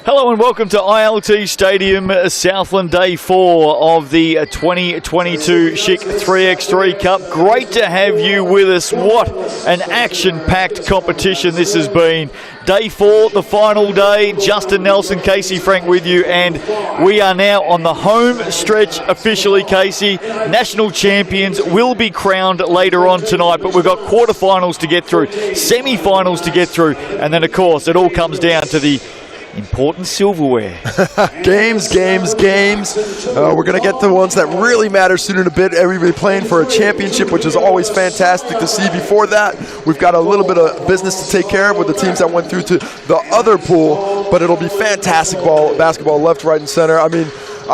Hello and welcome to ILT Stadium, Southland, Day 4 of the 2022 Schick 3x3 Cup. Great to have you with us. What an action-packed competition this has been. Day 4, the final day. Justin Nelson, Casey Frank with you, and we are now on the home stretch officially, Casey. National champions will be crowned later on tonight, but we've got quarterfinals to get through, semi-finals to get through, and then, of course, it all comes down to the important silverware. Games. We're going to get the ones that really matter soon in a bit. Everybody playing for a championship, which is always fantastic to see. Before that, we've got a little bit of business to take care of with the teams that went through to the other pool, but it'll be fantastic basketball left, right, and center. I mean,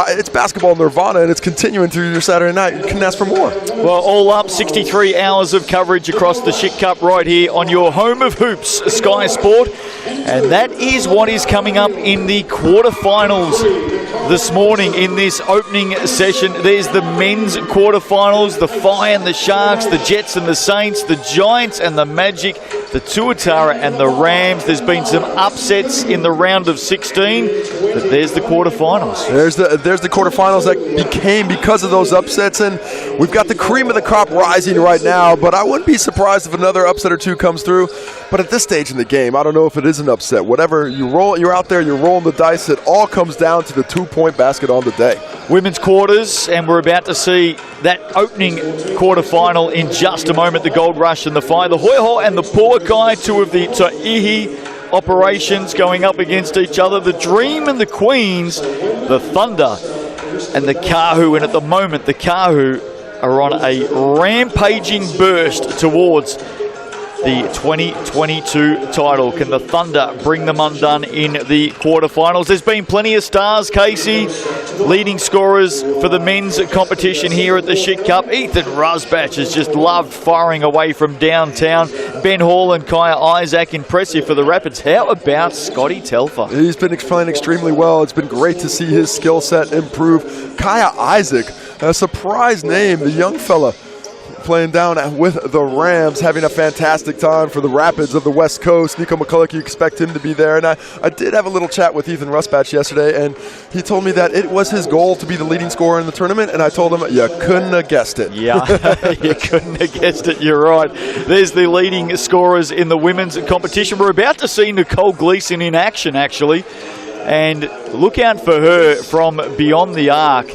it's basketball nirvana, and it's continuing through your Saturday night. You couldn't ask for more. Well, all up, 63 hours of coverage across the Schick Cup right here on your home of hoops, Sky Sport. And that is what is coming up in the quarterfinals this morning in this opening session. There's the men's quarterfinals, the Fi and the Sharks, the Jets and the Saints, the Giants and the Magic, the Tuatara and the Rams. There's been some upsets in the round of 16, but there's the quarterfinals. There's the quarterfinals that became because of those upsets, and we've got the cream of the crop rising right now, but I wouldn't be surprised if another upset or two comes through. But at this stage in the game, I don't know if it is an upset. Whatever you roll, you're out there, you're rolling the dice. It all comes down to the 2-point basket on the day. Women's quarters, and we're about to see that opening quarterfinal in just a moment. The Gold Rush and the Fire, the Hoiho and the Puakai, two of the Ta'ihi operations going up against each other. The Dream and the Queens, the Thunder and the Kahu. And at the moment, the Kahu are on a rampaging burst towards the 2022 title. Can the Thunder bring them undone in the quarterfinals? There's been plenty of stars, Casey. Leading scorers for the men's competition here at the Schick Cup. Ethan Rusbach has just loved firing away from downtown. Ben Hall and Kaya Isaac, impressive for the Rapids. How about Scotty Telfer? He's been playing extremely well. It's been great to see his skill set improve. Kaya Isaac, a surprise name, the young fella playing down with the Rams, having a fantastic time for the Rapids of the West Coast. Nico McCulloch, you expect him to be there. And I did have a little chat with Ethan Rusbach yesterday, and he told me that it was his goal to be the leading scorer in the tournament, and I told him, you couldn't have guessed it. Yeah, you couldn't have guessed it. You're right. There's the leading scorers in the women's competition. We're about to see Nicole Gleason in action, actually. And look out for her from beyond the arc.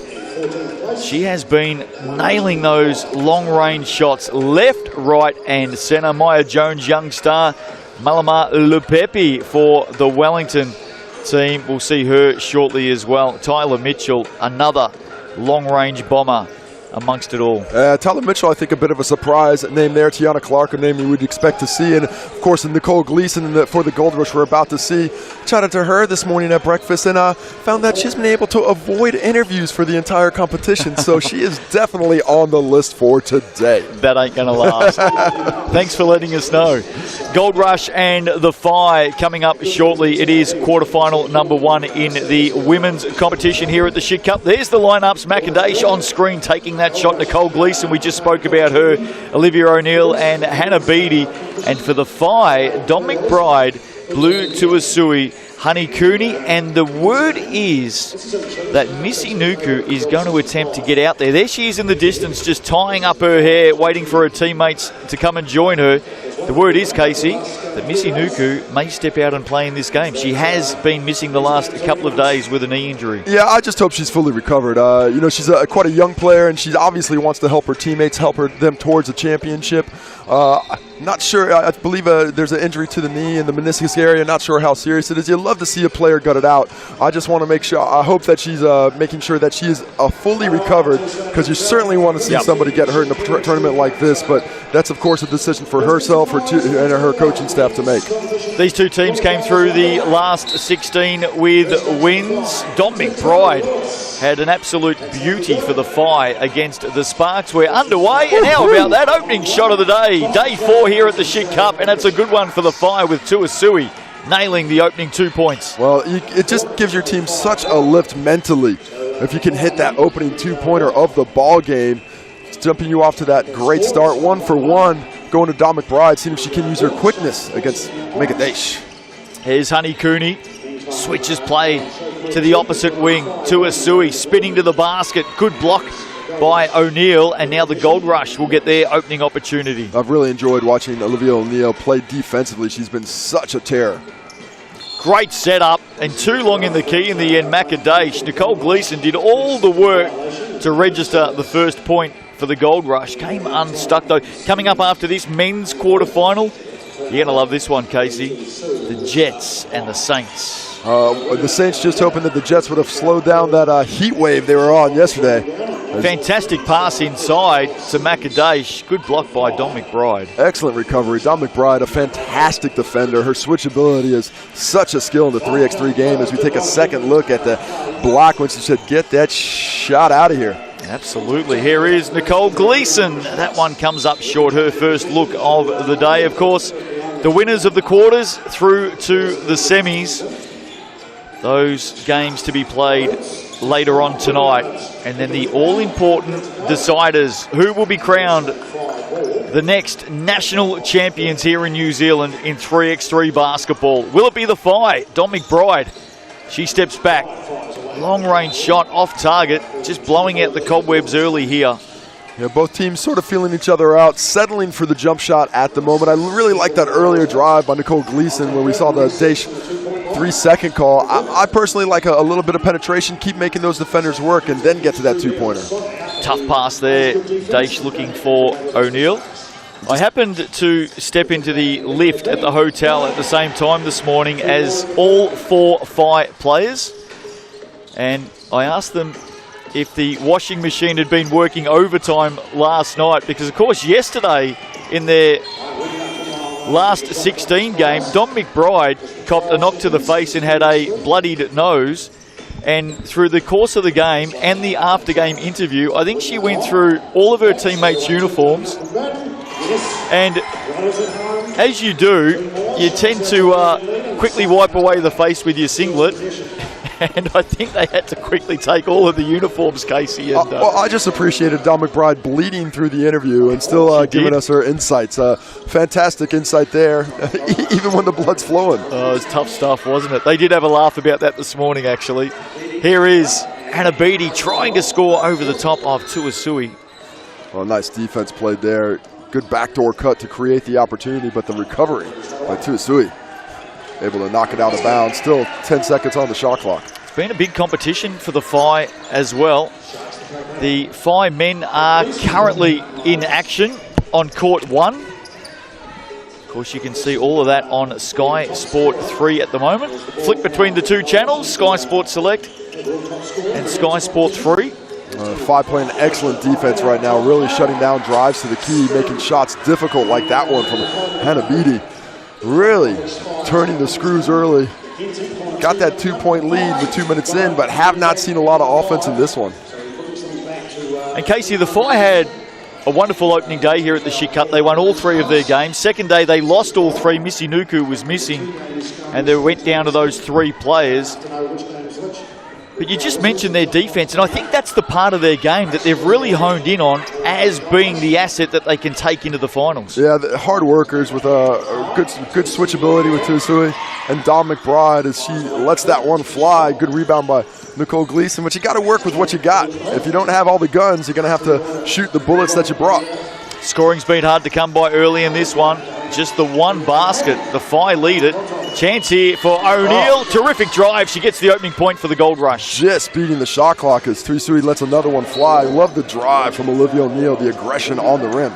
She has been nailing those long-range shots left, right, and centre. Maya Jones, young star. Malama Lupepi for the Wellington team. We'll see her shortly as well. Tyler Mitchell, another long-range bomber amongst it all. Tyler Mitchell, I think a bit of a surprise name there. Tiana Clark, a name you would expect to see. And, of course, Nicole Gleason for the Gold Rush we're about to see. Chatted to her this morning at breakfast and found that she's been able to avoid interviews for the entire competition. So she is definitely on the list for today. That ain't going to last. Thanks for letting us know. Gold Rush and the Fi coming up shortly. It is quarterfinal number 1 in the women's competition here at the Schick Cup. There's the lineups. Macadash on screen taking that shot. Nicole Gleason, we just spoke about her. Olivia O'Neill and Hannah Beattie. And for the Fi, Dom McBride, Blue Tuasui, Honey Cooney, and the word is that Missy Nuku is going to attempt to get out there. There she is in the distance, just tying up her hair, waiting for her teammates to come and join her. The word is, Casey, that Missy Nuku may step out and play in this game. She has been missing the last couple of days with a knee injury. Yeah, I just hope she's fully recovered. She's quite a young player, and she obviously wants to help her teammates, them towards a championship. Not sure. I believe there's an injury to the knee in the meniscus area. Not sure how serious it is. You love to see a player gut it out. I just want to make sure. I hope that she's making sure that she is fully recovered, because you certainly want to see somebody get hurt in a tournament like this. But that's, of course, a decision for herself and her coaching staff to make. These two teams came through the last 16 with wins. Dom McBride had an absolute beauty for the Phi against the Sparks. We're underway, and how about that opening shot of the day? Day 4 here at the Schick Cup, and it's a good one for the Phi with Tuasui nailing the opening 2 points. Well, it just gives your team such a lift mentally if you can hit that opening 2-pointer of the ball game. It's jumping you off to that great start. 1 for 1 going to Dom McBride, seeing if she can use her quickness against Megadesh. Here's Honey Cooney. Switches play to the opposite wing. Tuasui spinning to the basket. Good block by O'Neill, and now the Gold Rush will get their opening opportunity. I've really enjoyed watching Olivia O'Neill play defensively. She's been such a terror. Great setup, and too long in the key in the end. Macadash. Nicole Gleason did all the work to register the first point for the Gold Rush. Came unstuck though. Coming up after this men's quarterfinal, you're going to love this one, Casey. The Jets and the Saints. The Saints just hoping that the Jets would have slowed down that heat wave they were on yesterday. Fantastic pass inside to Macadash. Good block by Dom McBride. Excellent recovery. Dom McBride, a fantastic defender. Her switchability is such a skill in the 3x3 game. As we take a second look at the block when she said, get that shot out of here. Absolutely. Here is Nicole Gleason. That one comes up short. Her first look of the day. Of course, the winners of the quarters through to the semis. Those games to be played later on tonight. And then the all-important deciders. Who will be crowned the next national champions here in New Zealand in 3x3 basketball? Will it be the Phi? Dom McBride. She steps back. Long-range shot off target. Just blowing out the cobwebs early here. Yeah, both teams sort of feeling each other out, settling for the jump shot at the moment. I really like that earlier drive by Nicole Gleason where we saw the Daesh 3-second call. I personally like a little bit of penetration, keep making those defenders work, and then get to that 2-pointer. Tough pass there. Daesh looking for O'Neill. I happened to step into the lift at the hotel at the same time this morning as all 4 Phi players, and I asked them if the washing machine had been working overtime last night, because of course yesterday in their last 16 game, Dom McBride copped a knock to the face and had a bloodied nose, and through the course of the game and the after game interview, I think she went through all of her teammates' uniforms, and as you do, you tend to quickly wipe away the face with your singlet. And I think they had to quickly take all of the uniforms, Casey. And, well, I just appreciated Dom McBride bleeding through the interview and still giving us her insights. Fantastic insight there, even when the blood's flowing. Oh, it was tough stuff, wasn't it? They did have a laugh about that this morning, actually. Here is Hannah Beattie trying to score over the top of Tuasui. Well, nice defense played there. Good backdoor cut to create the opportunity, but the recovery by Tuasui. Able to knock it out of bounds. Still 10 seconds on the shot clock. It's been a big competition for the Phi as well. The Phi men are currently in action on court 1. Of course, you can see all of that on Sky Sport 3 at the moment. Flick between the 2 channels, Sky Sport Select and Sky Sport 3. Phi playing excellent defense right now, really shutting down drives to the key, making shots difficult like that one from Hannah Beattie. Really turning the screws early. Got that 2-point lead with 2 minutes in, but have not seen a lot of offense in this one. And Casey, the Phi had a wonderful opening day here at the Schick Cup. They won all 3 of their games. Second day, they lost all 3. Missy Nuku was missing, and they went down to those 3 players. But you just mentioned their defense, and I think that's the part of their game that they've really honed in on as being the asset that they can take into the finals. Yeah, the hard workers with a good switchability with Tuasui, and Dom McBride as she lets that one fly. Good rebound by Nicole Gleason, but you got to work with what you got. If you don't have all the guns, you're going to have to shoot the bullets that you brought. Scoring's been hard to come by early in this one. Just the one basket. The Phi lead it. Chance here for O'Neill. Terrific drive. She gets the opening point for the Gold Rush. Just beating the shot clock as Tuasui lets another one fly. Love the drive from Olivia O'Neill, the aggression on the rim.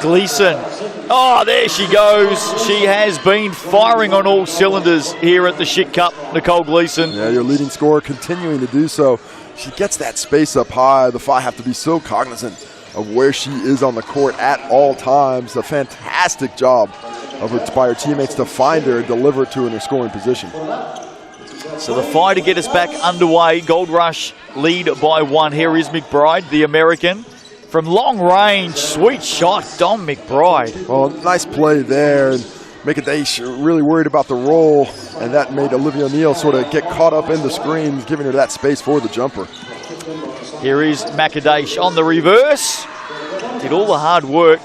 Gleason. Oh, there she goes. She has been firing on all cylinders here at the Schick Cup, Nicole Gleason. Yeah, your leading scorer continuing to do so. She gets that space up high. The Phi have to be so cognizant of where she is on the court at all times. A fantastic job by her teammates to find her and deliver it to her in her scoring position. So the fire to get us back underway. Gold Rush lead by 1. Here is McBride, the American. From long range, sweet shot, Dom McBride. Well, nice play there. And Mikadesh really worried about the roll, and that made Olivia O'Neill sort of get caught up in the screen, giving her that space for the jumper. Here is Makadesh on the reverse. Did all the hard work.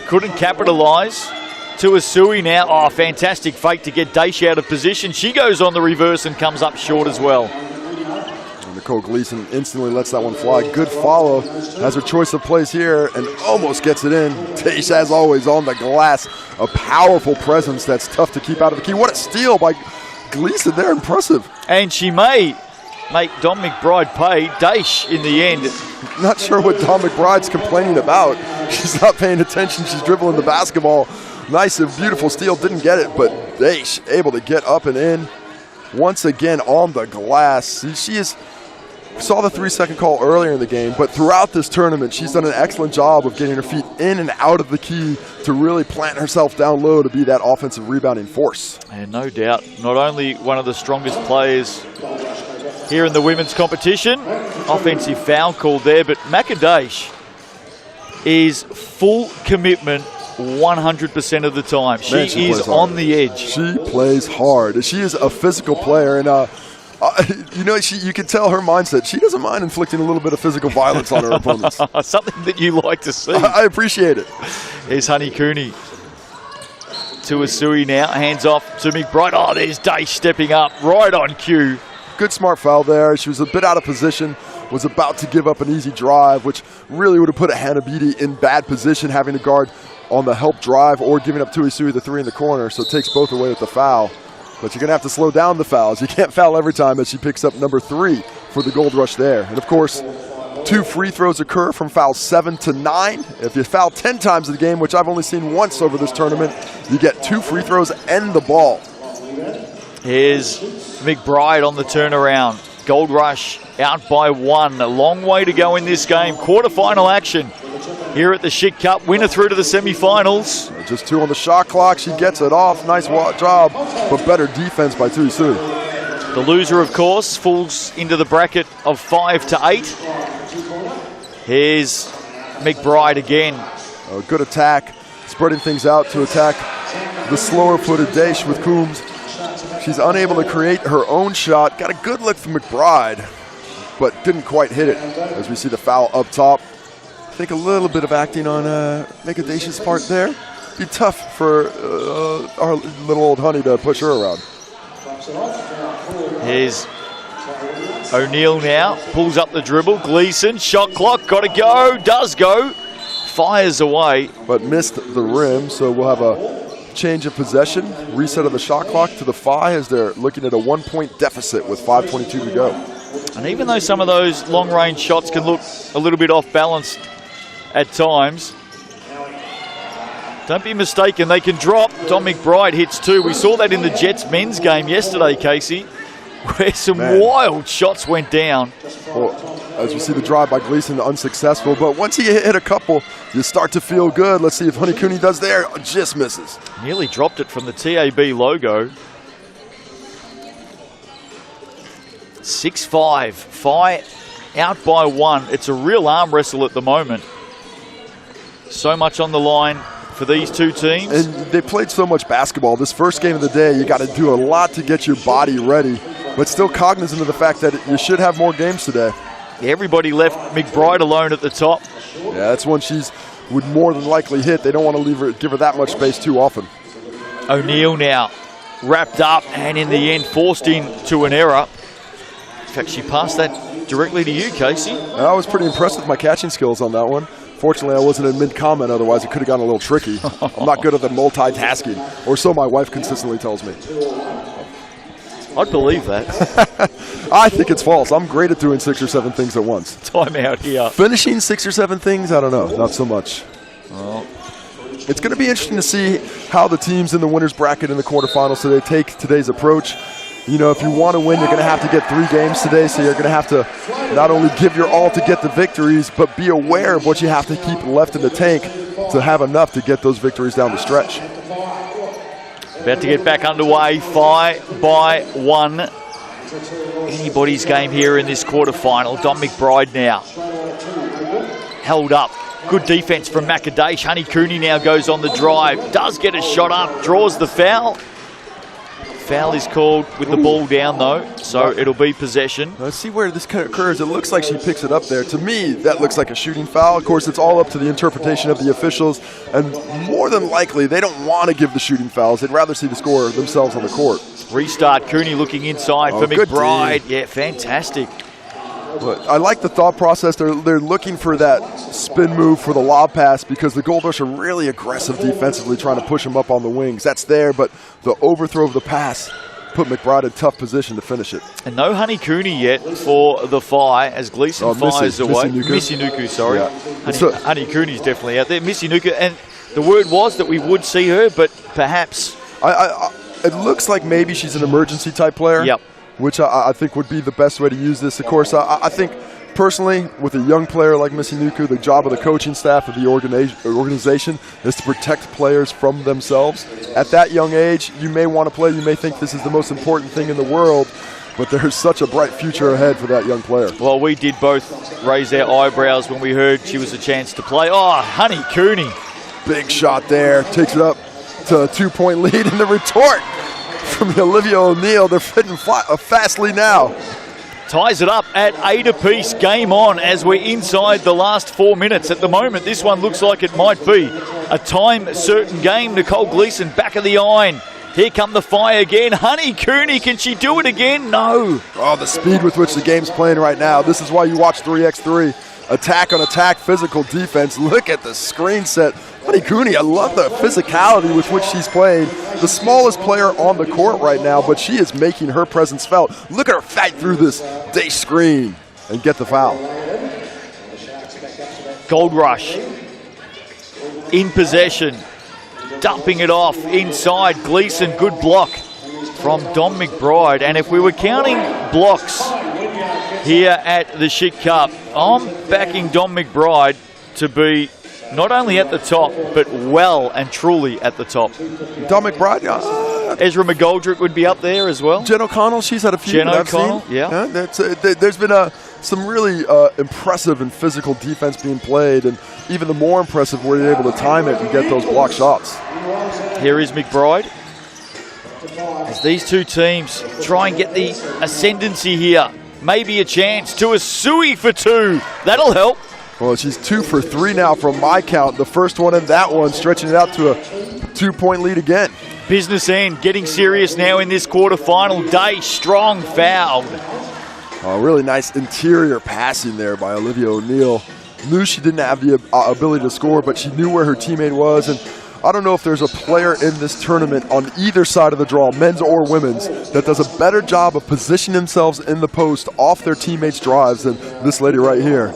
Couldn't capitalize. To Asui now. Oh, fantastic fake to get Daesh out of position. She goes on the reverse and comes up short as well. And Nicole Gleason instantly lets that one fly. Good follow. Has her choice of plays here and almost gets it in. Daesh, as always, on the glass. A powerful presence that's tough to keep out of the key. What a steal by Gleason there. Impressive. And she may make Dom McBride pay. Daesh in the end. Not sure what Dom McBride's complaining about. She's not paying attention. She's dribbling the basketball. Nice and beautiful steal. Didn't get it, but Daesh able to get up and in. Once again on the glass. She saw the 3-second call earlier in the game, but throughout this tournament, she's done an excellent job of getting her feet in and out of the key to really plant herself down low to be that offensive rebounding force. And no doubt, not only one of the strongest players here in the women's competition, offensive foul called there, but Makadesh is full commitment 100% of the time. She is on the edge. She plays hard. She is a physical player, and you can tell her mindset. She doesn't mind inflicting a little bit of physical violence on her opponents. Something that you like to see. I appreciate it. Here's Honey Cooney to Asui now. Hands off to McBride. Oh, there's Daesh stepping up right on cue. Good smart foul there. She was a bit out of position, was about to give up an easy drive, which really would have put Hannah Beatty in bad position, having to guard on the help drive or giving up to Asui the 3 in the corner, so it takes both away with the foul. But you're going to have to slow down the fouls. You can't foul every time as she picks up number 3 for the Gold Rush there. And, of course, 2 free throws occur from fouls 7 to 9. If you foul 10 times in the game, which I've only seen once over this tournament, you get 2 free throws and the ball. Here's McBride on the turnaround. Gold Rush out by 1. A long way to go in this game. Quarterfinal action here at the Schick Cup. Winner through to the semifinals. Just 2 on the shot clock. She gets it off. Nice job, but better defense by Tuisui. The loser, of course, falls into the bracket of 5 to 8. Here's McBride again. A good attack, spreading things out to attack the slower-footed Daesh with Coombs. She's unable to create her own shot. Got a good look from McBride, but didn't quite hit it. As we see the foul up top. I think a little bit of acting on Mikadesh's part there. Be tough for our little old honey to push her around. Here's O'Neill now. Pulls up the dribble. Gleason, shot clock, got to go. Does go. Fires away. But missed the rim, so we'll have a change of possession. Reset of the shot clock to the 5 as they're looking at a 1-point deficit with 5:22 to go. And even though some of those long-range shots can look a little bit off-balanced at times, don't be mistaken, they can drop. Dom McBride hits 2. We saw that in the Jets men's game yesterday, Casey, where some wild shots went down. Well, as you see the drive by Gleason, unsuccessful, but once he hit a couple, you start to feel good. Let's see if Honey Cooney does there. Just misses. Nearly dropped it from the TAB logo. 6-5. Fi out by 1. It's a real arm wrestle at the moment. So much on the line for these two teams. And they played so much basketball. This first game of the day, you got to do a lot to get your body ready, but still cognizant of the fact that you should have more games today. Everybody left McBride alone at the top. Yeah, that's one she's would more than likely hit. They don't want to give her that much space too often. O'Neill now wrapped up and in the end forced into an error. In fact, she passed that directly to you, Casey. I was pretty impressed with my catching skills on that one. Fortunately, I wasn't in mid-comment, otherwise it could have gotten a little tricky. I'm not good at the multitasking, or so my wife consistently tells me. I'd believe that. I think it's false. I'm great at doing 6 or 7 things at once. Time out here. Finishing 6 or 7 things, I don't know. Not so much. Well, it's going to be interesting to see how the teams in the winner's bracket in the quarterfinals today take today's approach. You know, if you want to win, you're going to have to get 3 games today, so you're going to have to not only give your all to get the victories, but be aware of what you have to keep left in the tank to have enough to get those victories down the stretch. About to get back underway, 5-1. Anybody's game here in this quarterfinal. Dom McBride now held up. Good defense from Macadash. Honey Cooney now goes on the drive. Does get a shot up, draws the foul. Foul is called with the ball down, though, so it'll be possession. Let's see where this occurs. It looks like she picks it up there. To me, that looks like a shooting foul. Of course, it's all up to the interpretation of the officials, and more than likely, they don't want to give the shooting fouls. They'd rather see the scorer themselves on the court. Restart. Cooney looking inside for McBride. Yeah, fantastic. But I like the thought process. They're looking for that spin move for the lob pass because the Gold Rush are really aggressive defensively, trying to push them up on the wings. That's there, but the overthrow of the pass put McBride in tough position to finish it. And no Honey Cooney yet for the Phi as Gleason fires away. Missy Nuku, sorry. Yeah. Honey Cooney's definitely out there. Missy Nuku, and the word was that we would see her, but perhaps... it looks like maybe she's an emergency type player. Yep. Which I think would be the best way to use this. Of course, I think personally, with a young player like Missy Nuku, the job of the coaching staff of the organization is to protect players from themselves. At that young age, you may want to play. You may think this is the most important thing in the world, but there's such a bright future ahead for that young player. Well, we did both raise our eyebrows when we heard she was a chance to play. Oh, Honey Cooney. Big shot there. Takes it up to a 2-point lead in the retort from Olivia O'Neill. They're fitting fastly now. Ties it up at 8 apiece. Game on as we're inside the last 4 minutes. At the moment, this one looks like it might be a time-certain game. Nicole Gleason back of the iron. Here come the Phi again. Honey Cooney, can she do it again? No. Oh, the speed with which the game's playing right now. This is why you watch 3x3. Attack on attack, physical defense. Look at the screen set. Honey Cooney, I love the physicality with which she's playing. The smallest player on the court right now, but she is making her presence felt. Look at her fight through this day screen and get the foul. Gold Rush in possession, dumping it off inside. Gleason, good block from Dom McBride. And if we were counting blocks here at the Schick Cup, I'm backing Dom McBride to be not only at the top, but well and truly at the top. Dom McBride, Ezra McGoldrick would be up there as well. Jen O'Connell, she's had a few. Jen O'Connell, yeah. There's been some really impressive and physical defense being played, and even the more impressive where you're able to time it and get those block shots. Here is McBride. As these two teams try and get the ascendancy here. Maybe a chance to a Sui for 2. That'll help. Well, she's 2 for 3 now from my count. The first one and that one, stretching it out to a 2-point lead again. Business end, getting serious now in this quarterfinal. Day strong fouled. Really nice interior passing there by Olivia O'Neill. Knew she didn't have the ability to score, but she knew where her teammate was. And I don't know if there's a player in this tournament on either side of the draw, men's or women's, that does a better job of positioning themselves in the post off their teammates' drives than this lady right here.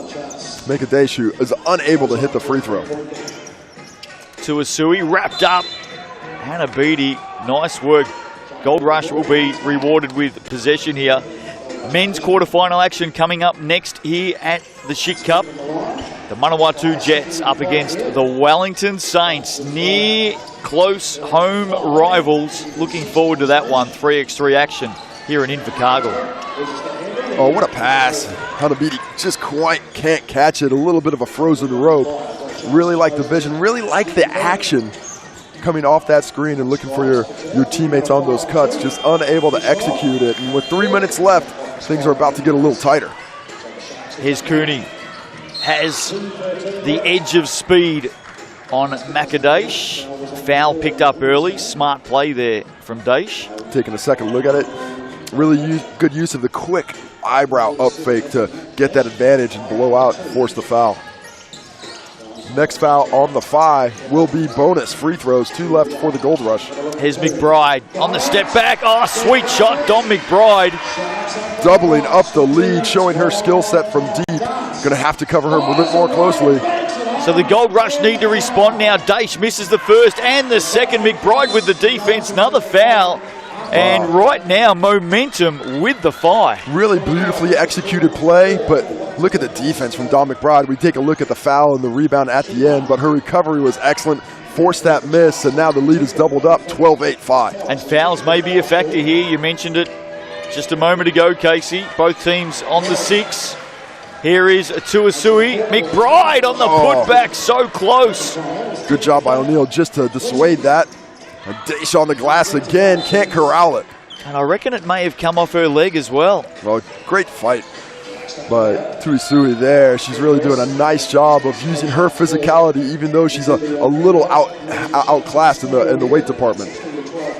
Macadash is unable to hit the free throw. To a Sui, wrapped up. Hannah Beattie, nice work. Gold Rush will be rewarded with possession here. Men's quarterfinal action coming up next here at the Schick Cup. The Manawatu Jets up against the Wellington Saints. Near close home rivals. Looking forward to that one. 3x3 action here in Invercargill. Oh, what a pass. Hanabidi just quite can't catch it. A little bit of a frozen rope. Really like the vision. Really like the action coming off that screen and looking for your teammates on those cuts. Just unable to execute it. And with 3 minutes left, things are about to get a little tighter. Here's Cooney. Has the edge of speed on Macadash. Foul picked up early. Smart play there from Daesh. Taking a second look at it. Really good use of the quick eyebrow up fake to get that advantage and blow out and force the foul. Next foul on the Phi will be bonus free throws. 2 left for the Gold Rush. Here's McBride on the step back. Oh, sweet shot, Dom McBride. Doubling up the lead, showing her skill set from deep. Going to have to cover her a bit more closely. So the Gold Rush need to respond now. Daesh misses the first and the second. McBride with the defense. Another foul. And right now, momentum with the Phi. Really beautifully executed play, but look at the defense from Dawn McBride. We take a look at the foul and the rebound at the end, but her recovery was excellent. Forced that miss, and now the lead is doubled up, 12-8 Phi. And fouls may be a factor here. You mentioned it just a moment ago, Casey. Both teams on the 6. Here is Tuasui. McBride on the putback, so close. Good job by O'Neal just to dissuade that. And Daesh on the glass again, can't corral it. And I reckon it may have come off her leg as well. Well, great fight by Tuasui there. She's really doing a nice job of using her physicality, even though she's a little outclassed in the weight department.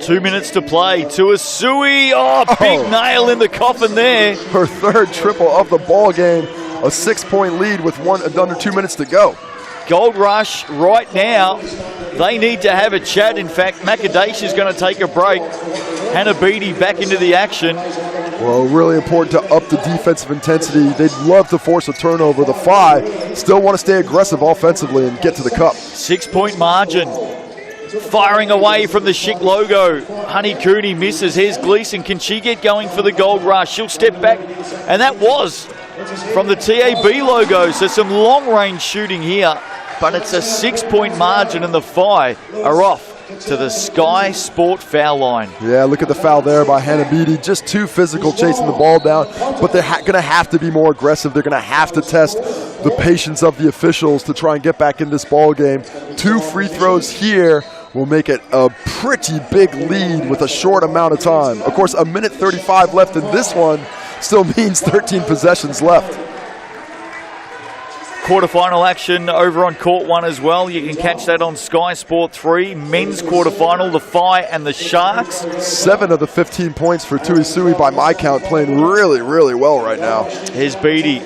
2 minutes to play. Tuasui, big nail in the coffin there. Her third triple of the ball game. A 6-point lead with under 2 minutes to go. Gold Rush right now, they need to have a chat. In fact, Makadash is going to take a break. Hannah Beattie back into the action. Well, really important to up the defensive intensity. They'd love to force a turnover. The Phi still want to stay aggressive offensively and get to the cup. 6-point margin. Firing away from the Schick logo. Honey Cooney misses. Here's Gleason. Can she get going for the Gold Rush? She'll step back. And that was from the TAB logo. So some long-range shooting here. But it's a 6-point margin, and the Phi are off to the Sky Sport foul line. Yeah, look at the foul there by Hannah Beattie. Just too physical chasing the ball down, but they're going to have to be more aggressive. They're going to have to test the patience of the officials to try and get back in this ball game. 2 free throws here will make it a pretty big lead with a short amount of time. Of course, 1:35 left in this one still means 13 possessions left. Quarterfinal action over on Court 1 as well. You can catch that on Sky Sport 3. Men's quarterfinal, the Phi and the Sharks. 7 of the 15 points for Tuasui by my count, playing really, really well right now. Here's Beattie.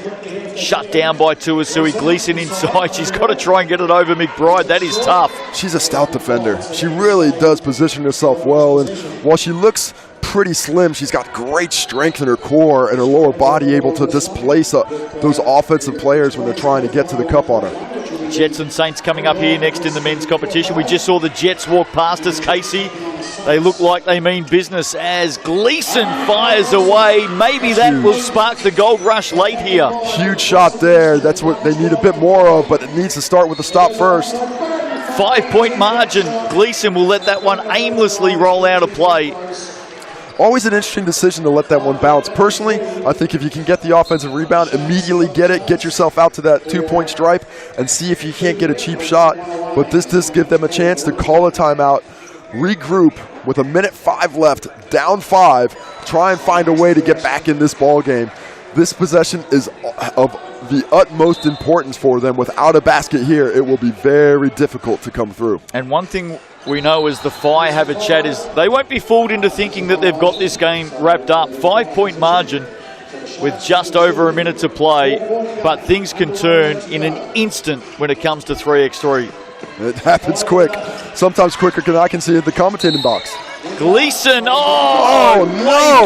Shut down by Tuasui. Gleason inside. She's got to try and get it over McBride. That is tough. She's a stout defender. She really does position herself well. And while she looks pretty slim, she's got great strength in her core and her lower body, able to displace those offensive players when they're trying to get to the cup on her. Jets and Saints coming up here next in the men's competition. We just saw the Jets walk past us, Casey. They look like they mean business as Gleason fires away. Maybe that will spark the Gold Rush late here. Huge shot there. That's what they need a bit more of, but it needs to start with the stop first. 5-point margin. Gleason will let that one aimlessly roll out of play. Always an interesting decision to let that one bounce. Personally, I think if you can get the offensive rebound, immediately get it, get yourself out to that 2-point stripe, and see if you can't get a cheap shot. But this does give them a chance to call a timeout, regroup with 1:05 left, down 5, try and find a way to get back in this ball game. This possession is of the utmost importance for them. Without a basket here, it will be very difficult to come through. And one thing we know as the Phi have a chat is they won't be fooled into thinking that they've got this game wrapped up. 5-point margin with just over a minute to play, but things can turn in an instant when it comes to 3x3. It happens quick. Sometimes quicker than I can see at the commentating box. Gleason, no!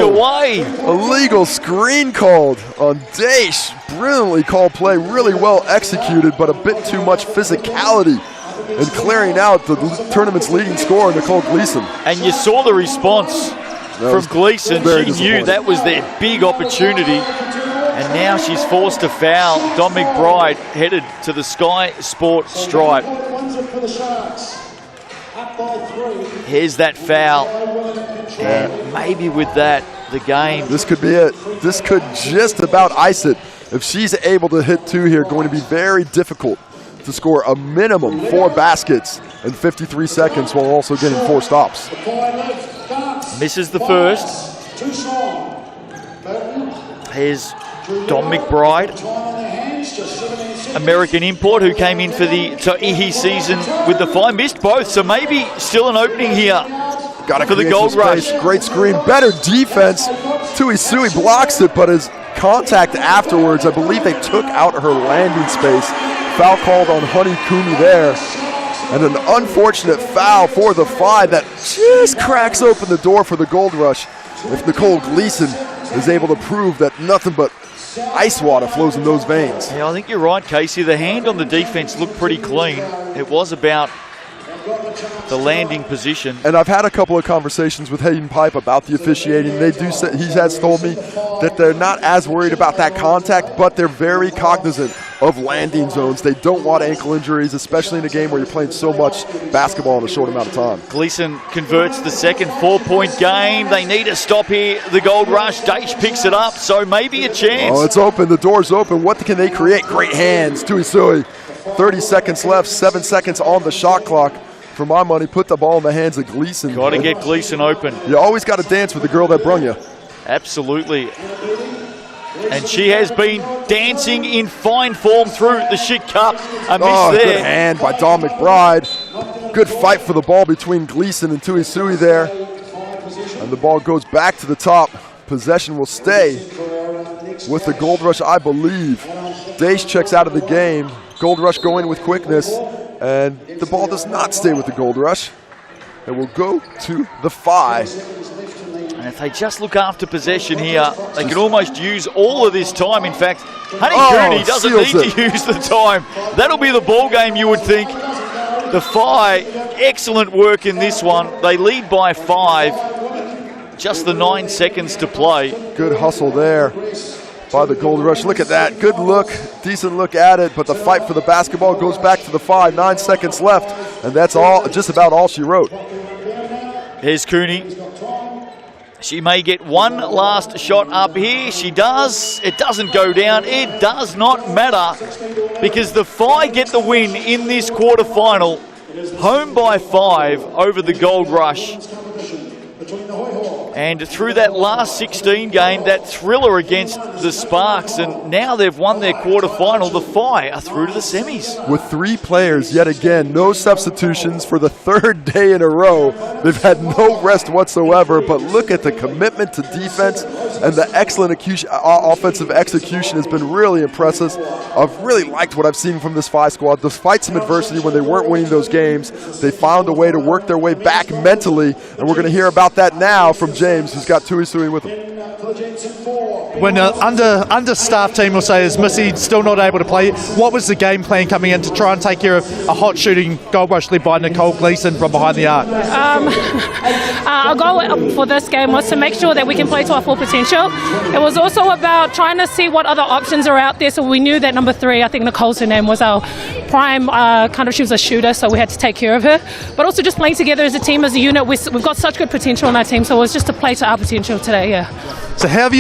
Away. Illegal screen called on Daesh. Brilliantly called play, really well executed, but a bit too much physicality and clearing out the tournament's leading scorer, Nicole Gleason. And you saw the response from Gleason. She knew that was their big opportunity. And now she's forced to foul. Dawn McBride headed to the Sky Sport stripe. Here's that foul. And maybe with that, the game. This could be it. This could just about ice it. If she's able to hit 2 here, going to be very difficult to score a minimum 4 baskets in 53 seconds while also getting 4 stops. Misses the first. Here's Dawn McBride, American import who came in for the Ta'ihi season with the Phi. Missed both, so maybe still an opening here for the Gold Rush. Great screen, better defense. Tuasui blocks it, but his contact afterwards, I believe they took out her landing space. Foul called on Honey Cooney there. And an unfortunate foul for the Phi that just cracks open the door for the Gold Rush. If Nicole Gleason is able to prove that nothing but ice water flows in those veins. Yeah, I think you're right, Casey. The hand on the defense looked pretty clean. It was about the landing position. And I've had a couple of conversations with Hayden Pipe about the officiating. They do say, he has told me that they're not as worried about that contact, but they're very cognizant of landing zones. They don't want ankle injuries, especially in a game where you're playing so much basketball in a short amount of time. Gleason converts the second 4-point game. They need a stop here. The Gold Rush. Daish picks it up, so maybe a chance. Oh, it's open. The door's open. What can they create? Great hands. Tuisui. 30 seconds left. 7 seconds on the shot clock. For my money, put the ball in the hands of Gleason. Got to get Gleason open. You always got to dance with the girl that brung you. Absolutely. And she has been dancing in fine form through the Schick Cup. A miss there. Good hand by Dawn McBride. Good fight for the ball between Gleason and Tuisui there. And the ball goes back to the top. Possession will stay with the Gold Rush, I believe. Daish checks out of the game. Gold Rush going with quickness. And the ball does not stay with the Gold Rush. It will go to the Phi. And if they just look after possession here, they can almost use all of this time. In fact, Honey Cooney doesn't need to use the time. That'll be the ball game, you would think. The Phi, excellent work in this one. They lead by 5. Just the 9 seconds to play. Good hustle there by the Gold Rush. Look at that. Good look. Decent look at it. But the fight for the basketball goes back to the Phi. 9 seconds left. And that's all, just about all she wrote. Here's Cooney. She may get one last shot up here. She does. It doesn't go down. It does not matter because the Phi get the win in this quarterfinal. Home by 5 over the Gold Rush. And through that last 16 game, that thriller against the Sparks, and now they've won their quarterfinal. The Phi are through to the semis. With 3 players, yet again, no substitutions for the 3rd day in a row. They've had no rest whatsoever, but look at the commitment to defense and the excellent offensive execution has been really impressive. I've really liked what I've seen from this Phi squad. Despite some adversity when they weren't winning those games, they found a way to work their way back mentally, and we're going to hear about that now from James, who's got Tuisui with him. When an understaffed team will say is Missy still not able to play, what was the game plan coming in to try and take care of a hot shooting Gold Rush led by Nicole Gleason from behind the arc? Our goal for this game was to make sure that we can play to our full potential. It was also about trying to see what other options are out there, so we knew that number 3, I think Nicole's her name, was our prime she was a shooter, so we had to take care of her. But also just playing together as a team, as a unit, we've got such good potential in our team, so it was just to play to our potential today, yeah. So how have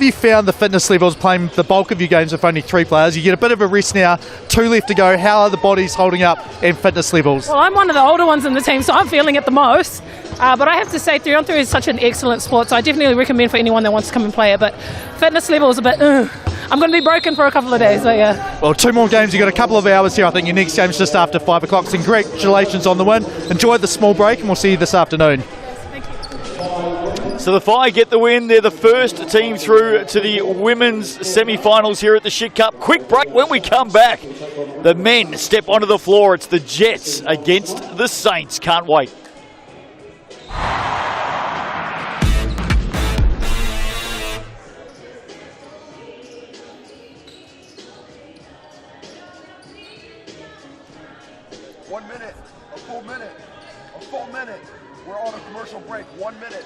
you found the fitness levels playing the bulk of your games with only 3 players? You get a bit of a rest now, 2 left to go. How are the bodies holding up and fitness levels? Well, I'm one of the older ones in the team, so I'm feeling it the most. But I have to say 3-on-3 is such an excellent sport, so I definitely recommend for anyone that wants to come and play it. But fitness level is a bit, I'm going to be broken for a couple of days, but yeah. Well, 2 more games. You've got a couple of hours here. I think your next game's just after 5 o'clock. So congratulations on the win. Enjoy the small break, and we'll see you this afternoon. So the Phi get the win. They're the first team through to the women's semi-finals here at the Schick Cup. Quick break. When we come back, the men step onto the floor. It's the Jets against the Saints. Can't wait. A full minute. We're on a commercial break. 1 minute.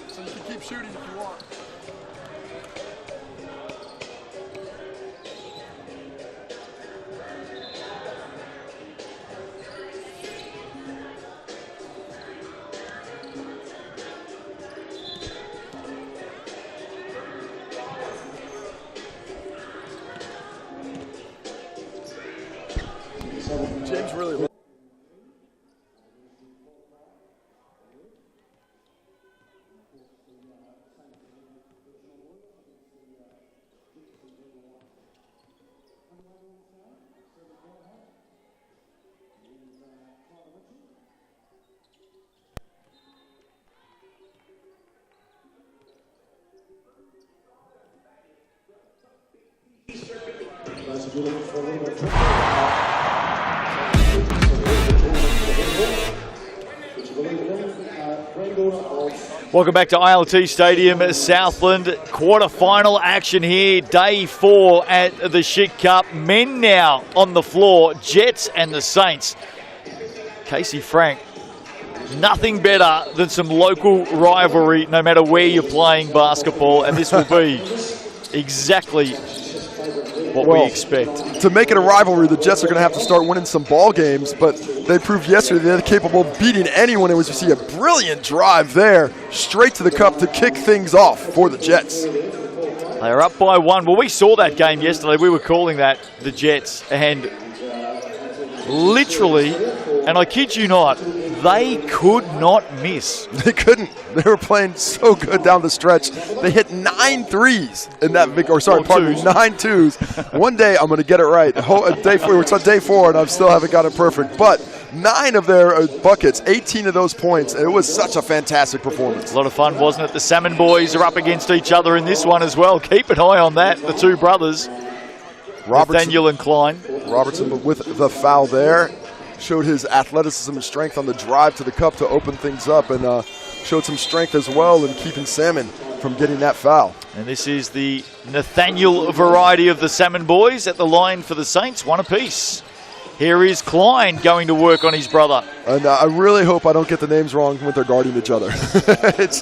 So you can keep shooting if you want. James really. Welcome back to ILT Stadium, Southland. Quarterfinal action here, day 4 at the Schick Cup. Men now on the floor, Jets and the Saints. Casey Frank, nothing better than some local rivalry, no matter where you're playing basketball, and this will be exactly what we expect. To make it a rivalry, the Jets are going to have to start winning some ball games, but they proved yesterday they're capable of beating anyone. It was, you see, a brilliant drive there, straight to the cup to kick things off for the Jets. They are up by 1. Well, we saw that game yesterday. We were calling that the Jets, and literally, and I kid you not, they could not miss. They couldn't. They were playing so good down the stretch. They hit 9 threes in that big, or sorry, pardon me, 9 twos. One day I'm going to get it right. It's on day 4, and I still haven't got it perfect. But 9 of their buckets, 18 of those points. And it was such a fantastic performance. A lot of fun, wasn't it? The Salmon boys are up against each other in this one as well. Keep an eye on that. The two brothers, Nathaniel and Klein. Robertson with the foul there. Showed his athleticism and strength on the drive to the cup to open things up, and showed some strength as well in keeping Salmon from getting that foul. And this is the Nathaniel variety of the Salmon boys at the line for the Saints, 1 apiece. Here is Klein going to work on his brother. And I really hope I don't get the names wrong when they're guarding each other. It's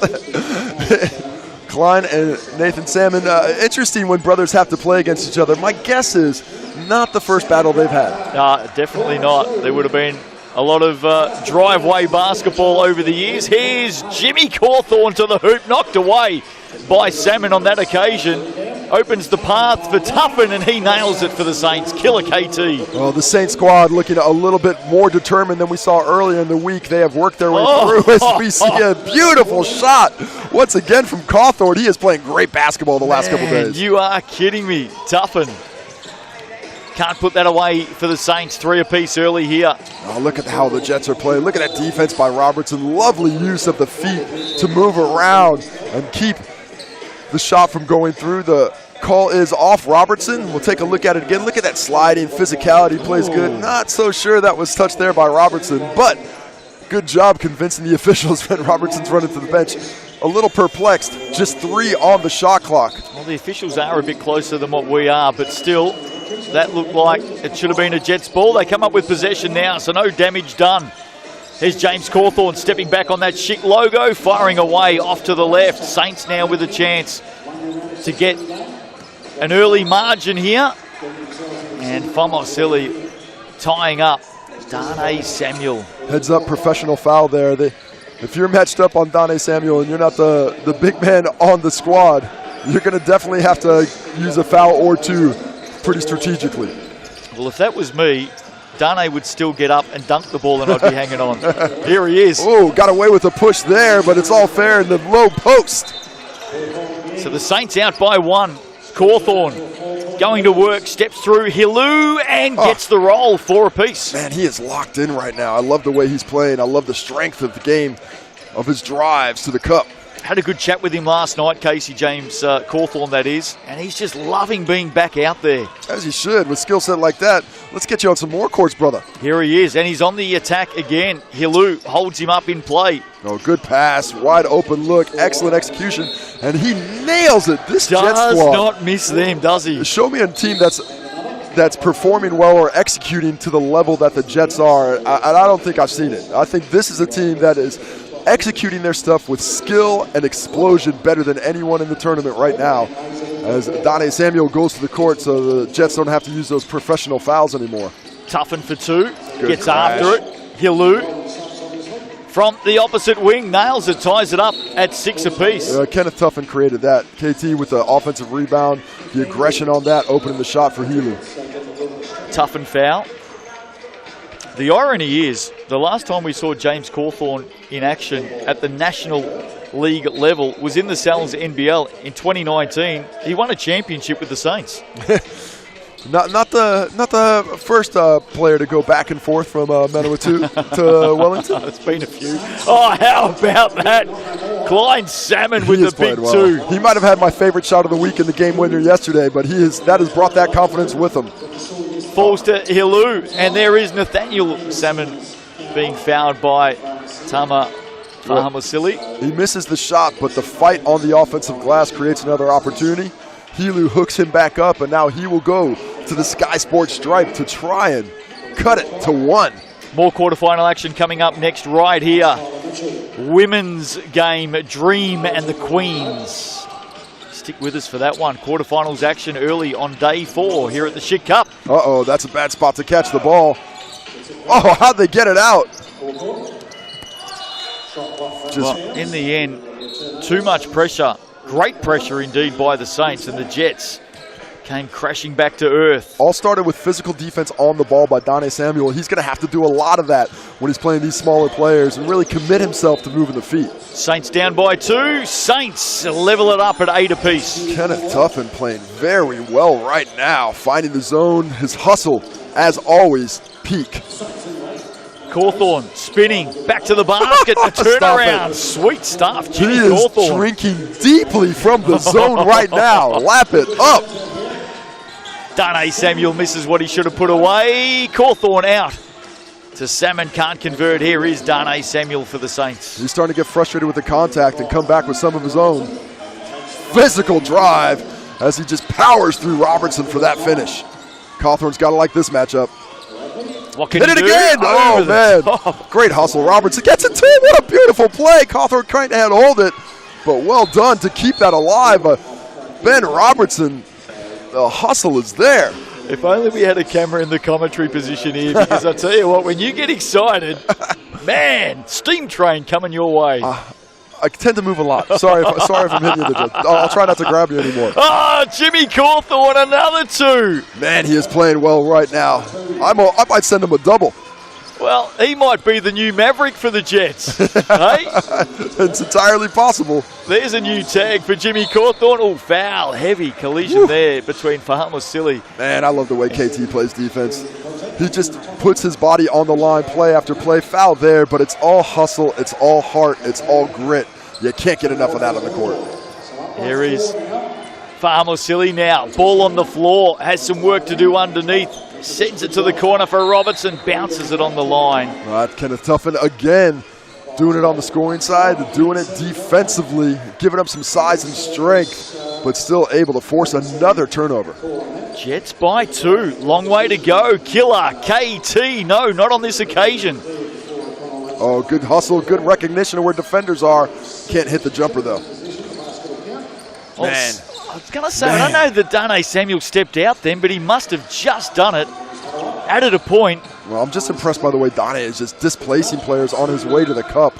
Klein and Nathan Salmon. Interesting when brothers have to play against each other. My guess is not the first battle they've had. Definitely not. There would have been a lot of driveway basketball over the years. Here's Jimmy Cawthorn to the hoop, knocked away by Salmon on that occasion. Opens the path for Tuffin, and he nails it for the Saints. Killer KT. Well, the Saints squad looking a little bit more determined than we saw earlier in the week. They have worked their way through as we see a beautiful shot once again from Cawthorn. He is playing great basketball the last couple days. You are kidding me. Tuffin can't put that away for the Saints. 3 apiece early here. Oh, look at how the Jets are playing. Look at that defense by Robertson. Lovely use of the feet to move around and keep the shot from going through. The call is off Robertson. We'll take a look at it again. Look at that sliding physicality. Plays good. Not so sure that was touched there by Robertson, but good job convincing the officials when Robertson's running to the bench. A little perplexed. Just 3 on the shot clock. Well, the officials are a bit closer than what we are, but still, that looked like it should have been a Jets ball. They come up with possession now, so no damage done. Here's James Cawthorn stepping back on that Schick logo, firing away off to the left. Saints now with a chance to get an early margin here. And Famosili tying up Dane Samuel. Heads up, professional foul there. If you're matched up on Dane Samuel and you're not the big man on the squad, you're going to definitely have to use a foul or 2 pretty strategically. Well, if that was me, Dane would still get up and dunk the ball and I'd be hanging on. Here he is. Oh, got away with a push there, but it's all fair in the low post. So the Saints out by 1. Cawthorn going to work, steps through Hilu and gets the roll. 4 apiece. Man, he is locked in right now. I love the way he's playing. I love the strength of the game, of his drives to the cup. Had a good chat with him last night, Casey James Cawthorn, that is, and he's just loving being back out there. As he should, with skill set like that. Let's get you on some more courts, brother. Here he is, and he's on the attack again. Hilu holds him up in play. Oh, good pass, wide open look, excellent execution, and he nails it. This Jets squad does not miss them, does he? Show me a team that's performing well or executing to the level that the Jets are. I don't think I've seen it. I think this is a team that is executing their stuff with skill and explosion better than anyone in the tournament right now, as Dane Samuel goes to the court so the Jets don't have to use those professional fouls anymore. Tuffin for 2, good gets crash. After it. Hilu from the opposite wing, nails it, ties it up at 6 apiece. Kenneth Tuffin created that. KT with the offensive rebound, the aggression on that, opening the shot for Hilu. Tuffin foul. The irony is, the last time we saw James Cawthorn in action at the National League level was in the Sal's NBL in 2019. He won a championship with the Saints. Not the first player to go back and forth from Manawatu to Wellington. It's been a few. Oh, how about that? Klein Salmon with the big 2. He might have had my favorite shot of the week in the game winner yesterday, but that has brought that confidence with him. Falls to Hilu, and there is Nathaniel Salmon being fouled by Tama Fahamasili. He misses the shot, but the fight on the offensive glass creates another opportunity. Hilu hooks him back up, and now he will go to the Sky Sports stripe to try and cut it to 1. More quarterfinal action coming up next right here. Women's game, Dream and the Queens. Stick with us for that one. Quarterfinals action early on day 4 here at the Schick Cup. Uh-oh, that's a bad spot to catch the ball. Oh, how'd they get it out? Well, in the end, too much pressure. Great pressure indeed by the Saints, and the Jets came crashing back to earth. All started with physical defense on the ball by Donnie Samuel. He's going to have to do a lot of that when he's playing these smaller players and really commit himself to moving the feet. Saints down by 2. Saints level it up at 8 apiece. Kenneth Tuffin playing very well right now, finding the zone. His hustle, as always, peak. Cawthorn spinning back to the basket. A turnaround. Sweet stuff. Jimmy He is Cawthorn drinking deeply from the zone right now. Lap it up. Darnay Samuel misses what he should have put away. Cawthorn out. To Salmon, can't convert. Here is Darnay Samuel for the Saints. He's starting to get frustrated with the contact and come back with some of his own. Physical drive as he just powers through Robertson for that finish. Cawthorn's got to like this matchup. What can Hit he it do? again! Oh, man. Great hustle. Robertson gets it too. What a beautiful play. Cawthorn trying to hold it, but well done to keep that alive. Ben Robertson, the hustle is there. If only we had a camera in the commentary position here, because I tell you what, when you get excited, man, steam train coming your way. I tend to move a lot. Sorry if I'm hitting you. I'll try not to grab you anymore. Jimmy Cawthorn, another 2. Man, he is playing well right now. I might send him a double. Well, he might be the new Maverick for the Jets. Hey? It's entirely possible. There's a new tag for Jimmy Cawthorn. Oh, foul, heavy collision there between Fahamo Silly. Man, I love the way KT plays defense. He just puts his body on the line play after play. Foul there, but it's all hustle, it's all heart, it's all grit. You can't get enough of that on the court. Here is Fahamo Silly now. Ball on the floor, has some work to do underneath. Sends it to the corner for Robertson, bounces it on the line. Kenneth Tuffin again doing it on the scoring side, doing it defensively, giving up some size and strength, but still able to force another turnover. Jets by 2. Long way to go. Killer, KT. No, not on this occasion. Oh, good hustle, good recognition of where defenders are. Can't hit the jumper, though. Man. I was going to say, I don't know that Darnay Samuel stepped out then, but he must have just done it. Added a point. Well, I'm just impressed by the way Darnay is just displacing players on his way to the cup.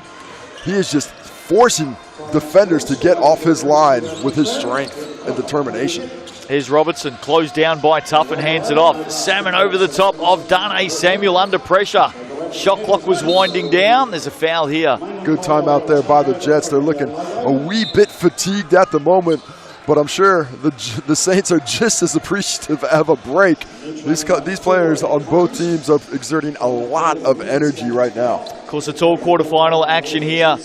He is just forcing defenders to get off his line with his strength and determination. Here's Robertson, closed down by Tuff and hands it off. Salmon over the top of Darnay Samuel under pressure. Shot clock was winding down. There's a foul here. Good timeout there by the Jets. They're looking a wee bit fatigued at the moment, but I'm sure the Saints are just as appreciative of a break. These players on both teams are exerting a lot of energy right now. Of course, it's all quarterfinal action here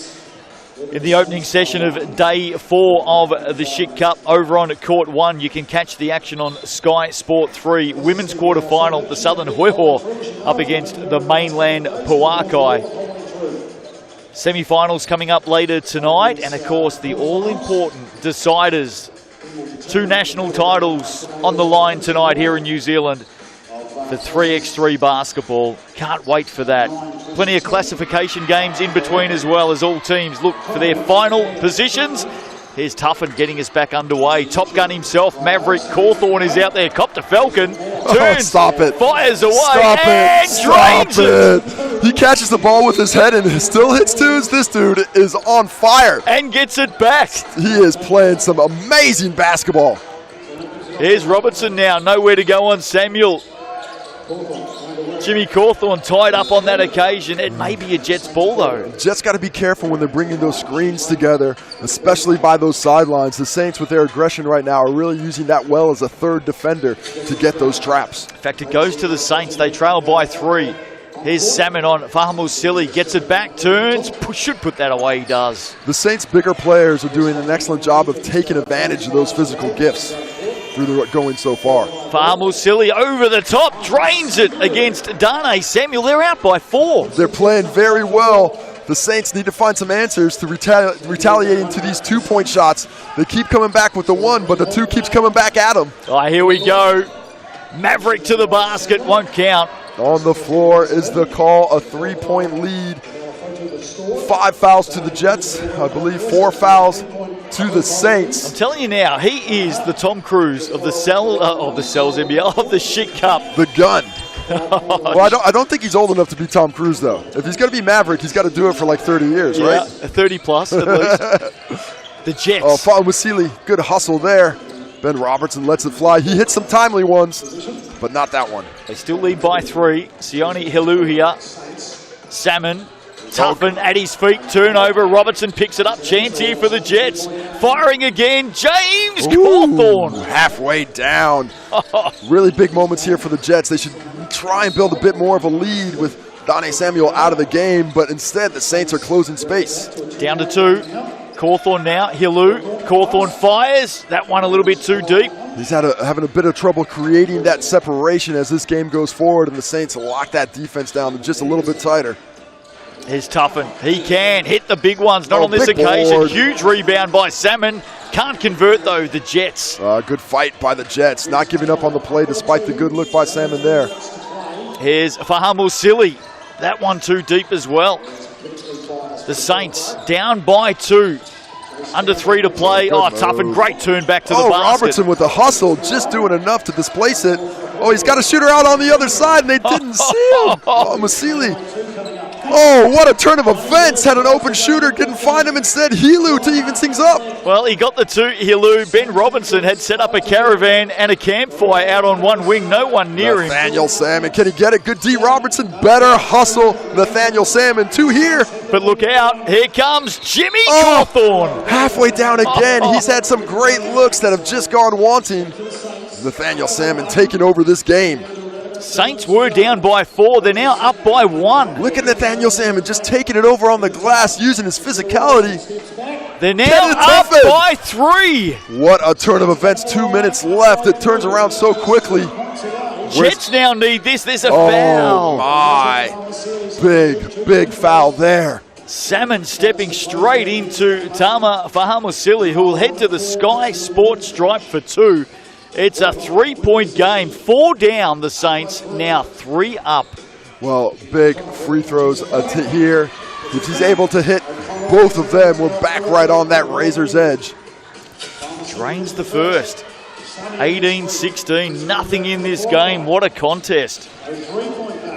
in the opening session of day 4 of the Schick Cup over on Court 1. You can catch the action on Sky Sport 3. Women's quarterfinal, the Southern Hoiho up against the mainland Puakai. Semi-finals coming up later tonight, and of course the all-important deciders. 2 national titles on the line tonight here in New Zealand. The 3x3 basketball. Can't wait for that. Plenty of classification games in between as well as all teams look for their final positions. Here's Tuffin getting us back underway. Top Gun himself, Maverick Cawthorn is out there. Cop to Falcon. Turns, stop it. Fires away Stop and it. drains it. He catches the ball with his head and still hits twos. This dude is on fire. And gets it back. He is playing some amazing basketball. Here's Robertson now. Nowhere to go on Samuel. Jimmy Cawthorn tied up on that occasion. It may be a Jets ball, though. Jets got to be careful when they're bringing those screens together, especially by those sidelines. The Saints, with their aggression right now, are really using that well as a third defender to get those traps. In fact, it goes to the Saints. They trail by 3. Here's Salmon on Fahamo Silly. Gets it back, turns. Should put that away, he does. The Saints' bigger players are doing an excellent job of taking advantage of those physical gifts through the going so far. Fahamo Silly over the top, drains it against Darnay Samuel. They're out by 4. They're playing very well. The Saints need to find some answers to retaliating to these 2-point shots. They keep coming back with the 1, but the 2 keeps coming back at them. Oh, here we go. Maverick to the basket, won't count. On the floor is the call, a 3-point lead. 5 fouls to the Jets, I believe 4 fouls to the Saints. I'm telling you now, he is the Tom Cruise of the NBA, of the Schick Cup. The gun. Well, I don't think he's old enough to be Tom Cruise, though. If he's going to be Maverick, he's got to do it for like 30 years, right? 30 plus at least. The Jets. Oh, Wasili, good hustle there. Ben Robertson lets it fly. He hits some timely ones, but not that one. They still lead by 3. Sione Hilu here. Salmon. Tuffin at his feet, turnover. Robertson picks it up. Chance here for the Jets. Firing again. James Cawthorn. Halfway down. Really big moments here for the Jets. They should try and build a bit more of a lead with Donnie Samuel out of the game, but instead the Saints are closing space. Down to 2. Cawthorn now. Hilu. Cawthorn fires. That one a little bit too deep. He's having a bit of trouble creating that separation as this game goes forward, and the Saints lock that defense down just a little bit tighter. Here's Tuffin. He can hit the big ones, not on this occasion. Board. Huge rebound by Salmon. Can't convert, though, the Jets. Good fight by the Jets. Not giving up on the play despite the good look by Salmon there. Here's Fahamu Silly. That one too deep as well. The Saints down by 2. Under 3 to play. Tuffin, great turn back to the basket. Robertson with the hustle, just doing enough to displace it. Oh, he's got a shooter out on the other side, and they didn't see him. Masili. Oh, what a turn of events. Had an open shooter, didn't find him. Instead, Hilu to even things up. Well, he got the 2. Hilu. Ben Robinson had set up a caravan and a campfire out on one wing. No one near him. Nathaniel Salmon, can he get it? Good D. Robertson, better hustle. Nathaniel Salmon, 2 here. But look out, here comes Jimmy Cawthorn. Halfway down again. He's had some great looks that have just gone wanting. Nathaniel Salmon taking over this game. Saints were down by 4. They're now up by 1. Look at Nathaniel Salmon just taking it over on the glass, using his physicality. They're now up by 3. What a turn of events. 2 minutes left. It turns around so quickly. Jets now need this. There's a foul. Oh, my. Big foul there. Salmon stepping straight into Tama Fahamusili, who will head to the Sky Sports stripe for 2. It's a 3-point game. 4 down, the Saints, now 3 up. Well, big free throws here. If he's able to hit both of them, we're back right on that razor's edge. Drains the first. 18-16, nothing in this game. What a contest.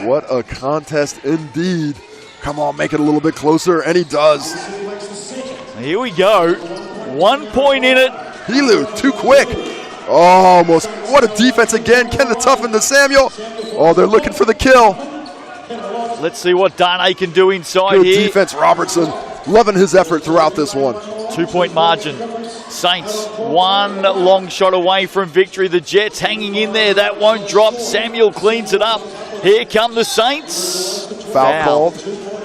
What a contest indeed. Come on, make it a little bit closer, and he does. Here we go. 1 point in it. Hilu, too quick. Almost. What a defense again. Ken the Tuffin to Samuel. Oh, they're looking for the kill. Let's see what Darnay can do inside Good here. defense, Robertson. Loving his effort throughout this one. 2-point margin. Saints 1 long shot away from victory. The Jets hanging in there. That won't drop. Samuel cleans it up. Here come the Saints. Foul called.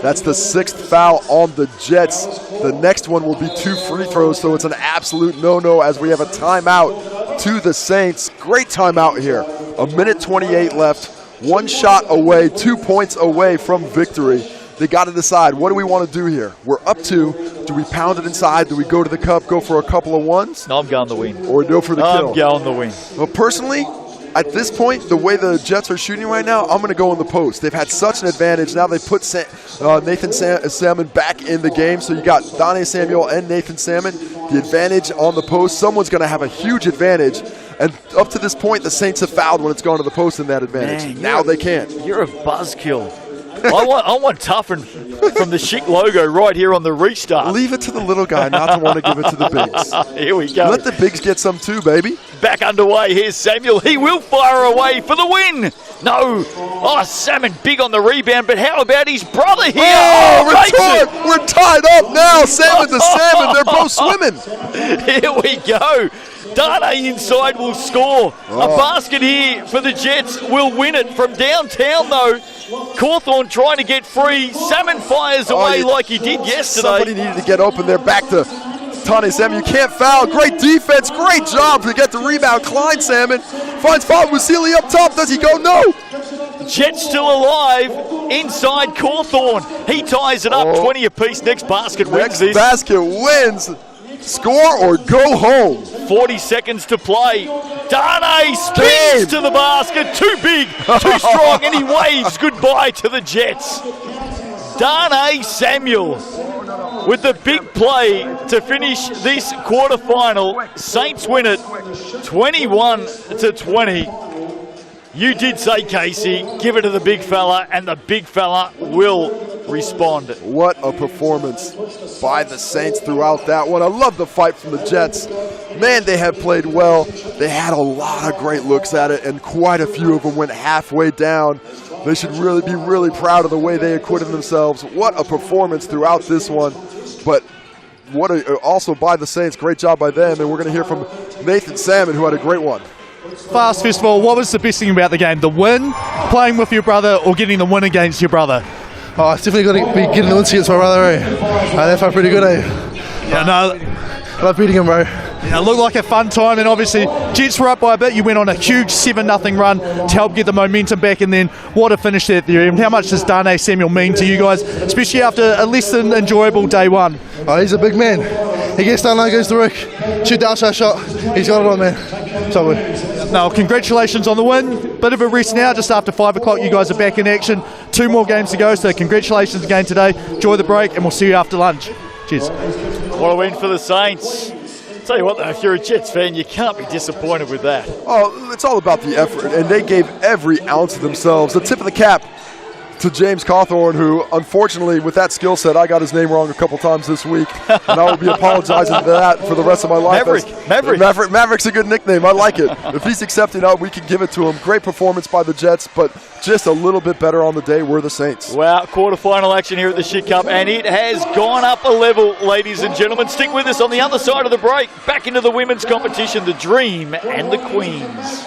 That's the 6th foul on the Jets. The next one will be 2 free throws, so it's an absolute no-no as we have a timeout to the Saints. Great timeout here. 1:28 left. 1 shot away, 2 points away from victory. They got to decide, what do we want to do here? We're up 2. Do we pound it inside? Do we go to the cup, go for a couple of ones? No, I'm going the win. Or go for the kill? I'm going the win. Well, personally, at this point, the way the Jets are shooting right now, I'm going to go in the post. They've had such an advantage. Now they put Nathan Salmon back in the game. So you got Donnie Samuel and Nathan Salmon. The advantage on the post. Someone's going to have a huge advantage. And up to this point, the Saints have fouled when it's gone to the post in that advantage. Man, now they can't. You're a buzzkill. I want Tuffin from the Schick logo right here on the restart. Leave it to the little guy not to want to give it to the bigs. Here we go. Let the bigs get some too, baby. Back underway. Here's Samuel. He will fire away for the win. No. Oh, Salmon big on the rebound, but how about his brother here? Oh, we're tied up now. Salmon to Salmon. They're both swimming. Here we go. Darnay inside will score. A basket here for the Jets will win it from downtown, though. Cawthorn trying to get free. Salmon fires away like he did yesterday. Somebody needed to get open there. Back to Donnie Salmon. You can't foul. Great defense. Great job to get the rebound. Klein Salmon finds Wasili up top. Does he go? No. Jets still alive inside Cawthorn. He ties it up 20 apiece. Next basket wins this. Basket wins. Score or go home. 40 seconds to play. Dane spins to the basket. Too big, too strong, and he waves goodbye to the Jets. Dane Samuel with the big play to finish this quarterfinal. Saints win it 21-20. You did say, Casey, give it to the big fella, and the big fella will respond. What a performance by the Saints throughout that one. I love the fight from the Jets. Man, they have played well. They had a lot of great looks at it, and quite a few of them went halfway down. They should really be really proud of the way they acquitted themselves. What a performance throughout this one. But also by the Saints, great job by them. And we're going to hear from Nathan Salmon, who had a great one. Fast, first of all, what was the best thing about the game? The win, playing with your brother, or getting the win against your brother? Oh, it's definitely going to be getting the win against my brother, eh? That felt pretty good, eh? Yeah, no. I love beating him, bro. Yeah, it looked like a fun time, and obviously Jets were up by a bit. You went on a huge 7-0 run to help get the momentum back, and then what a finish there at the end. How much does Dane Samuel mean to you guys, especially after a less than enjoyable day one? Oh, he's a big man. He gets down low, goes to Rick, shoot the outside shot. He's got it on, man. So good. Now, congratulations on the win. Bit of a rest now, just after 5 o'clock. You guys are back in action. 2 more games to go, so congratulations again today. Enjoy the break, and we'll see you after lunch. Cheers. What a win for the Saints. Tell you what, though, if you're a Jets fan, you can't be disappointed with that. Oh, it's all about the effort, and they gave every ounce of themselves. The tip of the cap to James Cawthorn, who, unfortunately, with that skill set, I got his name wrong a couple times this week, and I will be apologizing for that for the rest of my life. Maverick's a good nickname. I like it. If he's accepting it, we can give it to him. Great performance by the Jets, but just a little bit better on the day were the Saints. Wow, quarterfinal action here at the Schick Cup, and it has gone up a level, ladies and gentlemen. Stick with us on the other side of the break. Back into the women's competition, the Dream and the Queens.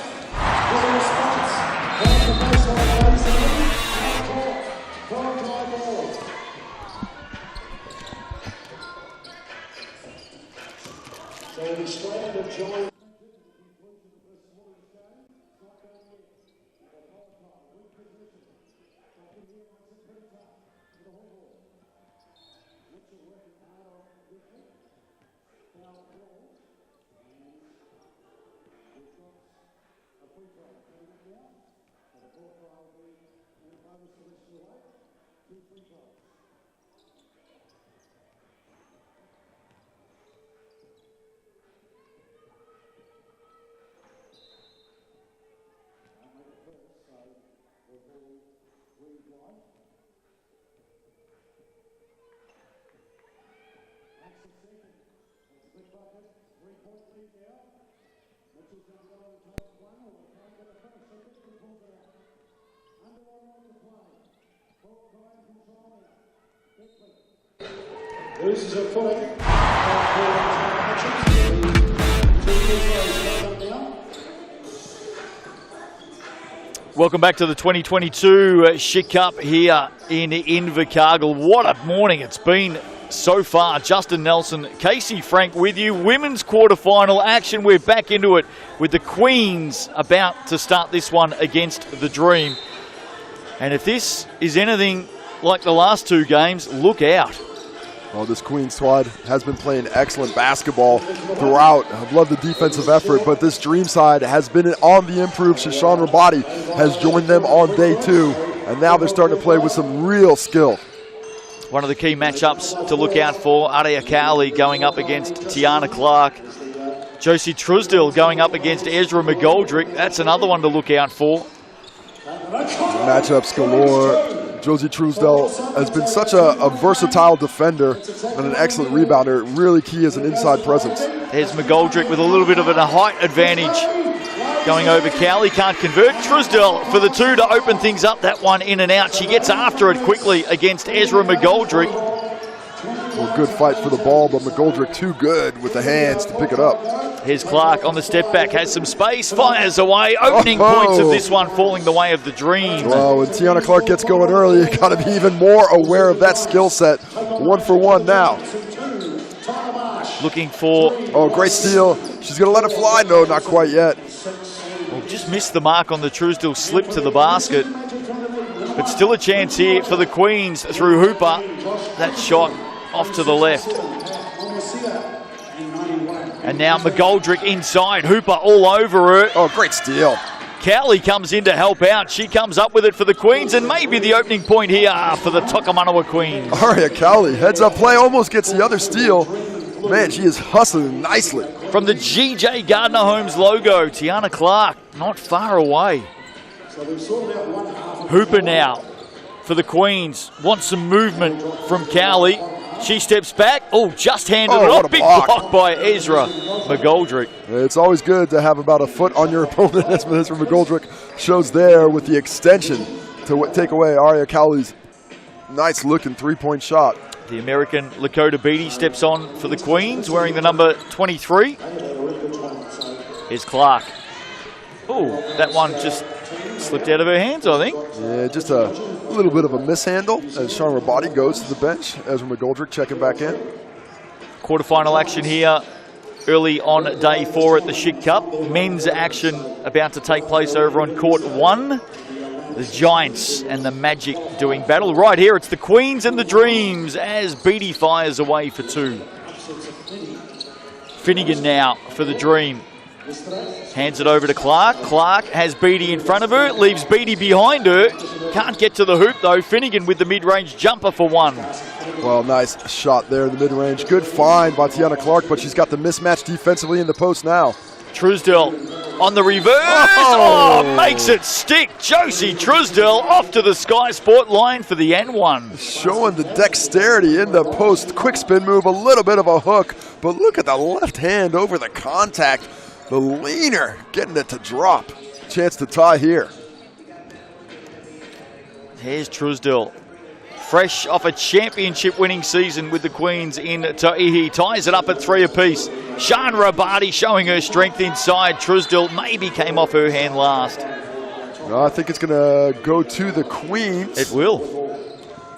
Loses her foot. Welcome back to the 2022 Schick Cup here in Invercargill. What a morning it's been so far. Justin Nelson, Casey Frank with you. Women's quarterfinal action. We're back into it with the Queens about to start this one against the Dream. And if this is anything like the last 2 games, look out. Well, this Queens squad has been playing excellent basketball throughout. I've loved the defensive effort, but this Dream side has been on the improve. Shashawn Rabati has joined them on day 2, and now they're starting to play with some real skill. One of the key matchups to look out for, Aria Cowley going up against Tiana Clark. Josie Trusdell going up against Ezra McGoldrick. That's another one to look out for. Matchups galore. Josie Trusdell has been such a versatile defender and an excellent rebounder. Really key as an inside presence. There's McGoldrick with a little bit of a height advantage going over Cowley. Can't convert. Trusdell for the 2 to open things up. That one in and out. She gets after it quickly against Ezra McGoldrick. Well, good fight for the ball, but McGoldrick too good with the hands to pick it up. Here's Clark on the step back, has some space, fires away. Opening points of this one falling the way of the Dream. Well, when Tiana Clark gets going early, you got to be even more aware of that skill set. 1 for 1 now. Looking for... Oh, great steal. She's going to let it fly. No, not quite yet. Well, just missed the mark on the Trusdell slip to the basket. But still a chance here for the Queens through Hooper. That shot off to the left. And now McGoldrick inside. Hooper all over her. Oh, great steal. Cowley comes in to help out. She comes up with it for the Queens, and maybe the opening point here for the Tokomanawa Queens. Aria Cowley, heads up play, almost gets the other steal. Man, she is hustling nicely. From the GJ Gardner Homes logo, Tiana Clark not far away. Hooper now for the Queens. Wants some movement from Cowley. She steps back. Oh, just handed it off. Big block by Ezra McGoldrick. It's always good to have about a foot on your opponent, as Ezra McGoldrick shows there with the extension to take away Aria Cowley's nice-looking three-point shot. The American Lakota Beatty steps on for the Queens, wearing the number 23. Here's Clark. Oh, that one just slipped out of her hands, I think. Yeah, just a little bit of a mishandle as Sean Rabati goes to the bench. Ezra McGoldrick checking back in. Quarterfinal action here early on day 4 at the Schick Cup. Men's action about to take place over on court 1. The Giants and the Magic doing battle. Right here, it's the Queens and the Dreams as Beatty fires away for 2. Finnegan now for the Dream. Hands it over to Clark. Clark has Beatty in front of her, leaves Beatty behind her. Can't get to the hoop though. Finnegan with the mid-range jumper for 1. Well, nice shot there in the mid-range. Good find by Tiana Clark, but she's got the mismatch defensively in the post now. Truesdell on the reverse. Oh, makes it stick. Josie Truesdell off to the Sky Sport line for the N1. Showing the dexterity in the post. Quick spin move, a little bit of a hook, but look at the left hand over the contact. The leaner getting it to drop. Chance to tie here. Here's Truesdell. Fresh off a championship winning season with the Queens in Ta'ihi. Ties it up at 3 apiece. Sean Rabati showing her strength inside. Truesdell maybe came off her hand last. No, I think it's going to go to the Queens. It will.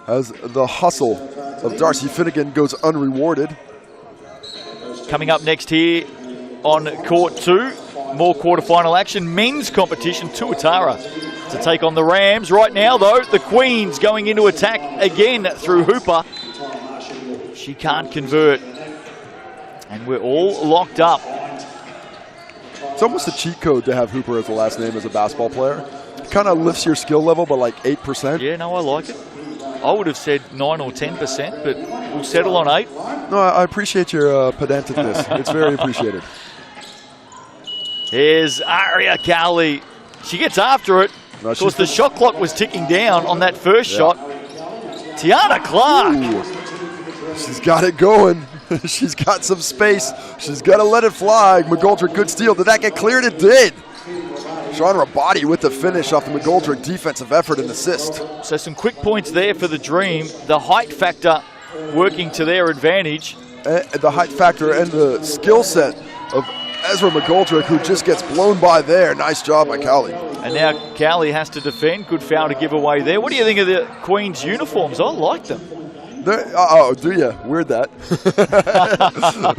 As the hustle of Darcy Finnegan goes unrewarded. Coming up next here on court 2, more quarterfinal action. Men's competition, Tuatara to take on the Rams. Right now, though, the Queens going into attack again through Hooper. She can't convert. And we're all locked up. It's almost a cheat code to have Hooper as the last name as a basketball player. It kind of lifts your skill level by like 8%. Yeah, no, I like it. I would have said 9 or 10%, but we'll settle on 8. No, I appreciate your pedanticness. It's very appreciated. Here's Aria Cowley. She gets after it. No, of course, the shot clock was ticking down on that first shot. Tiana Clark. Ooh. She's got it going. She's got some space. She's got to let it fly. McGoldrick, good steal. Did that get cleared? It did. Sean Rabati with the finish off the McGoldrick defensive effort and assist. So some quick points there for the Dream. The height factor working to their advantage. The height factor and the skill set of Ezra McGoldrick, who just gets blown by there. Nice job by Cowley. And now Cowley has to defend. Good foul to give away there. What do you think of the Queen's uniforms? I like them. Oh, do you? Weird that.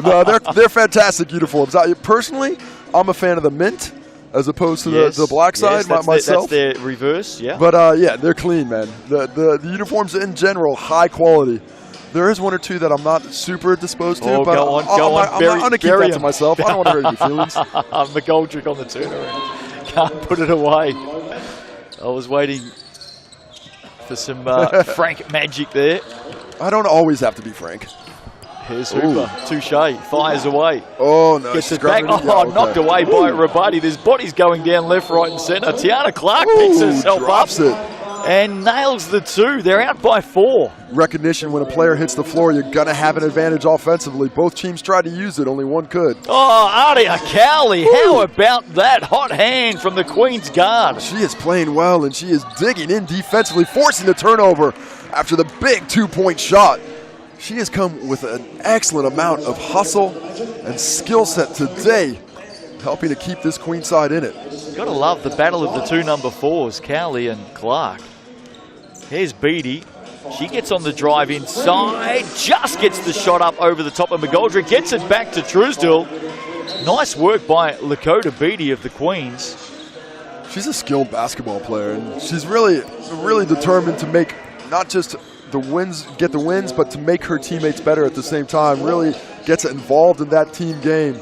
No, they're fantastic uniforms. Personally, I'm a fan of the mint as opposed to the black side myself. That's their reverse, yeah. But yeah, they're clean, man. The uniforms in general, high quality. There is one or two that I'm not super disposed to, but go on. I'm going to keep that to myself. I don't want to hurt any feelings. McGoldrick on the turnaround. Can't put it away. I was waiting for some Frank magic there. I don't always have to be Frank. Here's Hooper. Touche. Fires away. Oh, no. Gets it back. Knocked away by Rabati. There's bodies going down left, right, and centre. Tiana Clark picks herself drops up. It. And nails the 2. They're out by 4. Recognition when a player hits the floor, you're going to have an advantage offensively. Both teams tried to use it. Only one could. Oh, Aria Cowley. How about that hot hand from the Queen's guard? She is playing well, and she is digging in defensively, forcing the turnover after the big 2-point shot. She has come with an excellent amount of hustle and skill set today, helping to keep this Queen side in it. Got to love the battle of the 2 number 4s, Cowley and Clark. Here's Beatty. She gets on the drive inside, just gets the shot up over the top of McGoldrick, gets it back to Truesdell. Nice work by Lakota Beatty of the Queens. She's a skilled basketball player, and she's really determined to make not just the wins, get the wins, but to make her teammates better at the same time. Really gets involved in that team game.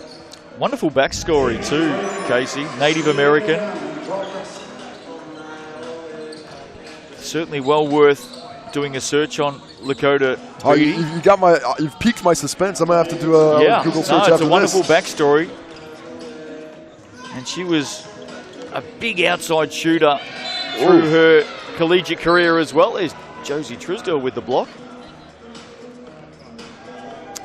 Wonderful backstory too, Casey. Native American. Certainly well worth doing a search on Lakota Beatty. You've piqued my suspense. I'm gonna have to do a Google search after this. It's a wonderful backstory. And she was a big outside shooter through her collegiate career as well. There's Josie Truesdell with the block.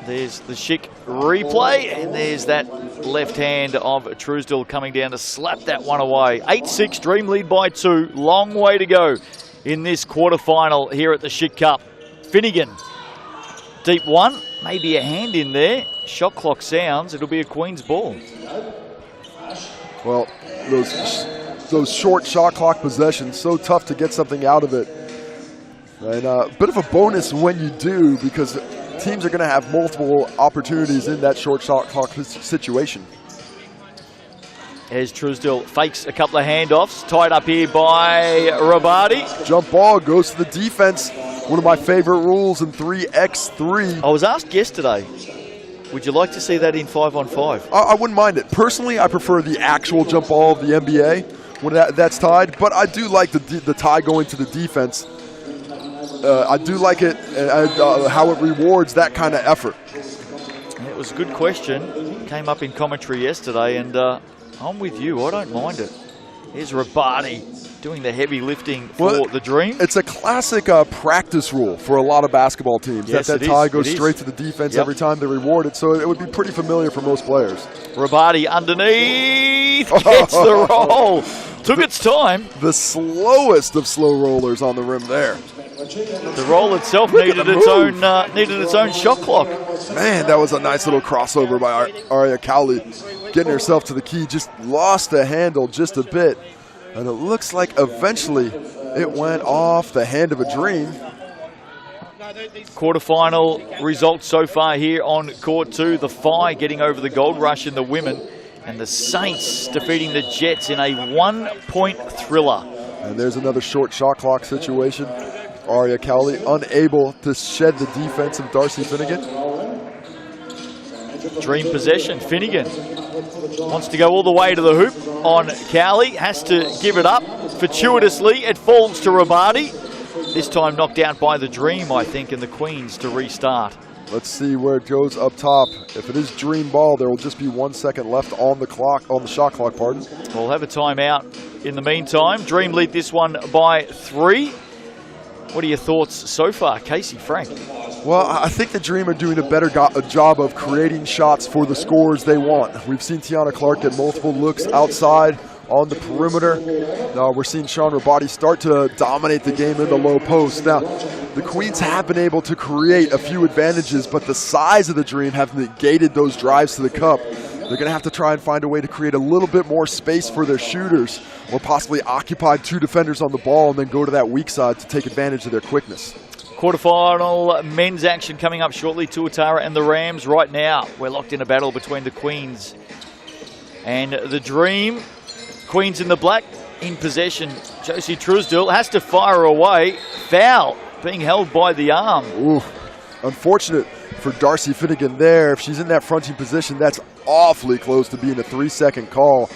There's the Schick replay, and there's that left hand of Truesdell coming down to slap that one away. 8-6, Dream lead by 2. Long way to go in this quarterfinal here at the Schick Cup. Finnegan, deep one, maybe a hand in there. Shot clock sounds, it'll be a Queen's ball. Well, those short shot clock possessions, so tough to get something out of it. And a bit of a bonus when you do, because teams are going to have multiple opportunities in that short shot clock situation. As Truesdell fakes a couple of handoffs, tied up here by Rabati. Jump ball goes to the defense. One of my favorite rules in 3x3. I was asked yesterday, would you like to see that in 5-on-5? I wouldn't mind it. Personally, I prefer the actual jump ball of the NBA when that's tied, but I do like the tie going to the defense. I do like it, how it rewards that kind of effort. It was a good question. Came up in commentary yesterday, and I'm with you. I don't mind it. Here's Rabati doing the heavy lifting for the Dream. It's a classic practice rule for a lot of basketball teams. Yes, that tie goes straight to the defense every time they reward it, so it would be pretty familiar for most players. Rabati underneath, gets the roll. Took its time. The slowest of slow rollers on the rim there. The roll itself needed its own shot clock. Man, that was a nice little crossover by Arya Cowley. Getting herself to the key, just lost the handle just a bit. And it looks like eventually it went off the hand of a Dream. Quarterfinal results so far here on court 2. The Phi getting over the Gold Rush in the women, and the Saints defeating the Jets in a 1-point thriller. And there's another short shot clock situation. Arya Cowley unable to shed the defense of Darcy Finnegan. Dream possession. Finnegan wants to go all the way to the hoop on Cowley. Has to give it up. Fortuitously, it falls to Rabati. This time knocked out by the Dream, I think, and the Queens to restart. Let's see where it goes up top. If it is Dream ball, there will just be 1 second left on the clock, on the shot clock, pardon. We'll have a timeout in the meantime. Dream lead this one by 3. What are your thoughts so far, Casey, Frank? Well, I think the Dream are doing a better job of creating shots for the scores they want. We've seen Tiana Clark get multiple looks outside on the perimeter. Now we're seeing Sean Rabati start to dominate the game in the low post. Now, the Queens have been able to create a few advantages, but the size of the Dream have negated those drives to the cup. They're going to have to try and find a way to create a little bit more space for their shooters, or possibly occupy 2 defenders on the ball and then go to that weak side to take advantage of their quickness. Quarterfinal men's action coming up shortly. Tuatara and the Rams. Right now, we're locked in a battle between the Queens and the Dream. Queens in the black, in possession. Josie Truesdell has to fire away. Foul being held by the arm. Ooh, unfortunate for Darcy Finnegan there. If she's in that fronting position, that's awfully close to being a 3-second call.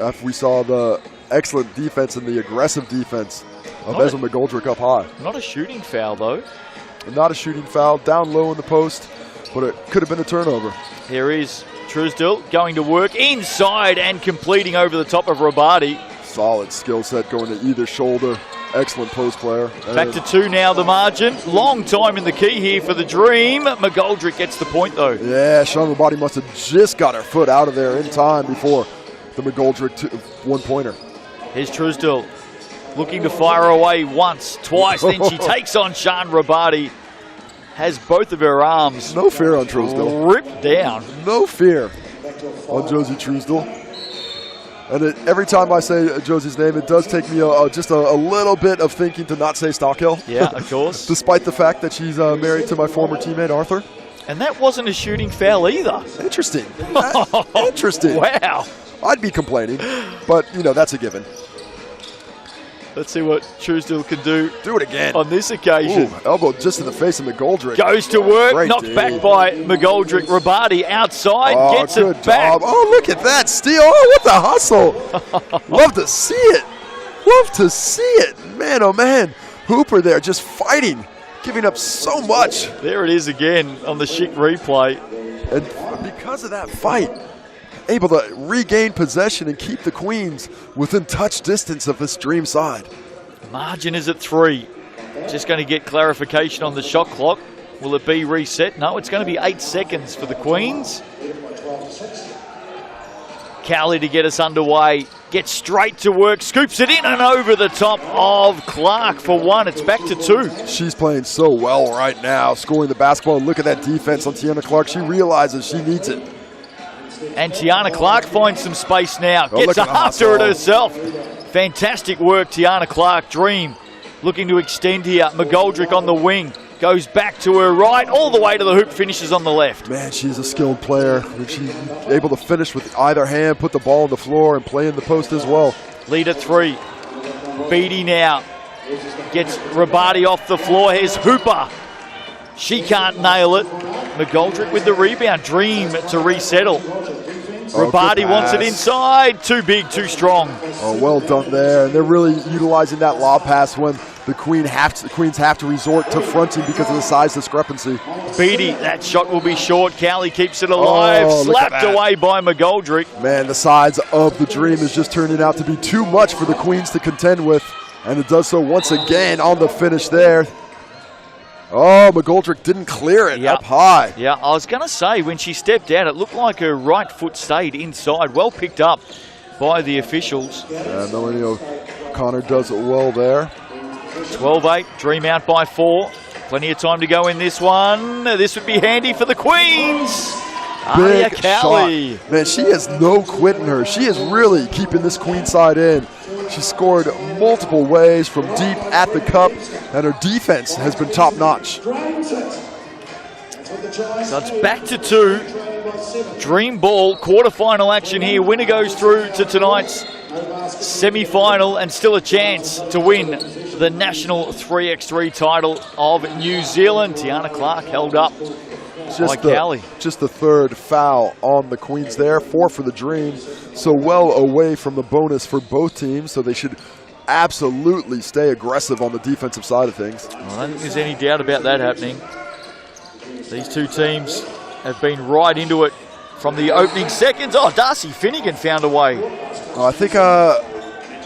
After we saw the excellent defense and the aggressive defense of Esma McGoldrick up high. Not a shooting foul, though. Not a shooting foul. Down low in the post, but it could have been a turnover. Here is Truesdell going to work inside and completing over the top of Rabati. Solid skill set going to either shoulder. Excellent post player. Back to 2 now, the margin. Long time in the key here for the Dream. McGoldrick gets the point, though. Yeah, Sean Rabati must have just got her foot out of there in time before the McGoldrick one-pointer. Here's Truesdell looking to fire away once, twice. Then she takes on Sean Rabati. Has both of her arms. No fear on Truesdell. Ripped down. No fear on Josie Truesdell. And every time I say Josie's name, it does take me just a little bit of thinking to not say Stockhill. Yeah, of course. Despite the fact that she's married to my former teammate, Arthur. And that wasn't a shooting foul either. Interesting. Interesting. Wow. I'd be complaining, but, you know, that's a given. Let's see what Truesdale can do. Do it again. On this occasion. Ooh, elbow just in the face of McGoldrick. Goes to work, Great knocked D. back by McGoldrick. Rabadi outside, gets good it back. job. Oh, look at that steal. Oh, what the hustle. Love to see it. Love to see it. Man, oh man. Hooper there just fighting, giving up so much. There it is again on the Schick replay. And because of that fight, able to regain possession and keep the Queens within touch distance of this Dream side. Margin is at 3. Just going to get clarification on the shot clock. Will it be reset? No, it's going to be 8 seconds for the Queens. Cowley to get us underway. Gets straight to work, scoops it in and over the top of Clark for 1. It's back to 2. She's playing so well right now, scoring the basketball. And look at that defense on Tiana Clark. She realizes she needs it. And Tiana Clark finds some space now. Oh, Gets look at after it hustle. herself. Fantastic work, Tiana Clark. Dream looking to extend here. McGoldrick on the wing. Goes back to her right, all the way to the hoop, finishes on the left. Man, she's a skilled player. She's able to finish with either hand, put the ball on the floor, and play in the post as well. Lead at 3. Beatty now gets Rabadi off the floor. Here's Hooper. She can't nail it. McGoldrick with the rebound. Dream to resettle. Rabadi wants it inside. Too big, too strong. Oh, well done there. And they're really utilizing that lob pass when the Queens have to resort to fronting because of the size discrepancy. Beatty, that shot will be short. Cowley keeps it alive. Oh, look at Slapped that. away by McGoldrick. Man, the size of the Dream is just turning out to be too much for the Queens to contend with. And it does so once again on the finish there. Oh, McGoldrick didn't clear it up high. Yeah, I was going to say, when she stepped out, it looked like her right foot stayed inside. Well picked up by the officials. Yeah, Melanie O'Connor does it well there. 12-8, Dream out by 4. Plenty of time to go in this one. This would be handy for the Queens. Aria Big Cowley. shot. Man, she has no quit in her. She is really keeping this Queen side in. She scored multiple ways from deep at the cup, and her defense has been top-notch. So it's back to 2. Dream ball, quarterfinal action here. Winner goes through to tonight's semi-final and still a chance to win the national 3x3 title of New Zealand. Tiana Clark held up by Cowley. Just the third foul on the Queens there. 4 for the Dream. So well away from the bonus for both teams, so they should absolutely stay aggressive on the defensive side of things. Well, I don't think there's any doubt about that happening. These two teams have been right into it from the opening seconds. Oh, Darcy Finnegan found a way. I think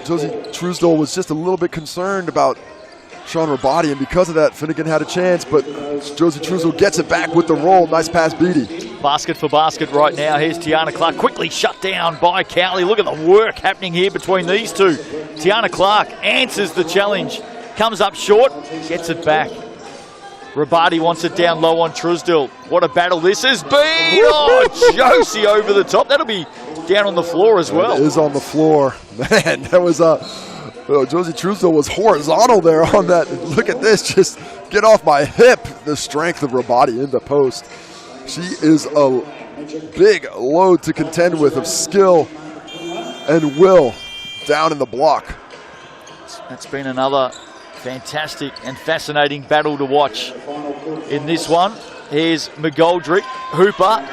Josie Truesdale was just a little bit concerned about Sean Rabadi, and because of that, Finnegan had a chance, but Josie Truesdale gets it back with the roll. Nice pass, Beatty. Basket for basket right now. Here's Tiana Clark, quickly shut down by Cowley. Look at the work happening here between these two. Tiana Clark answers the challenge, comes up short, gets it back. Rabadi wants it down low on Truesdale. What a battle this has been. Oh, Josie over the top. That'll be down on the floor as well. It is on the floor. Man, that was Josie Truesdale was horizontal there on that. Look at this, just get off my hip. The strength of Rabadi in the post. She is a big load to contend with of skill and will down in the block. That's been another fantastic and fascinating battle to watch in this one. Here's McGoldrick. Hooper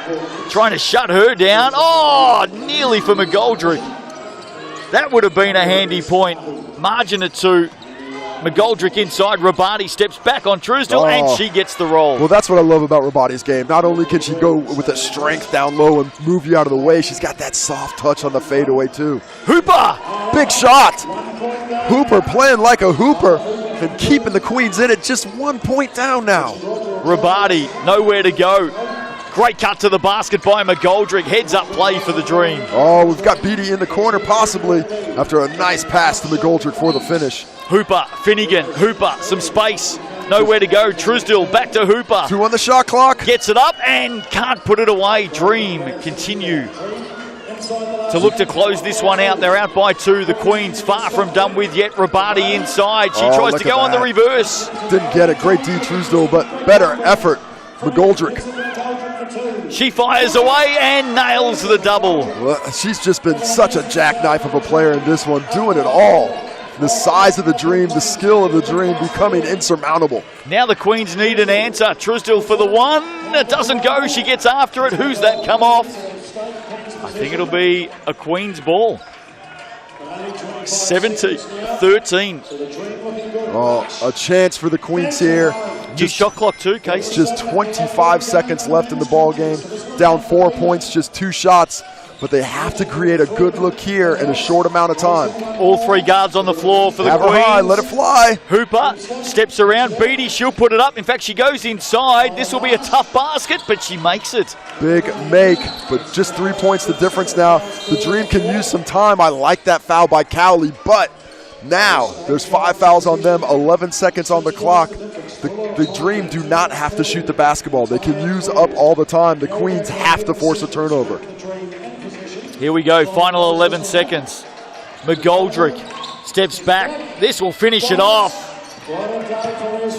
trying to shut her down. Oh, nearly for McGoldrick. That would have been a handy point. Margin at 2. McGoldrick inside. Rabadi steps back on Truesdale, and she gets the roll. Well, that's what I love about Rabadi's game. Not only can she go with the strength down low and move you out of the way, she's got that soft touch on the fadeaway, too. Hooper! Big shot! Hooper playing like a hooper and keeping the Queens in it. Just 1 point down now. Rabadi, nowhere to go. Great cut to the basket by McGoldrick. Heads up play for the Dream. Oh, we've got Beatty in the corner possibly after a nice pass to McGoldrick for the finish. Hooper, Finnegan, Hooper, some space. Nowhere to go. Truesdale back to Hooper. 2 on the shot clock. Gets it up and can't put it away. Dream continue to look to close this one out. They're out by 2. The Queens far from done with yet. Rabadi inside. She tries to go on the reverse. Didn't get it. Great D, Truesdale, but better effort. McGoldrick. She fires away and nails the double. Well, she's just been such a jackknife of a player in this one, doing it all the size of the dream, the skill of the dream becoming insurmountable. Now the Queens need an answer. Truesdale for the one. It doesn't go. She gets after it. Who's that come off? I think it'll be a Queens ball. 70-13. Oh, a chance for the Queens here. New shot clock too, Casey. Just 25 seconds left in the ball game. Down 4 points, just 2 shots. But they have to create a good look here in a short amount of time. All 3 guards on the floor for the Have Queens. her high, let it fly. Hooper steps around. Beattie, she'll put it up. In fact, she goes inside. This will be a tough basket, but she makes it. Big make, but just 3 points the difference now. The Dream can use some time. I like that foul by Cowley, but now there's 5 fouls on them, 11 seconds on the clock. The Dream do not have to shoot the basketball. They can use up all the time. The Queens have to force a turnover. Here we go, final 11 seconds. McGoldrick steps back. This will finish it off.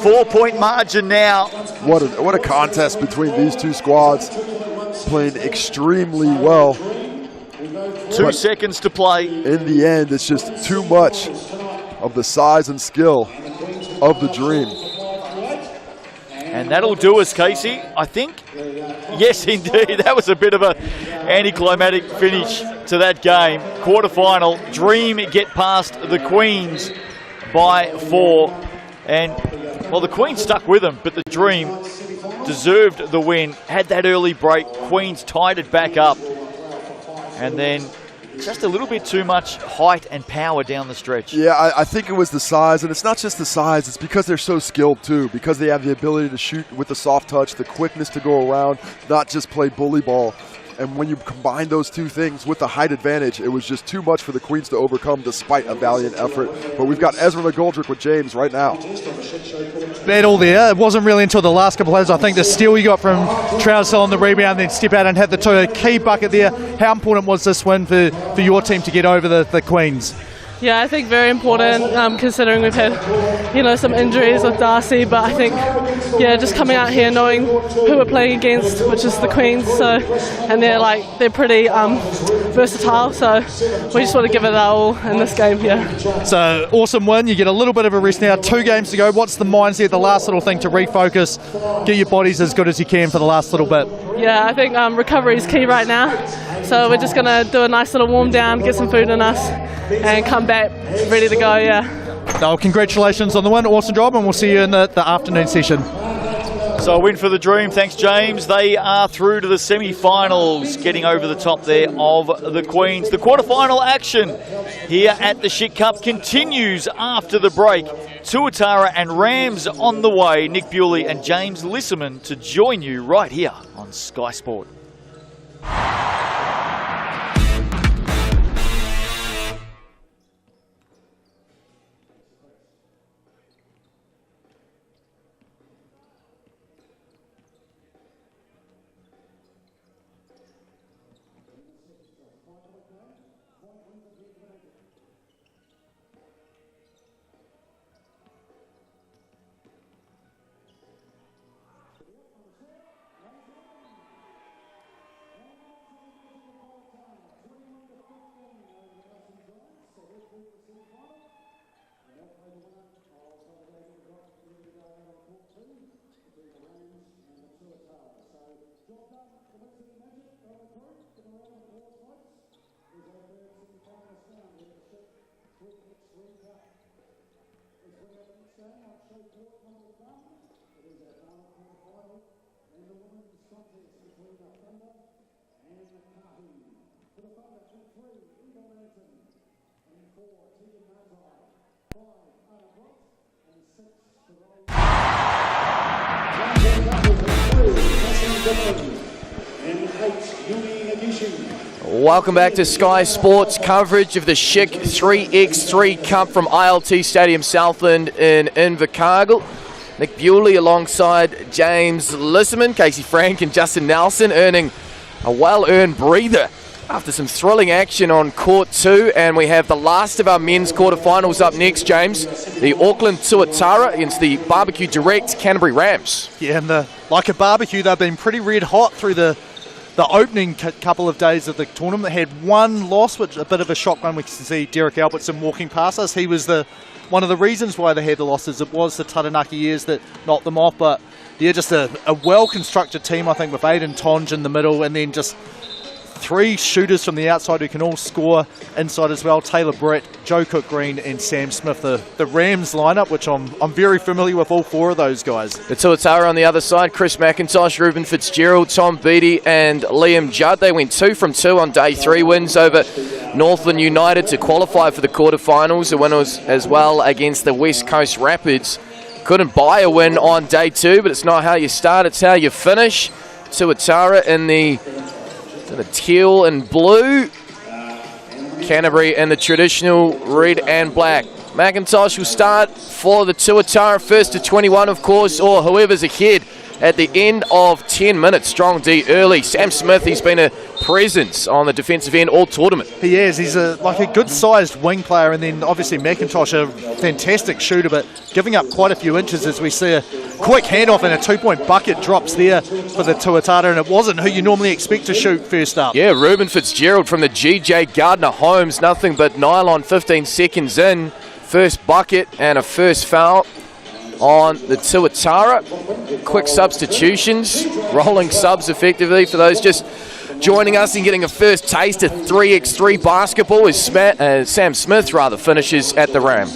4-point margin now. What a contest between these two squads. Playing extremely well. 2 seconds to play. In the end, it's just too much of the size and skill of the Dream. And that'll do us, Casey, I think. Yes, indeed. That was a bit of an anticlimactic finish to that game. Quarterfinal, Dream get past the Queens by 4. And, well, the Queens stuck with them, but the Dream deserved the win. Had that early break. Queens tied it back up. And then just a little bit too much height and power down the stretch. Yeah, I think it was the size, and it's not just the size, it's because they're so skilled too, because they have the ability to shoot with the soft touch, the quickness to go around, not just play bully ball. And when you combine those two things with the height advantage, it was just too much for the Queens to overcome despite a valiant effort. But we've got Ezra McGoldrick with James right now. Battle there. It wasn't really until the last couple of plays. I think the steal you got from Trousdale on the rebound, then step out and have the 2 key bucket there. How important was this win for your team to get over the Queens? Yeah, I think very important, considering we've had, some injuries with Darcy, but I think, just coming out here knowing who we're playing against, which is the Queens, and they're pretty versatile, so we just want to give it our all in this game, So, awesome win. You get a little bit of a rest now. 2 games to go. What's the mindset, the last little thing to refocus, get your bodies as good as you can for the last little bit? Yeah, I think recovery is key right now, so we're just going to do a nice little warm down, get some food in us, and come back ready to go, No, congratulations on the win. Awesome job, and we'll see you in the afternoon session. So a win for the Dream. Thanks, James. They are through to the semi-finals, getting over the top there of the Queens. The quarterfinal action here at the Schick Cup continues after the break. Tuatara and Rams on the way. Nick Bewley and James Lisserman to join you right here on Sky Sport. Welcome back to Sky Sports coverage of the Schick 3x3 Cup from ILT Stadium Southland in Invercargill. Nick Bewley alongside James Lisserman, Casey Frank and Justin Nelson earning a well-earned breather after some thrilling action on Court 2. And we have the last of our men's quarterfinals up next, James. The Auckland Tuatara against the Barbecue Direct Canterbury Rams. Yeah, and like a barbecue, they've been pretty red hot through the the opening couple of days of the tournament had one loss, which a bit of a shock one. We can see Derek Albertson walking past us. He was one of the reasons why they had the losses. It was the Taranaki years that knocked them off, but yeah, just a well-constructed team, I think, with Aiden Tonge in the middle, and then just 3 shooters from the outside who can all score inside as well. Taylor Britt, Joe Cook-Green and Sam Smith, the Rams lineup, which I'm very familiar with all 4 of those guys. The Tuatara on the other side, Chris McIntosh, Ruben Fitzgerald, Tom Beattie and Liam Judd. They went 2 from 2 on day 3, wins over Northland United to qualify for the quarterfinals. A win was as well against the West Coast Rapids. Couldn't buy a win on day 2, but it's not how you start, it's how you finish. Tuatara in the teal and blue, Canterbury in the traditional red and black. McIntosh will start for the Tuatara, first to 21 of course, or whoever's ahead at the end of 10 minutes. Strong D early. Sam Smith, he's been a presence on the defensive end all tournament. He is. He's a good-sized wing player, and then obviously McIntosh, a fantastic shooter, but giving up quite a few inches as we see a quick handoff and a 2-point bucket drops there for the Tuatara, and it wasn't who you normally expect to shoot first up. Yeah, Ruben Fitzgerald from the GJ Gardner Homes, nothing but nylon 15 seconds in. First bucket and a first foul on the Tuatara. Quick substitutions, rolling subs effectively for those just joining us and getting a first taste of 3x3 basketball as Sam Smith finishes at the rim.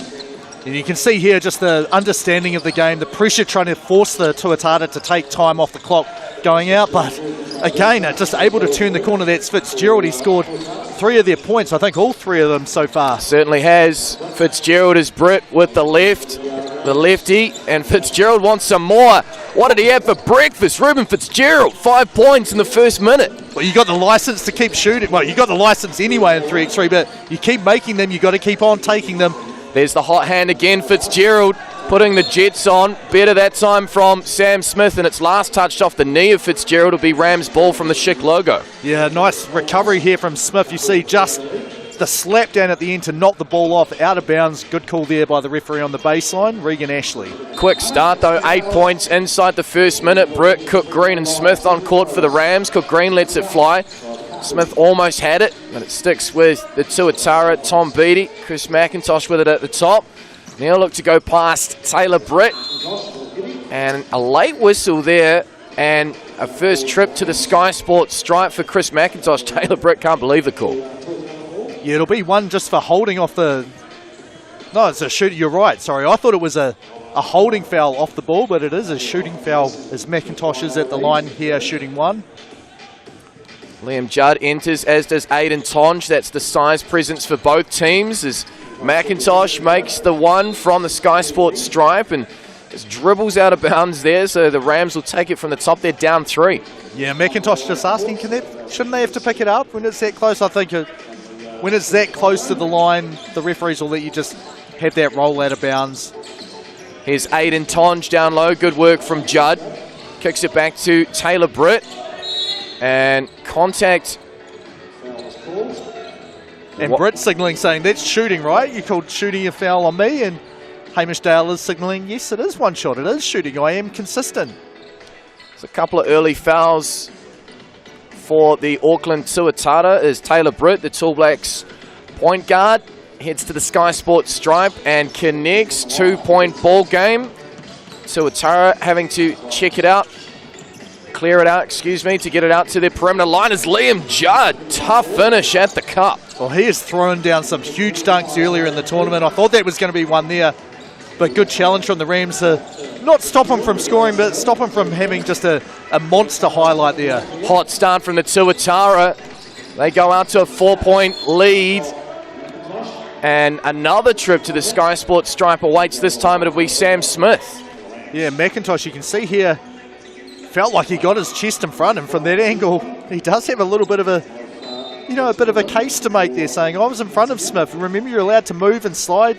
And you can see here just the understanding of the game, the pressure trying to force the Tuatara to take time off the clock going out, but again, just able to turn the corner. That's Fitzgerald. He scored 3 of their points, I think all 3 of them so far. Certainly has. Fitzgerald is Britt with the lefty, and Fitzgerald wants some more. What did he have for breakfast? Ruben Fitzgerald, 5 points in the first minute. Well, you got the license to keep shooting. Well, you got the license anyway in 3x3, but you keep making them, you got to keep on taking them. There's the hot hand again, Fitzgerald putting the Jets on. Better that time from Sam Smith, and it's last touched off the knee of Fitzgerald. Will be Rams ball from the Schick logo. Yeah, nice recovery here from Smith. You see just the slap down at the end to knock the ball off out of bounds. Good call there by the referee on the baseline, Regan Ashley. Quick start though, 8 points inside the first minute. Britt, Cook, Green and Smith on court for the Rams. Cook, Green lets it fly. Smith almost had it, but it sticks with the Tuatara. Tom Beattie, Chris McIntosh with it at the top. Now look to go past Taylor Britt. And a late whistle there, and a first trip to the Sky Sports stripe for Chris McIntosh. Taylor Britt can't believe the call. Yeah, it'll be one just for holding off the... No, it's a shooting. You're right, sorry. I thought it was a holding foul off the ball, but it is a shooting foul as McIntosh is at the line here shooting 1. Liam Judd enters, as does Aiden Tonge. That's the size presence for both teams as McIntosh makes the 1 from the Sky Sports stripe and just dribbles out of bounds there, so the Rams will take it from the top. They're down 3. Yeah, McIntosh just asking, shouldn't they have to pick it up when it's that close? I think when it's that close to the line, the referees will let you just have that roll out of bounds. Here's Aiden Tonge down low. Good work from Judd. Kicks it back to Taylor Britt. And contact. And Britt signalling saying, that's shooting, right? You called shooting a foul on me. And Hamish Dale is signalling, yes, it is one shot. It is shooting. I am consistent. There's a couple of early fouls for the Auckland Tuatara as Taylor Britt, the Tall Blacks point guard, heads to the Sky Sports stripe and connects. 2-point ball game. Tuatara having to check it out. Clear it out, to get it out to their perimeter line is Liam Judd. Tough finish at the cup. Well, he has thrown down some huge dunks earlier in the tournament. I thought that was going to be one there, but good challenge from the Rams to not stop him from scoring, but stop him from having just a monster highlight there. Hot start from the Tuatara. They go out to a 4-point lead. And another trip to the Sky Sports stripe awaits. This time it'll be Sam Smith. Yeah, McIntosh, you can see here, felt like he got his chest in front, and from that angle, he does have a little bit of a case to make there, saying, I was in front of Smith. Remember, you're allowed to move and slide.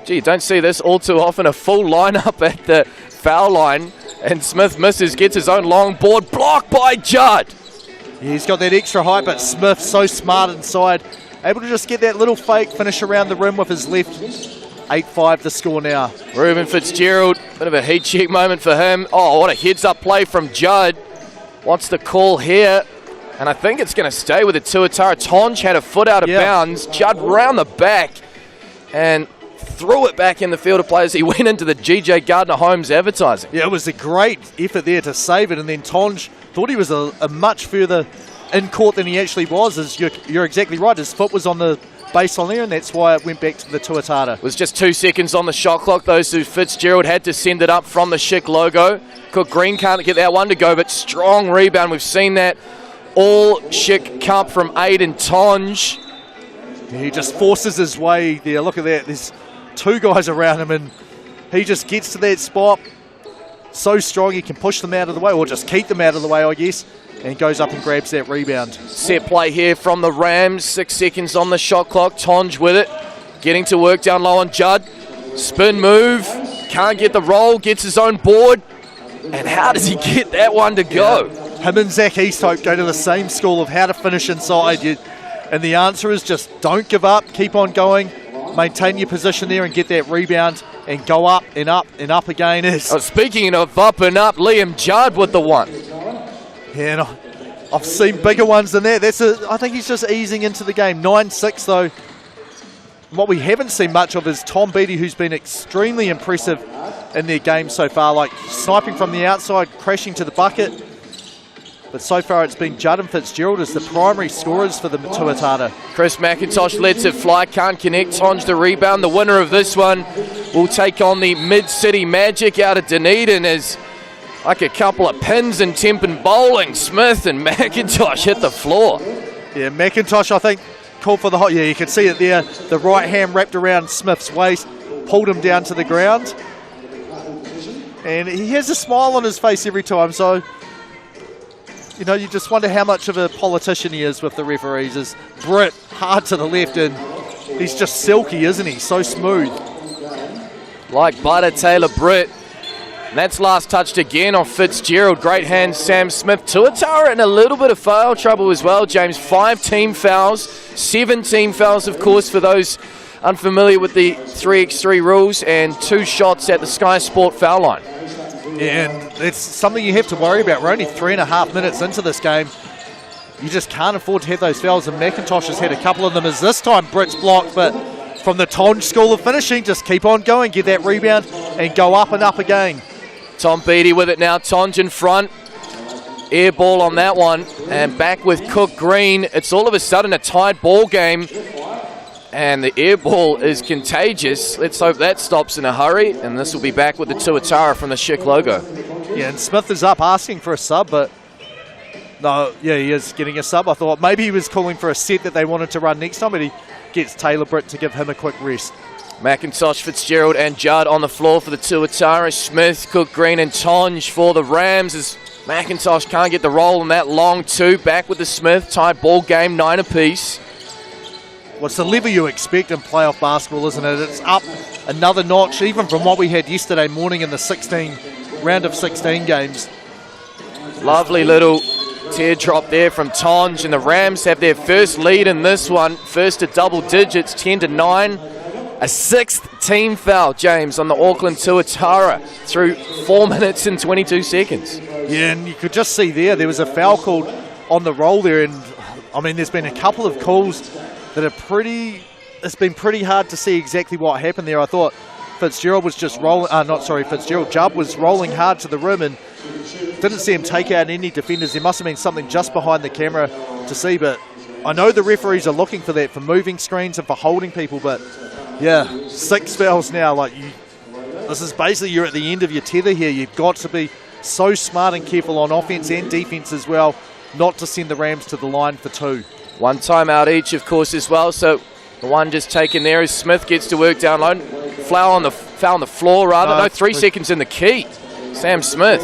Gee, you don't see this all too often. A full lineup at the foul line, and Smith misses, gets his own long board, blocked by Judd. Yeah, he's got that extra height, but Smith so smart inside, able to just get that little fake finish around the rim with his left. 8-5 the score now. Ruben Fitzgerald, bit of a heat check moment for him. Oh, what a heads-up play from Judd. What's the call here? And I think it's going to stay with the Tuatara. Tonge had a foot out of bounds. Judd round the back and threw it back in the field of players. He went into the GJ Gardner-Holmes advertising. Yeah, it was a great effort there to save it, and then Tonge thought he was a much further in court than he actually was. As you're exactly right, his foot was on the baseline there, and that's why it went back to the Tuatara. It was just 2 seconds on the shot clock. Those who Fitzgerald had to send it up from the Schick logo. Cook Green can't get that one to go, but strong rebound. We've seen that all Schick Cup from Aiden Tonge. He just forces his way there. Look at that. There's 2 guys around him, and he just gets to that spot so strong he can push them out of the way, or just keep them out of the way, I guess, and goes up and grabs that rebound. Set play here from the Rams. 6 seconds on the shot clock. Tonge with it. Getting to work down low on Judd. Spin move. Can't get the roll. Gets his own board. And how does he get that one to go? Him and Zach Easthope go to the same school of how to finish inside. And the answer is just don't give up. Keep on going. Maintain your position there and get that rebound and go up and up and up again. Speaking of up and up, Liam Judd with the one. Yeah, and I've seen bigger ones than that. I think he's just easing into the game. 9-6 though. What we haven't seen much of is Tom Beattie, who's been extremely impressive in their game so far, like sniping from the outside, crashing to the bucket. But so far it's been Judd and Fitzgerald as the primary scorers for the Tuatara. Chris McIntosh lets it fly, can't connect. Tonge the rebound. The winner of this one will take on the Mid-City Magic out of Dunedin as like a couple of pins in Tempin bowling. Smith and McIntosh hit the floor. Yeah, McIntosh, I think, called for the hot. Yeah, you can see it there. The right hand wrapped around Smith's waist, pulled him down to the ground. And he has a smile on his face every time, so you know, you just wonder how much of a politician he is with the referees. Is Britt hard to the left, and he's just silky, isn't he? So smooth. Like butter, Taylor Britt. And that's last touched again off Fitzgerald. Great hands, Sam Smith. Tuatara in a little bit of foul trouble as well, James. 5 team fouls, 7 team fouls, of course, for those unfamiliar with the 3x3 rules, and 2 shots at the Sky Sport foul line. Yeah, and it's something you have to worry about. We're only 3.5 minutes into this game. You just can't afford to have those fouls, and McIntosh has had a couple of them as this time Britt's blocked, but from the Tonge school of finishing, just keep on going, get that rebound, and go up and up again. Tom Beattie with it now, Tonge in front. Air ball on that one, and back with Cook Green. It's all of a sudden a tied ball game, and the air ball is contagious. Let's hope that stops in a hurry, and this will be back with the Tuatara from the Schick logo. Yeah, and Smith is up asking for a sub, but no, yeah, he is getting a sub. I thought maybe he was calling for a set that they wanted to run next time, but he gets Taylor Britt to give him a quick rest. McIntosh, Fitzgerald and Judd on the floor for the Tuatara. Smith, Cook Green and Tonge for the Rams as McIntosh can't get the roll on that long 2. Back with the Smith, tied ball game, 9 apiece. Well, it's the level you expect in playoff basketball, isn't it? It's up another notch, even from what we had yesterday morning in the round of 16 games. Lovely little teardrop there from Tonge, and the Rams have their first lead in this one. First to double digits, 10-9. A 6th team foul, James, on the Auckland Tuatara through 4 minutes and 22 seconds. Yeah, and you could just see there was a foul called on the roll there, and I mean, there's been a couple of calls that are it's been pretty hard to see exactly what happened there. I thought Fitzgerald was just Judd was rolling hard to the rim and didn't see him take out any defenders. There must have been something just behind the camera to see, but I know the referees are looking for that, for moving screens and for holding people, but yeah, 6 fouls now. This is basically, you're at the end of your tether here. You've got to be so smart and careful on offense and defense as well, not to send the Rams to the line for 2. 1 timeout each, of course, as well. So the one just taken there as Smith gets to work down low. Foul on the floor, rather. No, 3 seconds in the key. Sam Smith.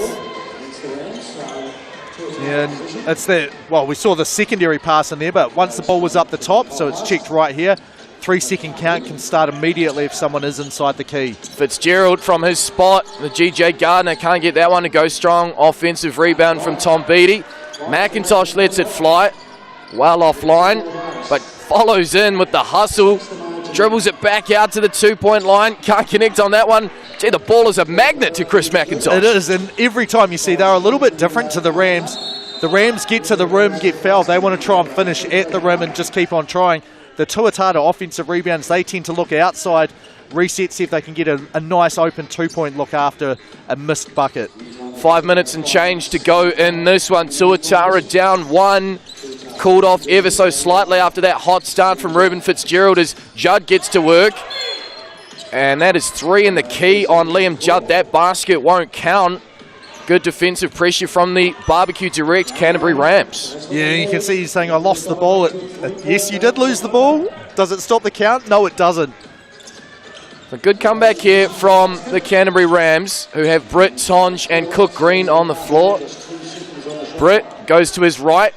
Yeah, and it's that. Well, we saw the secondary pass in there, but once the ball was up the top, so it's checked right here. 3-second count can start immediately if someone is inside the key. Fitzgerald from his spot. The GJ Gardner can't get that one to go strong. Offensive rebound from Tom Beattie. McIntosh lets it fly. Well offline, but follows in with the hustle. Dribbles it back out to the 2-point line. Can't connect on that one. Gee, the ball is a magnet to Chris McIntosh. It is, and every time you see they're a little bit different to the Rams. the Rams get to the rim, get fouled. They want to try and finish at the rim and just keep on trying. The Tuatara offensive rebounds, they tend to look outside, reset, see if they can get a nice open 2-point look after a missed bucket. 5 minutes and change to go in this one. Tuatara down 1. Called off ever so slightly after that hot start from Ruben Fitzgerald as Judd gets to work. And that is 3 in the key on Liam Judd. That basket won't count. Good defensive pressure from the Barbecue Direct Canterbury Rams. Yeah, you can see he's saying, I lost the ball. Yes, you did lose the ball. Does it stop the count? No, it doesn't. A good comeback here from the Canterbury Rams, who have Britt, Tonge and Cook Green on the floor. Britt goes to his right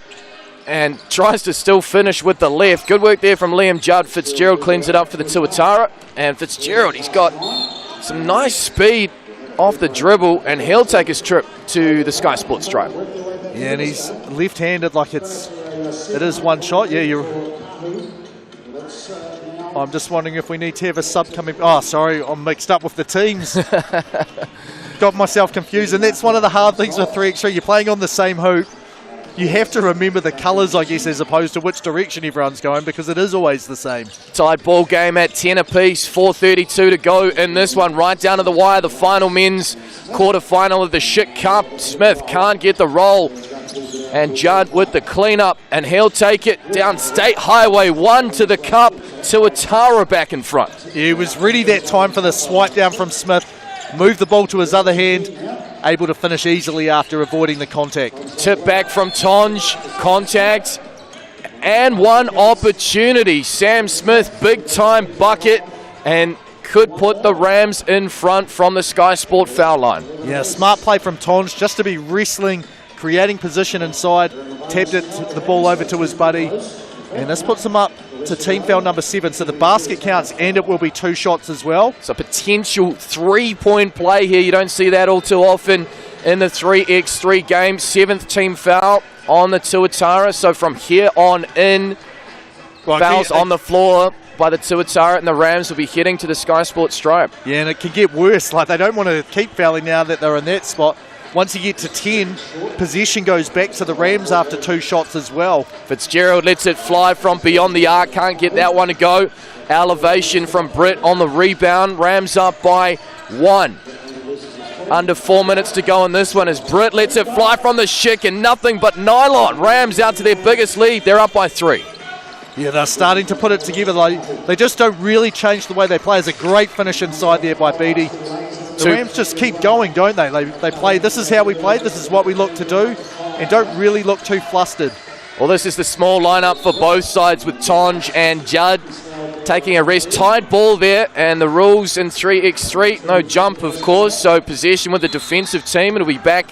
and tries to still finish with the left. Good work there from Liam Judd. Fitzgerald cleans it up for the Tuatara. And Fitzgerald, he's got some nice speed off the dribble, and he'll take his trip to the Sky Sports stripe. Yeah, and he's left-handed like it is one shot. Yeah, I'm just wondering if we need to have a sub coming. Oh, sorry, I'm mixed up with the teams. Got myself confused, and that's one of the hard things with 3x3. You're playing on the same hoop. You have to remember the colours, I guess, as opposed to which direction everyone's going, because it is always the same. Tied ball game at 10 apiece, 4:32 to go in this one, right down to the wire. The final men's quarterfinal of the Schick Cup. Smith can't get the roll, and Judd with the cleanup, and he'll take it down State Highway 1 to the cup. Tuatara back in front. He was ready that time for the swipe down from Smith. Moved the ball to his other hand, able to finish easily after avoiding the contact. Tip back from Tonge, contact, and one opportunity. Sam Smith, big time bucket, and could put the Rams in front from the Sky Sport foul line. Yeah, smart play from Tonge, just to be wrestling, creating position inside, tapped the ball over to his buddy, and this puts him up to team foul number 7, so the basket counts and it will be 2 shots as well. So potential 3-point play here. You don't see that all too often in the 3x3 game. 7th team foul on the Tuatara. So from here on in, fouls on the floor by the Tuatara, and the Rams will be heading to the Sky Sports stripe. Yeah, and it can get worse. Like, they don't want to keep fouling now that they're in that spot. Once you get to 10, possession goes back to the Rams after 2 shots as well. Fitzgerald lets it fly from beyond the arc. Can't get that one to go. Elevation from Britt on the rebound. Rams up by 1. Under 4 minutes to go in this one as Britt lets it fly from the Schick, and nothing but nylon. Rams out to their biggest lead. They're up by 3. Yeah, they're starting to put it together. They just don't really change the way they play. It's a great finish inside there by Beattie. The Rams just keep going, don't they? They play, this is how we play, this is what we look to do, and don't really look too flustered. Well, this is the small lineup for both sides with Tonge and Judd taking a rest. Tied ball there, and the rules in 3x3, no jump, of course, so possession with the defensive team. It'll be back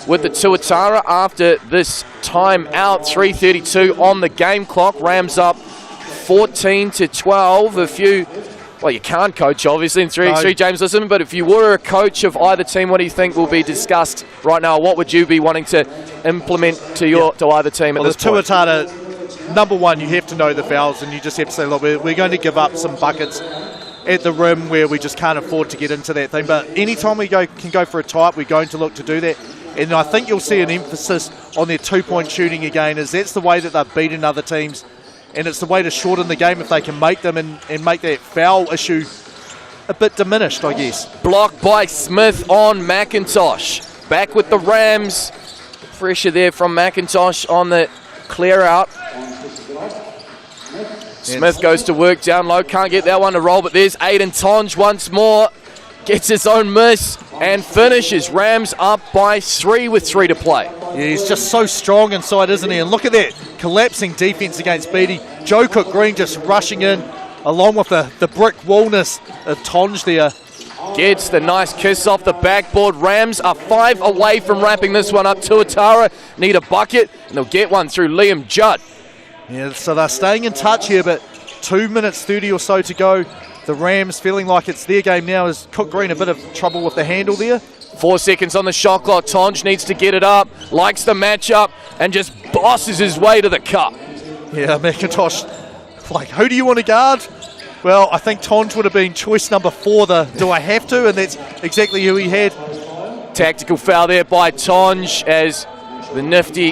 with the Tuatara after this time out. 3:32 on the game clock. Rams up 14-12. Well, you can't coach, obviously, in 3x3, James Lisson, but if you were a coach of either team, what do you think will be discussed right now? What would you be wanting to implement to either team at this point? Tuatara, number 1, you have to know the fouls, and you just have to say, look, we're going to give up some buckets at the rim where we just can't afford to get into that thing. But anytime we can go for a tie-up, we're going to look to do that. And I think you'll see an emphasis on their 2-point shooting again, as that's the way that they've beaten other teams. And it's the way to shorten the game if they can make them and make that foul issue a bit diminished, I guess. Blocked by Smith on McIntosh. Back with the Rams. Pressure there from McIntosh on the clear out. Smith goes to work down low. Can't get that one to roll, but there's Aiden Tonge once more. Gets his own miss and finishes. Rams up by 3 with 3 to play. Yeah, he's just so strong inside, isn't he? And look at that collapsing defense against Beattie. Joe Cook Green just rushing in, along with the brick wallness of Tonge there. Gets the nice kiss off the backboard. Rams are 5 away from wrapping this one up. Tuatara need a bucket, and they'll get one through Liam Judd. Yeah, so they're staying in touch here, but 2 minutes 30 or so to go. The Rams feeling like it's their game now, as Cook Green a bit of trouble with the handle there. 4 seconds on the shot clock. Tonge needs to get it up, likes the matchup, and just bosses his way to the cup. Yeah, McIntosh, like, who do you want to guard? Well, I think Tonge would have been choice number 4, do I have to? And that's exactly who he had. Tactical foul there by Tonge as The nifty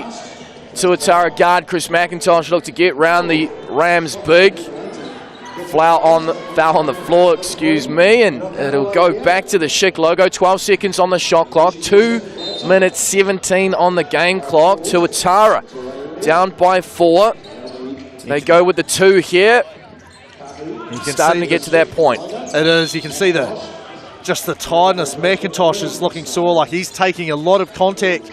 Tuatara guard, Chris McIntosh, looked to get round the Rams big. Foul on the floor, excuse me, and it'll go back to the Schick logo. 12 seconds on the shot clock, 2 minutes 17 on the game clock. Tuatara down by 4. They go with the 2 here. Starting to get to that point. It is. You can see just the tiredness. McIntosh is looking sore, like he's taking a lot of contact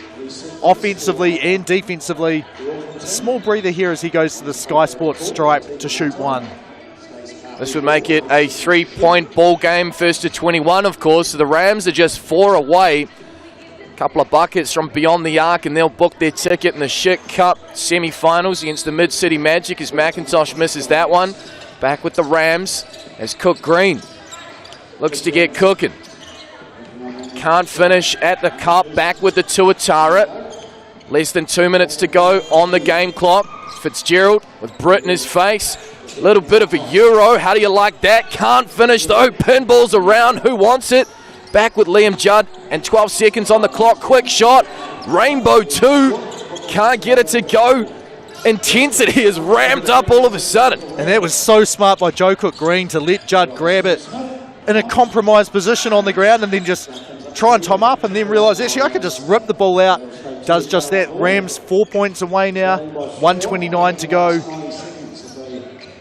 offensively and defensively. A small breather here as he goes to the Sky Sports stripe to shoot 1. This would make it a 3-point ball game, first to 21, of course. So the Rams are just 4 away. A couple of buckets from beyond the arc, and they'll book their ticket in the Schick Cup semi-finals against the Mid-City Magic as McIntosh misses that one. Back with the Rams as Cook Green looks to get cooking. Can't finish at the cup. Back with the Tuatara. Less than 2 minutes to go on the game clock. Fitzgerald with Britt in his face. A little bit of a Euro. How do you like that? Can't finish though. Pinballs around. Who wants it? Back with Liam Judd and 12 seconds on the clock. Quick shot. Rainbow 2. Can't get it to go. Intensity is ramped up all of a sudden. And that was so smart by Joe Cook Green to let Judd grab it in a compromised position on the ground and then just try and tom up and then realise, actually, I could just rip the ball out. Does just that. Rams 4 points away now. 1:29 to go.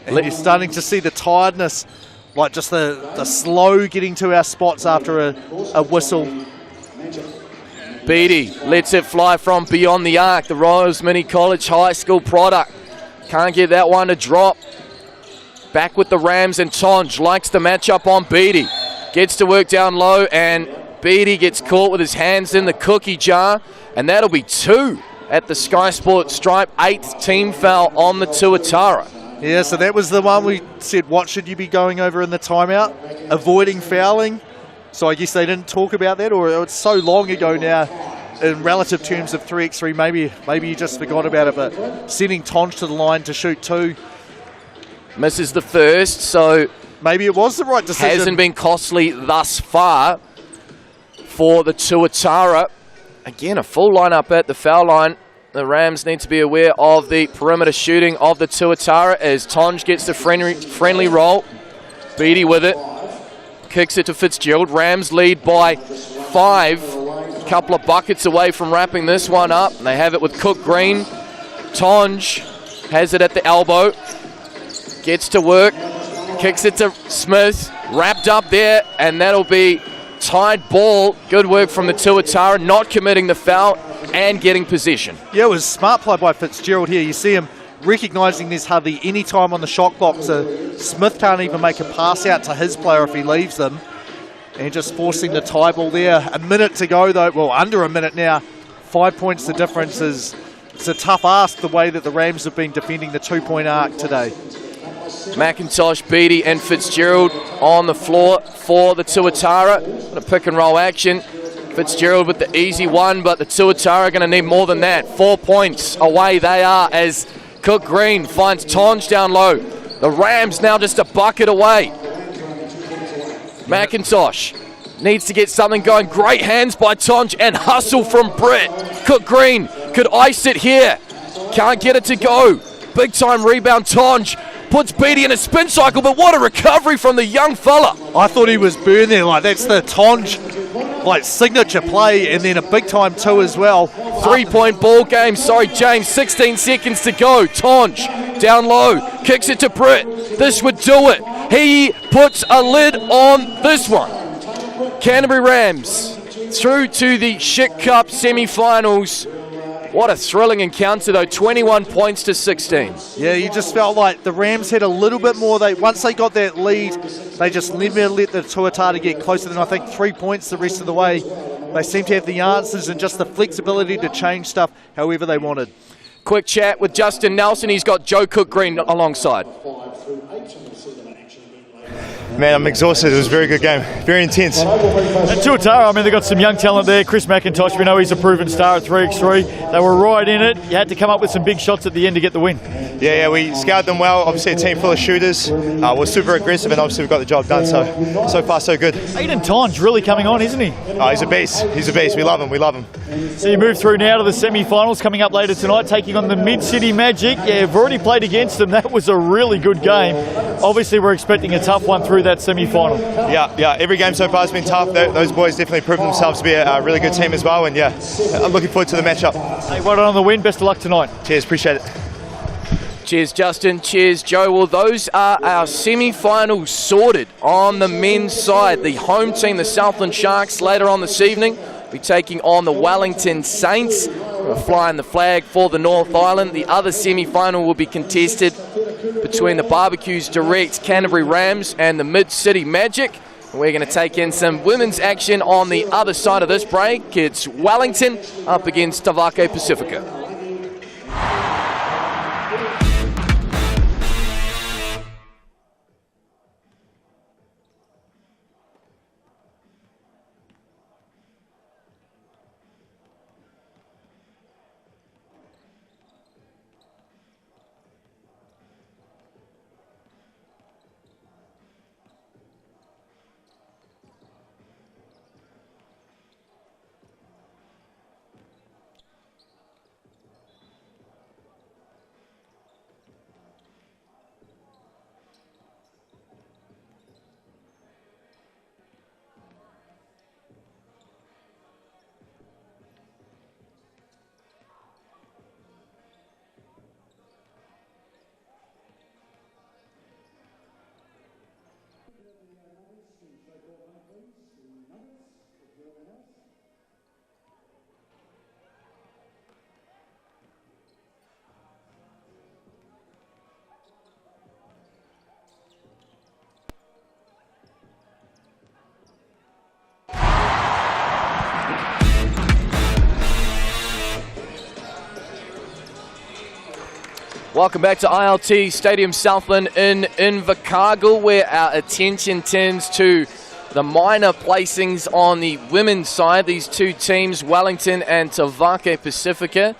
And you're starting to see the tiredness, like just the slow getting to our spots after a whistle. Beattie lets it fly from beyond the arc. The Rosemary College High School product. Can't get that one to drop. Back with the Rams, and Tonge likes the matchup on Beattie. Gets to work down low, and Beattie gets caught with his hands in the cookie jar. And that'll be 2 at the Sky Sports stripe. 8th team foul on the Tuatara. Yeah, so that was the one we said, what should you be going over in the timeout? Avoiding fouling. So I guess they didn't talk about that, or it's so long ago now in relative terms of 3x3, maybe you just forgot about it, but sending Tonge to the line to shoot 2. Misses the first, so maybe it was the right decision. Hasn't been costly thus far for the Tuatara. Again, a full lineup at the foul line. The Rams need to be aware of the perimeter shooting of the Tuatara as Tonge gets the friendly roll. Beattie with it. Kicks it to Fitzgerald. Rams lead by 5. Couple of buckets away from wrapping this one up. And they have it with Cook Green. Tonge has it at the elbow. Gets to work. Kicks it to Smith. Wrapped up there. And that'll be tied ball. Good work from the Tuatara. Not committing the foul and getting possession. Yeah, it was smart play by Fitzgerald here. You see him recognising there's hardly any time on the shot clock, so Smith can't even make a pass out to his player if he leaves them. And just forcing the tie ball there. A minute to go though, well, under a minute now. 5 points the difference. It's a tough ask the way that the Rams have been defending the 2-point arc today. McIntosh, Beattie and Fitzgerald on the floor for the Tuatara. A pick and roll action. Fitzgerald with the easy one, but the Tuatara are going to need more than that. 4 points away they are as Cook Green finds Tonge down low. The Rams now just a bucket away. McIntosh needs to get something going. Great hands by Tonge and hustle from Britt. Cook Green could ice it here. Can't get it to go. Big time rebound. Tonge puts Beattie in a spin cycle, but what a recovery from the young fella. I thought he was burned there. Like, that's the Tonge signature play, and then a big time 2 as well. 3-point ball game. Sorry, James. 16 seconds to go. Tonge down low. Kicks it to Britt. This would do it. He puts a lid on this one. Canterbury Rams through to the Schick Cup semi-finals. What a thrilling encounter, though. 21 points to 16. Yeah, you just felt like the Rams had a little bit more. Once they got that lead, they just never let the Tuatara get closer than, I think, 3 points the rest of the way. They seem to have the answers and just the flexibility to change stuff however they wanted. Quick chat with Justin Nelson. He's got Joe Cook Green alongside. Man, I'm exhausted. It was a very good game. Very intense. And Tuatara, I mean, they've got some young talent there. Chris McIntosh, we know he's a proven star at 3x3. They were right in it. You had to come up with some big shots at the end to get the win. Yeah, we scouted them well. Obviously, a team full of shooters. We're super aggressive, and obviously, we got the job done. So far, so good. Aidan Tynes really coming on, isn't he? Oh, he's a beast. He's a beast. We love him. We love him. So you move through now to the semi-finals coming up later tonight, taking on the Mid-City Magic. Yeah, you've already played against them. That was a really good game. Obviously, we're expecting a tough one through that semi-final. Yeah. Every game so far has been tough. Those boys definitely proved themselves to be a really good team as well. And yeah, I'm looking forward to the matchup. Hey, well done on the win. Best of luck tonight. Cheers. Appreciate it. Cheers, Justin. Cheers, Joe. Well, those are our semi-finals sorted on the men's side. The home team, the Southland Sharks, later on this evening, will be taking on the Wellington Saints. We're flying the flag for the North Island. The other semi-final will be contested between the Barbecues Direct Canterbury Rams and the Mid-City Magic. And we're going to take in some women's action on the other side of this break. It's Wellington up against Tavake Pacifica. Welcome back to ILT Stadium Southland in Invercargill, where our attention turns to the minor placings on the women's side. These two teams, Wellington and Tavake Pacifica,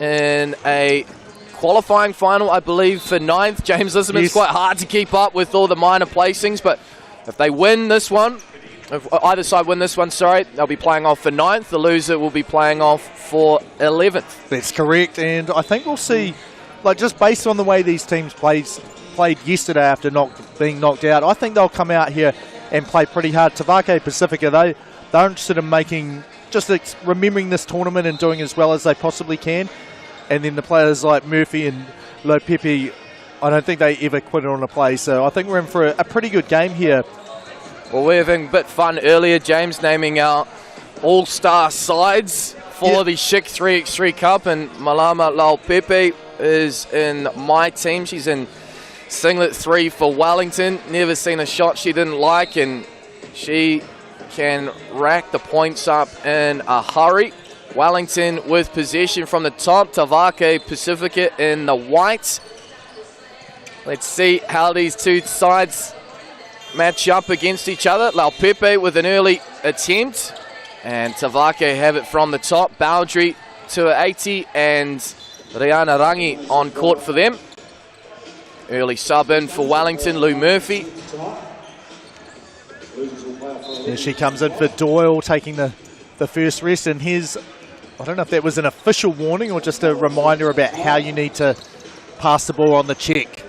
in a qualifying final, I believe, for 9th. James, listen, it's quite hard to keep up with all the minor placings, but if they win this one, if either side win this one, they'll be playing off for 9th. The loser will be playing off for 11th. That's correct, and I think we'll see, like, just based on the way these teams played yesterday after being knocked out, I think they'll come out here and play pretty hard. Tavake Pacifica, they're interested in remembering this tournament and doing as well as they possibly can. And then the players like Murphy and Lopepe, I don't think they ever quit on a play. So I think we're in for a pretty good game here. Well, we're having a bit fun earlier, James, naming our all-star sides for the Schick 3x3 Cup, and Malama Lopepe is in my team. She's in singlet 3 for Wellington. Never seen a shot she didn't like, and she can rack the points up in a hurry. Wellington with possession from the top. Tavake Pacifica in the white. Let's see how these two sides match up against each other. Laupepe with an early attempt, and Tavake have it from the top. Boundary to 80 and Rihanna Rangi on court for them. Early sub in for Wellington, Lou Murphy. There she comes in for Doyle, taking the first rest, and here's, I don't know if that was an official warning or just a reminder about how you need to pass the ball on the check.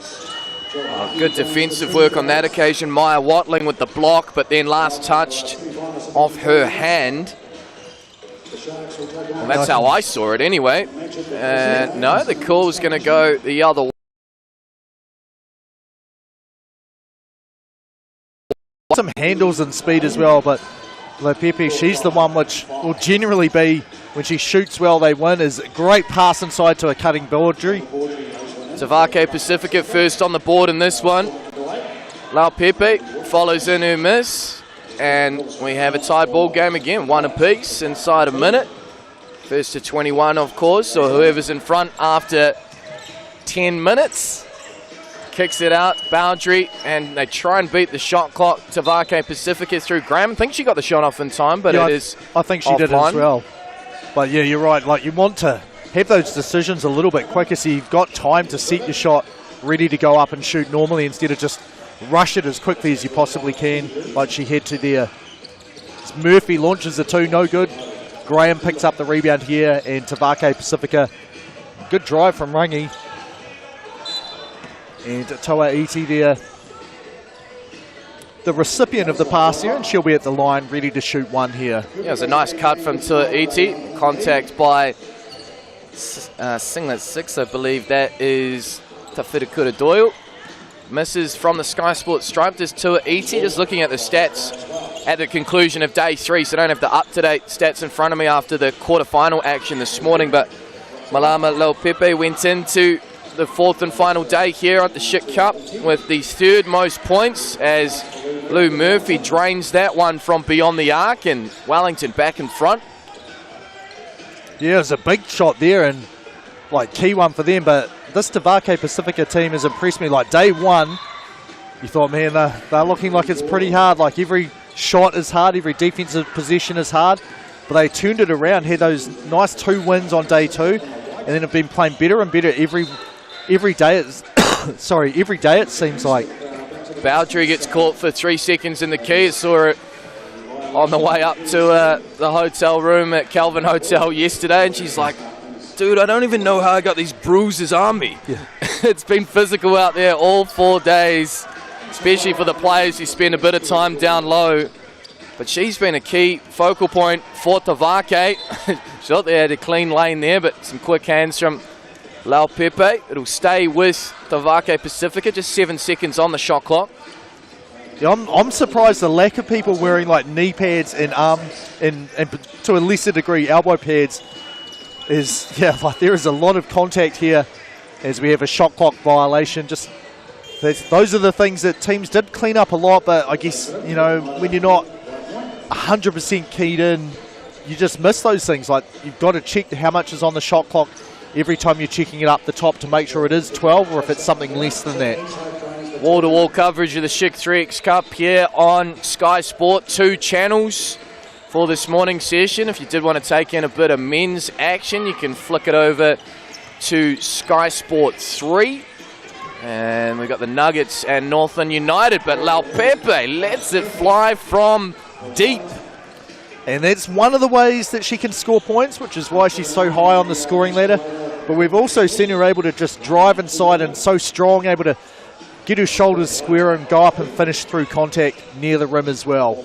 Good defensive work on that occasion. Maya Watling with the block, but then last touched off her hand. Well, that's how I saw it anyway. No, the call is going to go the other way. Some handles and speed as well, but Lopepe, she's the one which will generally be, when she shoots well, they win, is a great pass inside to a cutting Boundary. Tavake Pacifica first on the board in this one. Laupepe follows in her miss, and we have a tied ball game again, 1 apiece inside a minute. First to 21, of course, or whoever's in front after 10 minutes kicks it out, boundary, and they try and beat the shot clock. Tavake Pacifica through Graham. I think she got the shot off in time, but yeah, it is I think she did as well. But yeah, you're right. Like, you want to have those decisions a little bit quicker so you've got time to set your shot ready to go up and shoot normally instead of just rush it as quickly as you possibly can, like she had to there. Murphy launches the 2, no good. Graham picks up the rebound here, and Tavake Pacifica, good drive from Rangi. And Toa Iti there, the recipient of the pass here, and she'll be at the line ready to shoot one here. Yeah, it was a nice cut from Toa Iti. Contact by Singlet 6, I believe that is Tawhirakura Doyle. Misses from the Sky Sports stripe. There's Toa Iti. Just looking at the stats at the conclusion of day 3, so I don't have the up-to-date stats in front of me after the quarterfinal action this morning, but Malama Laupepe went into the 4th and final day here at the Schick Cup with the 3rd most points as Lou Murphy drains that one from beyond the arc, and Wellington back in front. Yeah, it was a big shot there and like key one for them, but this Tavake Pacifica team has impressed me. Like day 1, you thought, man, they're looking like it's pretty hard. Like every shot is hard, every defensive possession is hard, but they turned it around, had those nice 2 wins on day 2, and then have been playing better and better every day. It's every day it seems like. Bowdry gets caught for 3 seconds in the key. I saw it on the way up to the hotel room at Kelvin Hotel yesterday, and she's like, dude, I don't even know how I got these bruises on me. Yeah. It's been physical out there all 4 days, especially for the players who spend a bit of time down low. But she's been a key focal point for Tavake. She thought they had a clean lane there, but some quick hands from Laupepe. It'll stay with Tavake Pacifica, just 7 seconds on the shot clock. Yeah, I'm surprised the lack of people wearing like knee pads and arm and to a lesser degree elbow pads is, yeah, like there is a lot of contact here as we have a shot clock violation. Just those are the things that teams did clean up a lot, but I guess, you know, when you're not 100% keyed in, you just miss those things. Like, you've got to check how much is on the shot clock every time you're checking it up the top to make sure it is 12 or if it's something less than that. Wall-to-wall coverage of the Schick 3X Cup here on Sky Sport. 2 channels for this morning's session. If you did want to take in a bit of men's action, you can flick it over to Sky Sport 3. And we've got the Nuggets and Northland United, but Laupepe lets it fly from deep. And that's one of the ways that she can score points, which is why she's so high on the scoring ladder. But we've also seen her able to just drive inside and so strong, able to get her shoulders square and go up and finish through contact near the rim as well.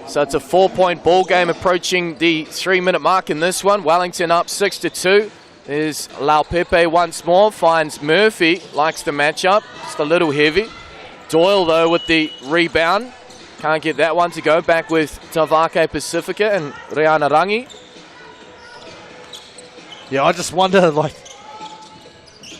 So it's a 4-point ball game approaching the 3-minute mark in this one. Wellington up 6-2. There's Laupepe once more, finds Murphy, likes the matchup, just a little heavy. Doyle though with the rebound. Can't get that one to go. Back with Tavake Pacifica and Rihanna Rangi. Yeah, I just wonder, like,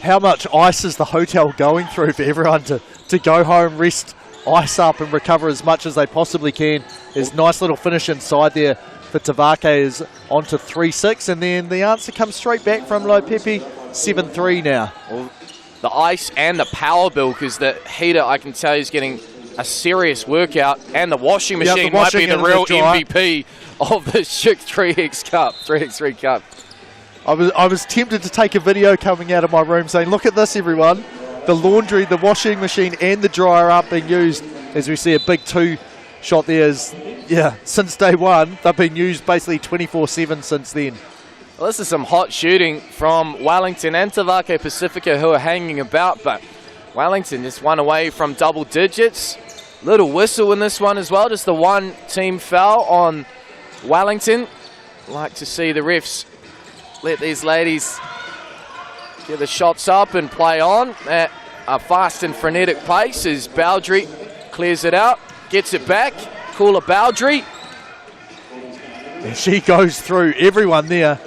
how much ice is the hotel going through for everyone to go home, rest, ice up and recover as much as they possibly can. There's a nice little finish inside there for Tavake is on to 3-6, and then the answer comes straight back from Laupepe, 7-3 now. Well, the ice and the power bill, because the heater, I can tell you, is getting a serious workout, and the washing machine might be the real MVP of the Schick 3X Cup, 3x3 Cup. I was tempted to take a video coming out of my room saying, look at this, everyone. The laundry, the washing machine, and the dryer aren't being used, as we see a big 2 shot there. Is, yeah, since day 1, they've been used basically 24/7 since then. Well, this is some hot shooting from Wellington and Tavake Pacifica, who are hanging about, but Wellington just one away from double digits. Little whistle in this one as well, just the 1 team foul on Wellington. Like to see the refs let these ladies get the shots up and play on at a fast and frenetic pace as Bowdry clears it out, gets it back. Kula Bowdry. And she goes through everyone there,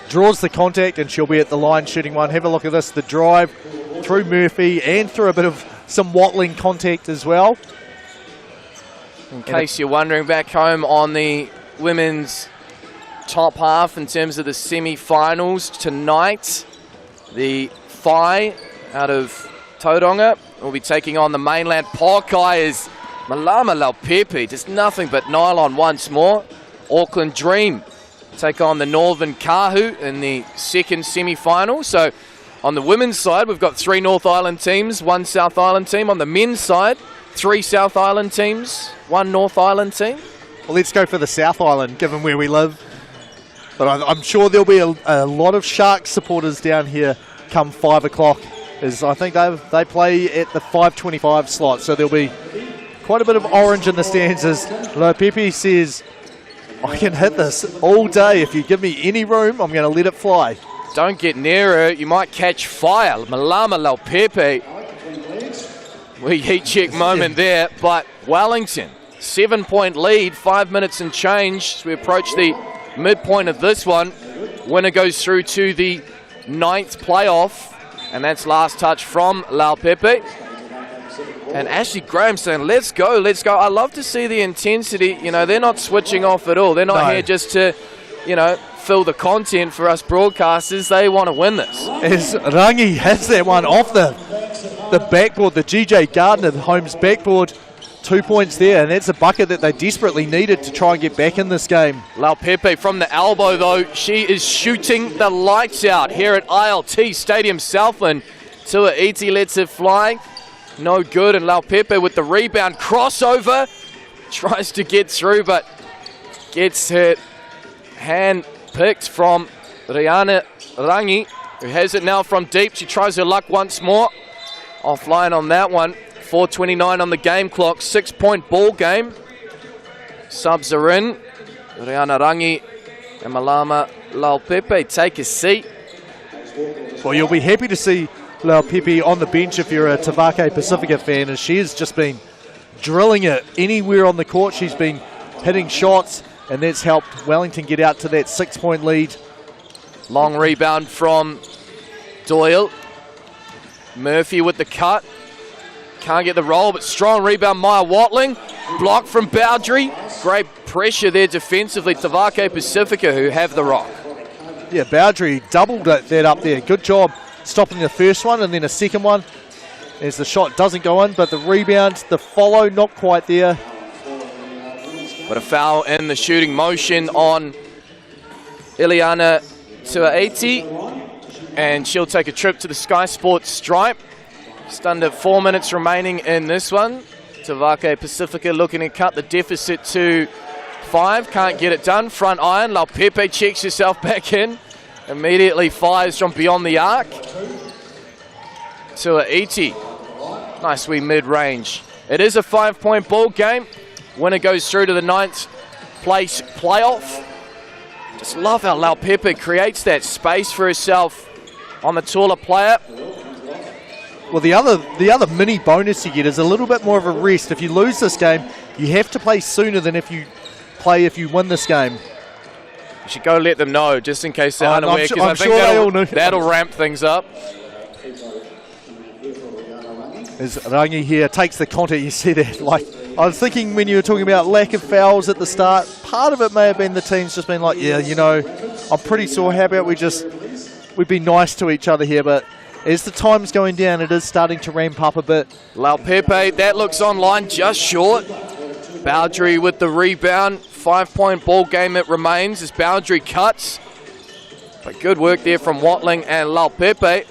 draws the contact, and she'll be at the line shooting one. Have a look at this, the drive through Murphy and through a bit of some wattling contact as well. In case you're wondering, back home on the women's top half in terms of the semi-finals tonight, the FI out of Tauranga will be taking on the mainland. Pokai is Malama Laupepe, just nothing but nylon once more. Auckland Dream take on the Northern Kahu in the second semi-final. So on the women's side, we've got 3 North Island teams, 1 South Island team. On the men's side, 3 South Island teams, 1 North Island team. Well, let's go for the South Island, given where we live. But I'm sure there'll be a lot of Sharks supporters down here come 5 o'clock. As I think they play at the 5:25 slot, so there'll be quite a bit of orange in the stands as Laupepe says, I can hit this all day. If you give me any room, I'm going to let it fly. Don't get near her. You might catch fire. Malama Laupepe. We heat check moment there, but Wellington, 7-point lead, 5 minutes and change as we approach the midpoint of this one. Winner goes through to the 9th playoff, and that's last touch from Laupepe. And Ashley Graham saying, let's go, let's go. I love to see the intensity. You know, they're not switching off at all. They're not here just to, you know, fill the content for us broadcasters. They want to win this. As Rangi hits that one off the backboard, the GJ Gardner, the Holmes backboard, 2 points there, and that's a bucket that they desperately needed to try and get back in this game. Laupepe from the elbow, though, she is shooting the lights out here at ILT Stadium Southland. Tua Iti lets it fly. No good, and Laupepe with the rebound. Crossover. Tries to get through, but gets her hand picked from Riana Rangi, who has it now from deep. She tries her luck once more. Offline on that one. 4:29 on the game clock. 6-point ball game. Subs are in. Riana Rangi and Malama Laupepe take a seat. Well, you'll be happy to see Laupepe on the bench if you're a Tavake Pacifica fan, as she has just been drilling it anywhere on the court. She's been hitting shots, and that's helped Wellington get out to that 6-point lead. Long rebound from Doyle. Murphy with the cut. Can't get the roll, but strong rebound, Maya Watling. Block from Boundary. Great pressure there defensively. Tavake Pacifica, who have the rock. Yeah, Boundary doubled that up there. Good job stopping the first one and then a second one as the shot doesn't go in, but the rebound, the follow, not quite there. But a foul in the shooting motion on Ileana Tuaiti, and she'll take a trip to the Sky Sports stripe. Just under 4 minutes remaining in this one. Tavake Pacifica looking to cut the deficit to 5. Can't get it done. Front iron. Laupepe checks herself back in. Immediately fires from beyond the arc. Tuaiti. Nice wee mid-range. It is a 5-point ball game. Winner goes through to the 9th place playoff. Just love how Laupepe creates that space for herself on the taller player. Well, the other mini bonus you get is a little bit more of a rest. If you lose this game, you have to play sooner than if you win this game. You should go let them know, just in case they're unaware, because I think that'll ramp things up. As Rangi here takes the contact, you see that. Like, I was thinking when you were talking about lack of fouls at the start, part of it may have been the team's just been like, yeah, you know, I'm pretty sore. How about we'd be nice to each other here, but as the time's going down, it is starting to ramp up a bit. Laupepe, that looks online, just short. Boundary with the rebound. 5-point ball game it remains as Boundary cuts. But good work there from Watling and Laupepe.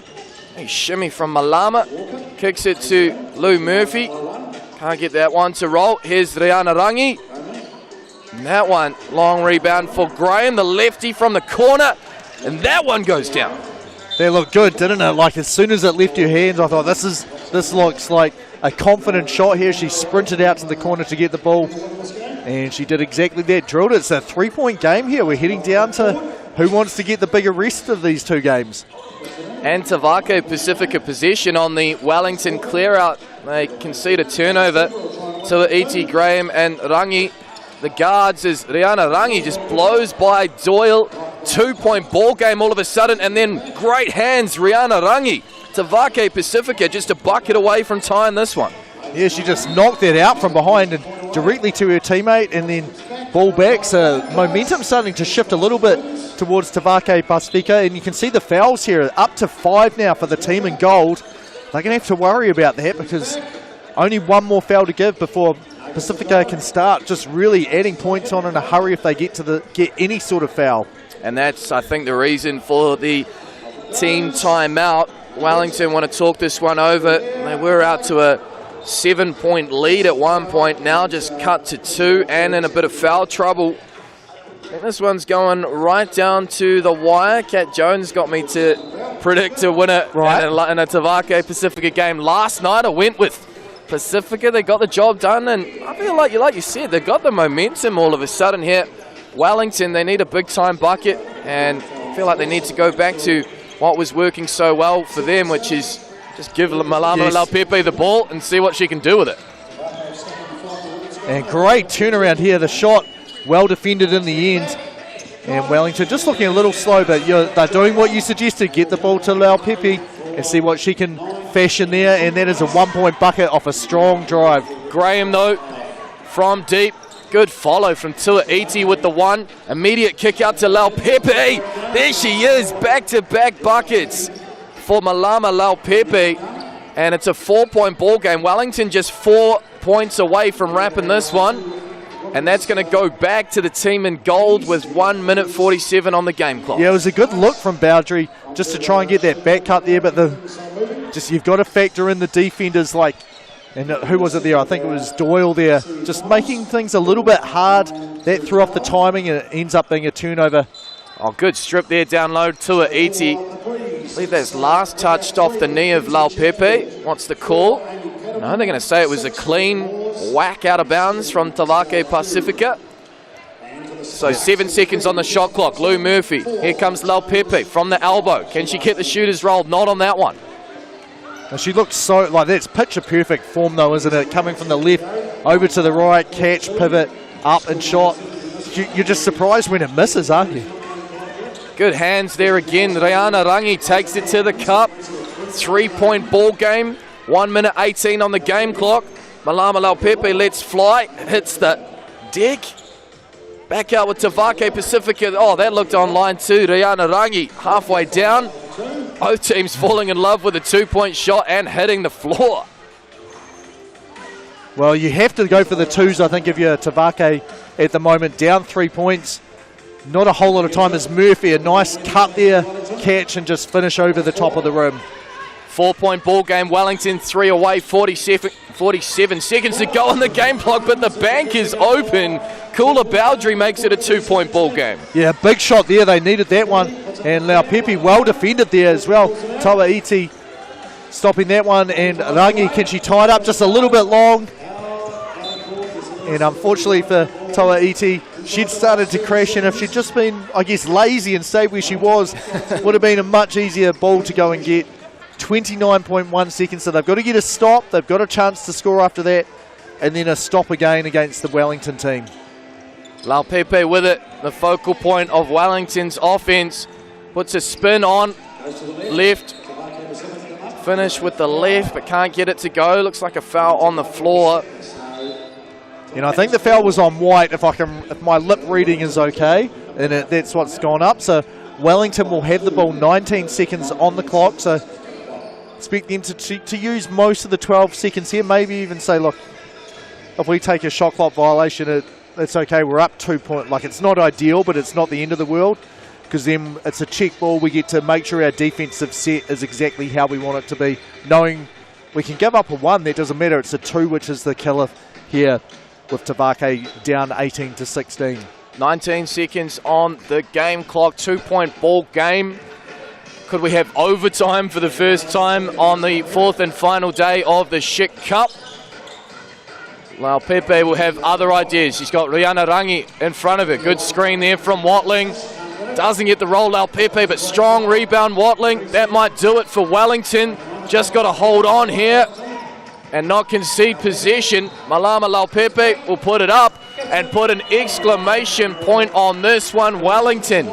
A shimmy from Malama. Kicks it to Lou Murphy. Can't get that one to roll. Here's Riana Rangi. And that one, long rebound for Graham, the lefty from the corner. And that one goes down. They looked good, didn't it? Like, as soon as it left your hands, I thought this looks like a confident shot here. She sprinted out to the corner to get the ball, and she did exactly that. Drilled it. It's a 3-point game here. We're heading down to who wants to get the bigger rest of these two games. And Tavake Pacifica possession on the Wellington clear out. They concede a turnover to E.T. Graham and Rangi. The guards as Riana Rangi just blows by Doyle. 2-point ball game all of a sudden, and then great hands, Riana Rangi. Tavake Pacifica just a bucket away from tying this one. Yeah, she just knocked that out from behind and directly to her teammate, and then ball back. So momentum starting to shift a little bit towards Tavake Pacifica, and you can see the fouls here up to 5 now for the team in gold. they're going to have to worry about that because only one more foul to give before Pacifica can start just really adding points on in a hurry if they get any sort of foul. And that's, I think, the reason for the team timeout. Wellington want to talk this one over. They were out to a 7-point lead at one point, now just cut to 2 and in a bit of foul trouble. I think this one's going right down to the wire. Kat Jones got me to predict a winner in a Tavake Pacifica game last night. I went with Pacifica. They got the job done, and I feel like you said, they've got the momentum all of a sudden here. Wellington, they need a big-time bucket, and I feel like they need to go back to what was working so well for them, which is just give Malama Laupepe the ball and see what she can do with it. And great turnaround here. The shot well defended in the end. And Wellington just looking a little slow, but they're doing what you suggested. Get the ball to Laupepe and see what she can fashion there. And that is a 1-point bucket off a strong drive. Graham, though, from deep. Good follow from Tuaiti with the 1. Immediate kick out to Laupepe. There she is. Back-to-back buckets for Malama Laupepe. And it's a 4-point ball game. Wellington just 4 points away from wrapping this one. And that's going to go back to the team in gold with 1 minute 47 on the game clock. Yeah, it was a good look from Boundary just to try and get that back cut there. But you've got to factor in the defenders like, and who was it there? I think it was Doyle there, just making things a little bit hard. That threw off the timing and it ends up being a turnover. Oh, good strip there down low to Iti. I believe that's last touched off the knee of Laupepe. What's the call? No, they're going to say it was a clean whack out of bounds from Tavake Pacifica. So 7 seconds on the shot clock. Lou Murphy. Here comes Laupepe from the elbow. Can she get the shooter's roll? Not on that one. She looked so, like, that's picture perfect form though, isn't it? Coming from the left over to the right, catch, pivot, up and shot. You're just surprised when it misses, aren't you? Good hands there again. Rihanna Rangi takes it to the cup. 3-point ball game. 1 minute 18 on the game clock. Malama Laupepe lets fly. Hits the deck. Back out with Tavake Pacifica. Oh, that looked online too. Rihanna Rangi halfway down. Both teams falling in love with a 2-point shot and hitting the floor. Well, you have to go for the twos, I think, if you're Tavake at the moment. Down 3 points. Not a whole lot of time as Murphy. A nice cut there, catch, and just finish over the top of the rim. 4-point ball game. Wellington 3 away. 47 seconds to go on the game clock, but the bank is open. Kula Boundary makes it a 2-point ball game. Yeah, big shot there. They needed that one. And Laupepe well defended there as well. Tawaiti stopping that one. And Rangi, can she tie it up just a little bit long? And unfortunately for Tawaiti, she'd started to crash. And if she'd just been, I guess, lazy and stayed where she was, would have been a much easier ball to go and get. 29.1 seconds, so they've got to get a stop. They've got a chance to score after that. And then a stop again against the Wellington team. Laupepe with it, the focal point of Wellington's offense. Puts a spin on, left. Finish with the left, but can't get it to go. Looks like a foul on the floor. You know, I think the foul was on White, if my lip reading is okay. And that's what's gone up. So Wellington will have the ball 19 seconds on the clock. So expect them to use most of the 12 seconds here. Maybe even say, look, if we take a shot clock violation, it's okay. We're up 2 points. Like, it's not ideal, but it's not the end of the world. Because then it's a check ball. We get to make sure our defensive set is exactly how we want it to be. Knowing we can give up a 1, that doesn't matter. It's a 2, which is the killer here with Tavake down 18 to 16. 19 seconds on the game clock. 2-point ball game. Could we have overtime for the first time on the 4th and final day of the Schick Cup? Laupepe will have other ideas. She's got Rihanna Rangi in front of her. Good screen there from Watling. Doesn't get the roll, Laupepe, but strong rebound, Watling. That might do it for Wellington. Just got to hold on here and not concede possession. Malama Laupepe will put it up and put an exclamation point on this one. Wellington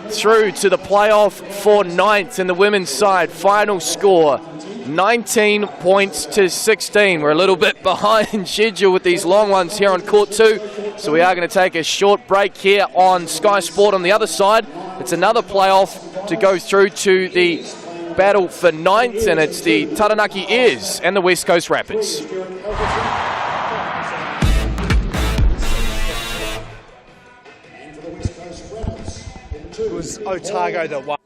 through to the playoff for 9th in the women's side. Final score, 19 points to 16. We're a little bit behind schedule with these long ones here on Court 2. So we are going to take a short break here on Sky Sport on the other side. It's another playoff to go through to the battle for 9th, and it's the Taranaki Airs and the West Coast Rapids. It was Otago that won.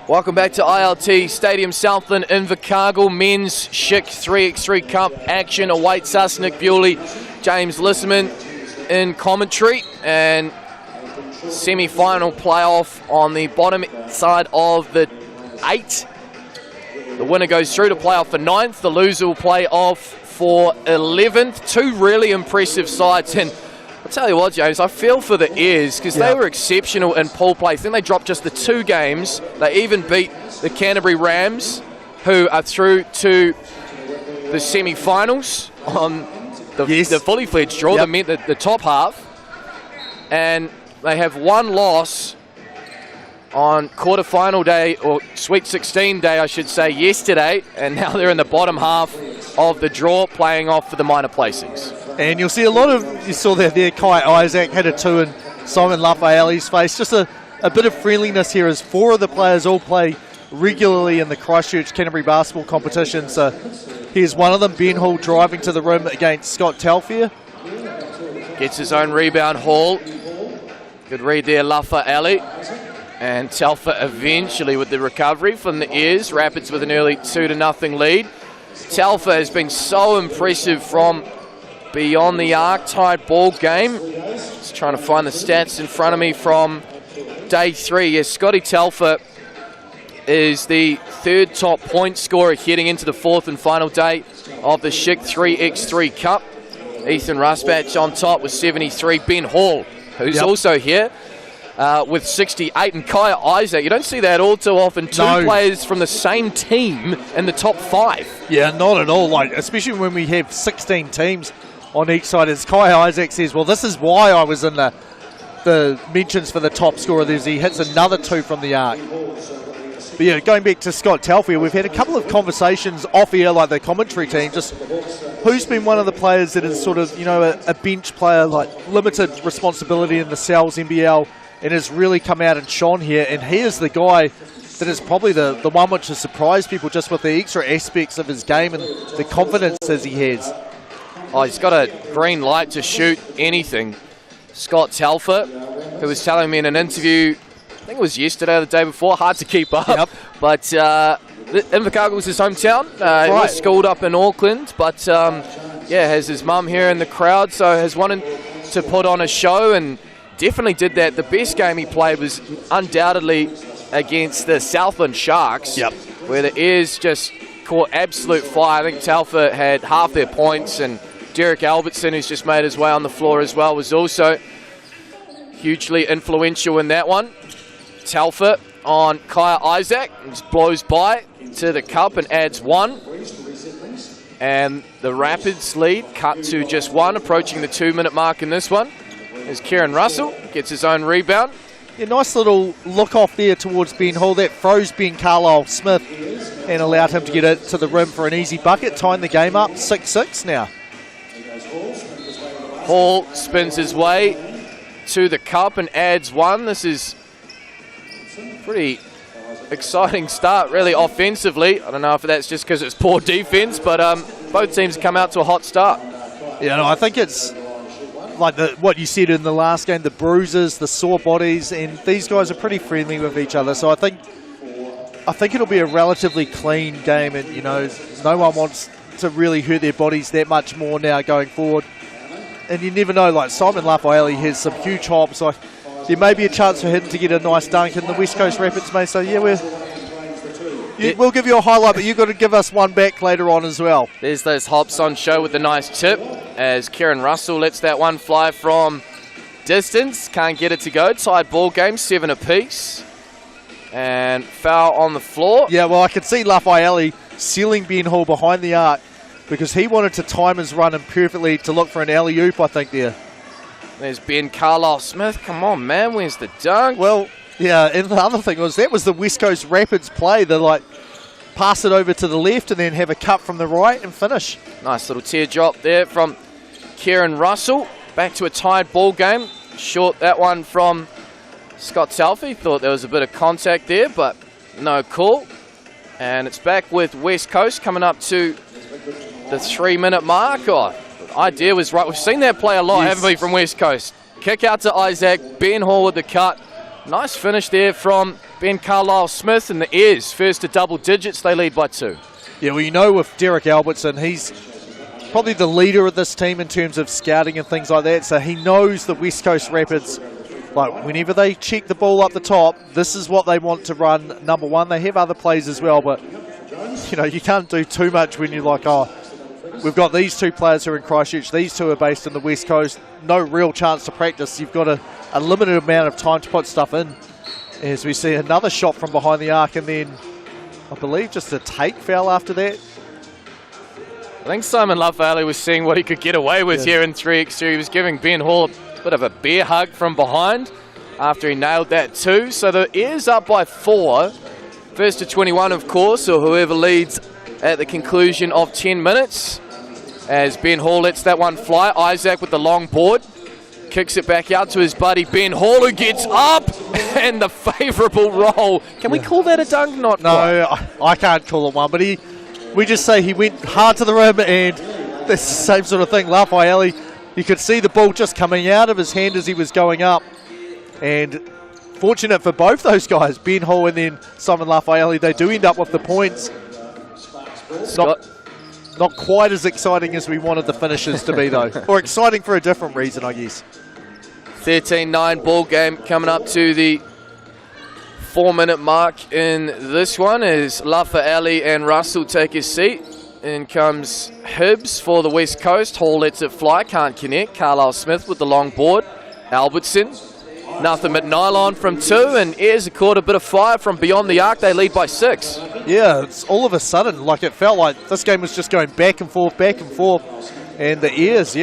Welcome back to ILT Stadium Southland. Invercargill men's Schick 3x3 Cup action awaits us. Nick Bewley, James Lisserman in commentary, and semi-final playoff on the bottom side of the 8. The winner goes through to playoff for 9th. The loser will play off for 11th. Two really impressive sides, and I'll tell you what, James, I feel for the Airs because they were exceptional in pool play. I think they dropped just the 2 games. They even beat the Canterbury Rams, who are through to the semi-finals on the fully fledged draw, the top half. And they have one loss on quarterfinal day, or Sweet 16 day, I should say, yesterday. And now they're in the bottom half of the draw, playing off for the minor placings. And you'll see a lot of, you saw that there, Kai Isaac had a 2 in Simon Lafaeli's face. Just a bit of friendliness here as 4 of the players all play regularly in the Christchurch Canterbury basketball competition. So here's one of them, Ben Hall, driving to the rim against Scott Telfair. Gets his own rebound, Hall. Good read there, Lafaeli. And Telfair eventually with the recovery from the Airs. Rapids with an early 2-0 lead. Telfair has been so impressive from beyond the arc, tied ball game. Just trying to find the stats in front of me from day 3. Yes, Scotty Telfair is the 3rd top point scorer heading into the 4th and final day of the Schick 3x3 Cup. Ethan Rusbatch on top with 73. Ben Hall, who's also here, with 68. And Kaya Isaac, you don't see that all too often. 2 players from the same team in the top 5. Yeah, not at all. Like, especially when we have 16 teams on each side. As Kai Isaac says, well, this is why I was in the mentions for the top scorer. He hits another 2 from the arc. But yeah, going back to Scott Telfair, we've had a couple of conversations off air, like the commentary team, just who's been one of the players that is sort of, you know, a bench player, like limited responsibility in the Sal's NBL, and has really come out and shone here. And he is the guy that is probably the one which has surprised people just with the extra aspects of his game and the confidence as he has. Oh, he's got a green light to shoot anything. Scott Telfair, who was telling me in an interview, I think it was yesterday or the day before, hard to keep up, but Invercargill was his hometown. He was schooled up in Auckland, but has his mum here in the crowd, so has wanted to put on a show and definitely did that. The best game he played was undoubtedly against the Southland Sharks, where the Airs just caught absolute fire. I think Telfair had half their points, and Derek Albertson, who's just made his way on the floor as well, was also hugely influential in that one. Telfair on Kaya Isaac, just blows by to the cup and adds 1. And the Rapids lead cut to just 1, approaching the 2-minute mark in this one. As Kieran Russell gets his own rebound. Yeah, nice little look off there towards Ben Hall. That froze Ben Carlisle Smith and allowed him to get it to the rim for an easy bucket, tying the game up 6-6 now. Hall spins his way to the cup and adds 1. This is pretty exciting start, really, offensively. I don't know if that's just because it's poor defense, but both teams come out to a hot start. Yeah, no, I think it's like what you said in the last game, the bruises, the sore bodies, and these guys are pretty friendly with each other. So I think it'll be a relatively clean game, and no one wants to really hurt their bodies that much more now going forward. And you never know, like Simon Lafaele has some huge hops. Like there may be a chance for him to get a nice dunk, and the West Coast Rapids may say, we'll give you a highlight, but you've got to give us one back later on as well. There's those hops on show with the nice tip as Kieran Russell lets that one fly from distance. Can't get it to go. Tied ball game, 7 apiece. And foul on the floor. Yeah, well, I could see Lafaele sealing Ben Hall behind the arc because he wanted to time his run and perfectly to look for an alley-oop, I think, there. There's Ben Carlisle-Smith. Come on, man. Where's the dunk? Well, yeah, and the other thing was that was the West Coast Rapids play. They pass it over to the left and then have a cut from the right and finish. Nice little teardrop there from Kieran Russell. Back to a tied ball game. Short that one from Scott Selfie. Thought there was a bit of contact there, but no call. And it's back with West Coast coming up to the 3-minute mark. Oh, the idea was right. We've seen that play a lot, haven't we, from West Coast? Kick out to Isaac. Ben Hall with the cut. Nice finish there from Ben Carlisle-Smith, and the Airs first to double digits. They lead by 2. Yeah, well, with Derek Albertson, he's probably the leader of this team in terms of scouting and things like that. So he knows the West Coast Rapids, whenever they check the ball up the top, this is what they want to run. Number one, they have other plays as well, but you can't do too much when you're like, we've got these 2 players who are in Christchurch. These 2 are based in the West Coast. No real chance to practice. You've got a limited amount of time to put stuff in. As we see another shot from behind the arc, and then I believe just a take foul after that. I think Simon Lafaele was seeing what he could get away with here in 3x3. He was giving Ben Hall a bit of a bear hug from behind after he nailed that 2. So the Airs up by 4. First to 21, of course, or whoever leads at the conclusion of 10 minutes. As Ben Hall lets that one fly. Isaac with the long board. Kicks it back out to his buddy Ben Hall, who gets up, and the favourable roll. Can we call that a dunk? Not quite. No, I can't call it one, but we just say he went hard to the rim, and that's the same sort of thing. Lafaele, you could see the ball just coming out of his hand as he was going up, and fortunate for both those guys, Ben Hall and then Simon Lafaele, they do end up with the points. Not quite as exciting as we wanted the finishes to be, though. Or exciting for a different reason, I guess. 13-9 ball game coming up to the 4-minute mark in this one as Lafaele and Russell take his seat. In comes Hibbs for the West Coast. Hall lets it fly, can't connect. Carlisle-Smith with the long board. Albertson, nothing but nylon from 2, and Airs have caught a bit of fire from beyond the arc. They lead by 6. Yeah, it's all of a sudden, it felt like this game was just going back and forth, and the Airs,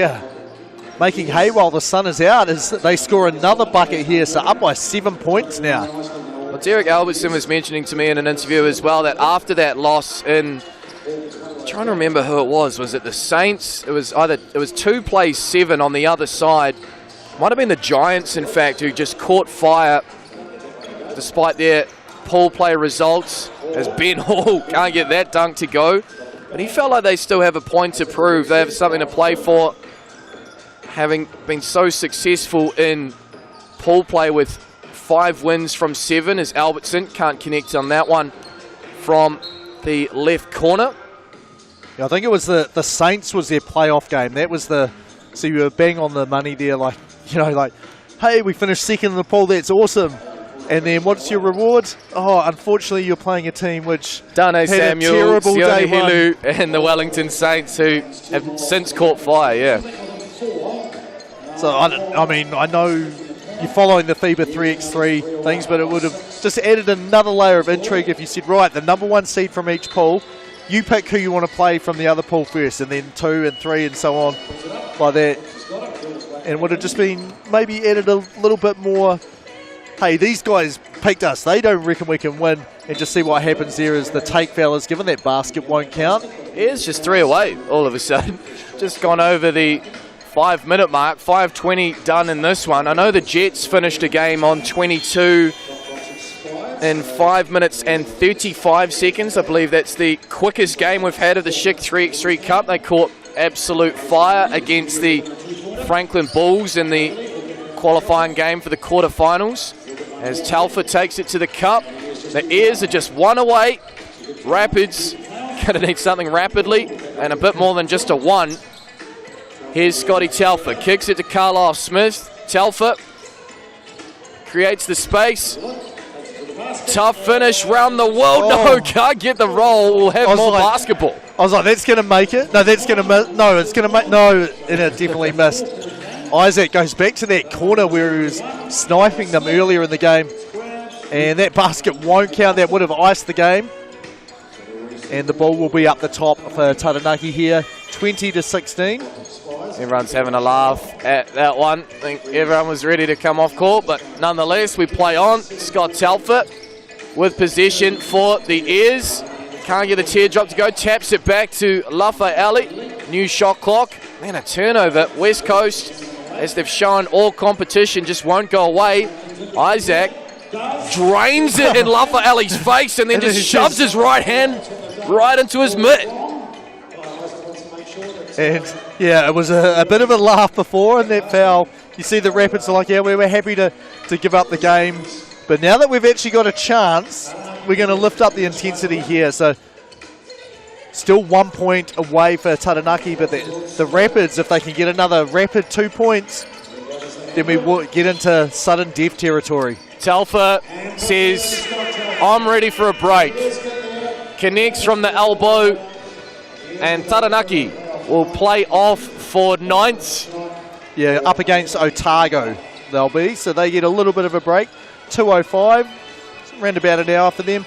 making hay while the sun is out as they score another bucket here, so up by 7 points now. Well, Derek Albertson was mentioning to me in an interview as well that after that loss I'm trying to remember who it was it the Saints? It was 2 plays 7 on the other side. Might have been the Giants, in fact, who just caught fire despite their pool play results as Ben Hall can't get that dunk to go. But he felt like they still have a point to prove. They have something to play for, having been so successful in pool play with 5 wins from 7 as Albertson can't connect on that one from the left corner. Yeah, I think it was the Saints was their playoff game. That was so you were bang on the money there, hey, we finished second in the pool, that's awesome. And then what's your reward? Oh, unfortunately, you're playing a team which Dane had Samuel, a terrible day Hilu, and the Wellington Saints, who have since caught fire, So, I know you're following the FIBA 3x3 things, but it would have just added another layer of intrigue if you said, right, the number 1 seed from each pool, you pick who you want to play from the other pool first, and then 2 and 3 and so on like that. And would have just been maybe added a little bit more, hey, these guys picked us, they don't reckon we can win, and just see what happens there as the take foul is given. That basket won't count. It's just 3 away all of a sudden. Just gone over the 5-minute mark, 5:20 done in this one. I know the Jets finished a game on 22 in 5 minutes and 35 seconds. I believe that's the quickest game we've had of the Schick 3x3 Cup. They caught absolute fire against the Franklin Bulls in the qualifying game for the quarterfinals. As Telfer takes it to the cup. The Airs are just one away. Rapids going to need something rapidly and a bit more than just a one. Here's Scotty Telfer. Kicks it to Carlisle Smith. Telfer creates the space. Tough finish round the world. No, can't get the roll. We'll have more basketball. I was like, that's going to make it. No, that's going to miss. No, it's going to make. No, and it definitely missed. Isaac goes back to that corner where he was sniping them earlier in the game. And that basket won't count. That would have iced the game. And the ball will be up the top for Taranaki here. 20-16. Everyone's having a laugh at that one. I think everyone was ready to come off court, but nonetheless, we play on. Scott Telfer with possession for the Airs. Can't get the teardrop to go. Taps it back to Lafa Ali. New shot clock. And a turnover. West Coast, as they've shown all competition, just won't go away. Isaac drains it in Lafa Ali's face and then just shoves his right hand right into his mitt. And yeah, it was a bit of a laugh before, and that foul. You see the Rapids are like, yeah, we were happy to give up the game. But now that we've actually got a chance, we're going to lift up the intensity here. So still 1 point away for Taranaki, but the Rapids, if they can get another rapid 2 points, then we will get into sudden death territory. Telfer says, I'm ready for a break. Connects from the elbow, and Taranaki will play off for ninth. Yeah, up against Otago they'll be, so they get a little bit of a break. 2:05, around about an hour for them.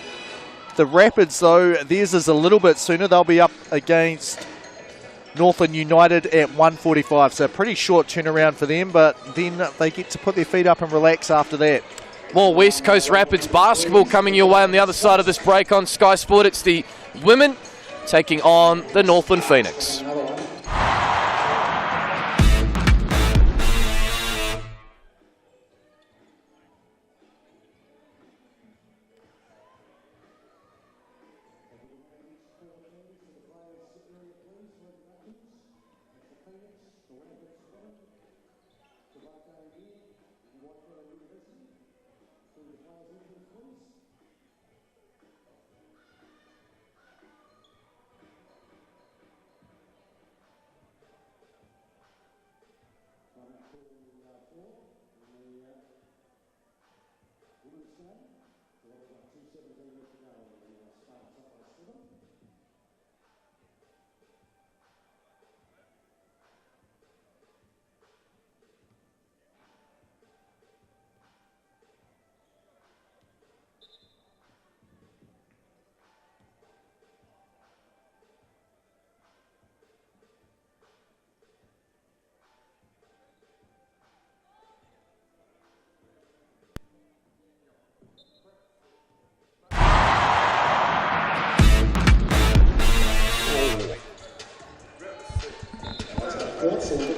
The Rapids, though, theirs is a little bit sooner. They'll be up against Northland United at 1:45, so pretty short turnaround for them, but then they get to put their feet up and relax after that. More West Coast Rapids basketball coming your way on the other side of this break on Sky Sport. It's the women taking on the Northland Phoenix.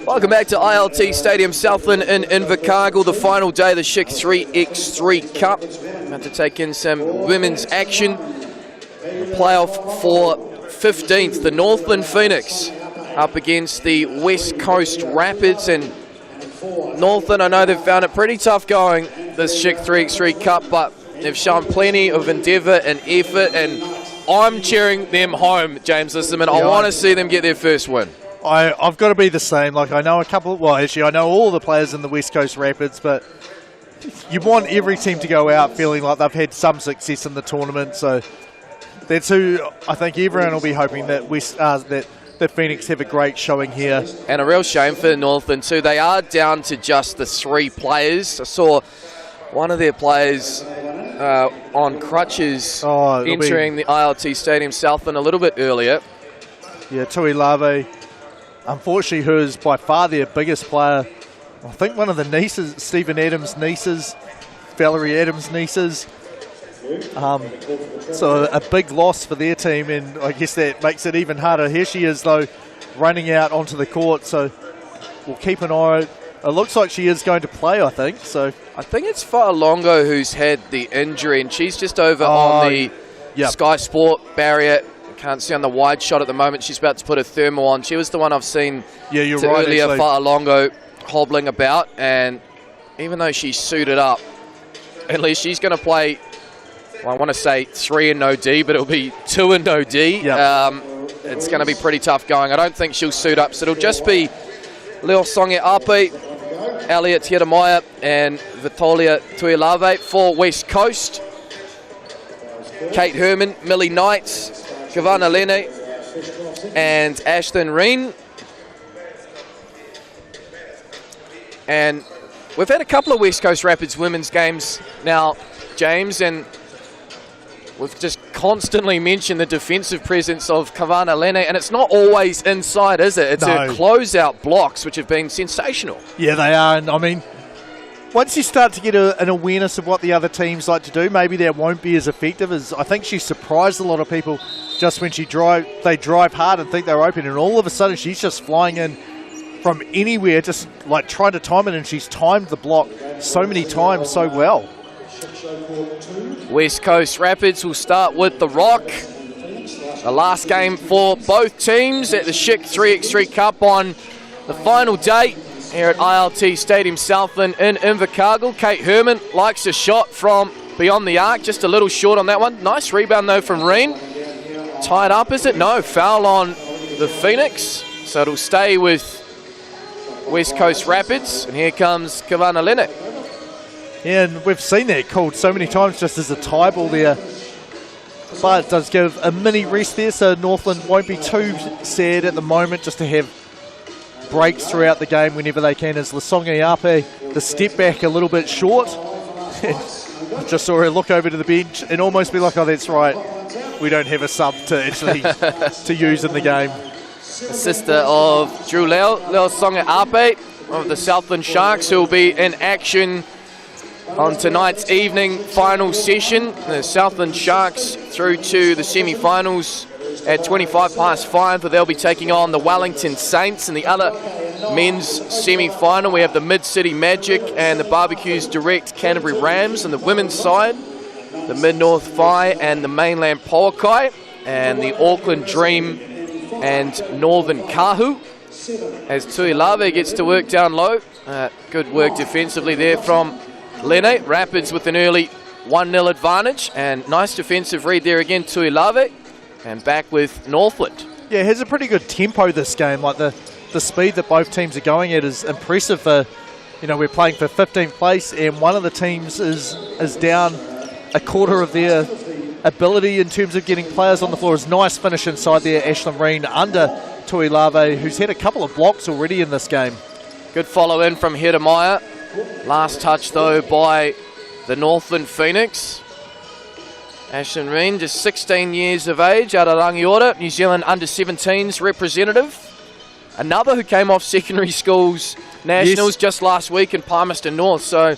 Welcome back to ILT Stadium, Southland in Invercargill, the final day of the Schick 3x3 Cup. About to take in some women's action. The playoff for 15th, the Northland Phoenix up against the West Coast Rapids. And Northland, I know they've found it pretty tough going this Schick 3x3 Cup, but they've shown plenty of endeavour and effort, and I'm cheering them home, James Lisserman. I want to see them get their first win. I've got to be the same. Like, I know a couple, well, actually, I know all the players in the West Coast Rapids, but you want every team to go out feeling like they've had some success in the tournament. So that's who I think everyone will be hoping that that Phoenix have a great showing here. And a real shame for Northland too. They are down to just the 3 players. I saw one of their players on crutches entering the ILT Stadium Southland a little bit earlier. Yeah, Tui Lave. Unfortunately, who is by far their biggest player. I think one of the nieces, Stephen Adams' nieces, Valerie Adams' nieces. So a big loss for their team, and I guess that makes it even harder. Here she is, though, running out onto the court, so we'll keep an eye. It looks like she is going to play, I think. So I think it's Fa'alongo who's had the injury, and she's just over on the Sky Sport barrier. Can't see on the wide shot at the moment. She's about to put a thermal on. She was the one I've seen earlier, Fa'alongo hobbling about, and even though she's suited up, at least she's going to play, well, I want to say 3 and no D, but it'll be 2 and no D. Yep. It's going to be pretty tough going. I don't think she'll suit up, so it'll just be Leo Songe Ape, Elliot Hieremaya, and Vitolia Tuilave for West Coast. Kate Herman, Millie Knight, Giovanna Lene, and Ashton Reen. And we've had a couple of West Coast Rapids women's games now, James, and we've just constantly mentioned the defensive presence of Giovanna Lene, and it's not always inside, is it? It's her closeout blocks, which have been sensational. Yeah, they are. And I mean, once you start to get an awareness of what the other teams like to do, maybe they won't be as effective as I think she surprised a lot of people just when they drive hard and think they're open, and all of a sudden she's just flying in from anywhere, just like trying to time it, and she's timed the block so many times so well. West Coast Rapids will start with the Rock. The last game for both teams at the Schick 3x3 Cup on the final day here at ILT Stadium Southland in Invercargill. Kate Herman likes a shot from beyond the arc, just a little short on that one. Nice rebound though from Reen. Tied up, is it? No, foul on the Phoenix. So it'll stay with West Coast Rapids. And here comes Giovanna Lene. Yeah, and we've seen that called so many times just as a tie ball there. But it does give a mini rest there, so Northland won't be too sad at the moment just to have breaks throughout the game whenever they can. As Lasonge Ape, the step back a little bit short. I just saw her look over to the bench and almost be like, oh, that's right, we don't have a sub to actually to use in the game. The sister of Drew Leo Songe Ape of the Southland Sharks, who will be in action on tonight's evening final session. The Southland Sharks through to the semi-finals at 5:25, but they'll be taking on the Wellington Saints. In the other men's semi-final, we have the Mid-City Magic and the Barbecues Direct Canterbury Rams. On the women's side, the Mid-North Phi and the Mainland Poakai, and the Auckland Dream and Northern Kahu. As Tuilave gets to work down low. Good work defensively there from Lene. Rapids with an early 1-0 advantage, and nice defensive read there again, Tuilave. And back with Northland. Yeah, it has a pretty good tempo this game. Like the speed that both teams are going at is impressive. For, you know, we're playing for 15th place, and one of the teams is down a quarter of their ability in terms of getting players on the floor. Is nice finish inside there, Ashlyn Reen under Tuilave, who's had a couple of blocks already in this game. Good follow in from Hieremaya. Last touch though by the Northland Phoenix. Ashlyn Reen, just 16 years of age, out of Rangiora, New Zealand under-17s representative. Another who came off secondary schools nationals just last week in Palmerston North. So,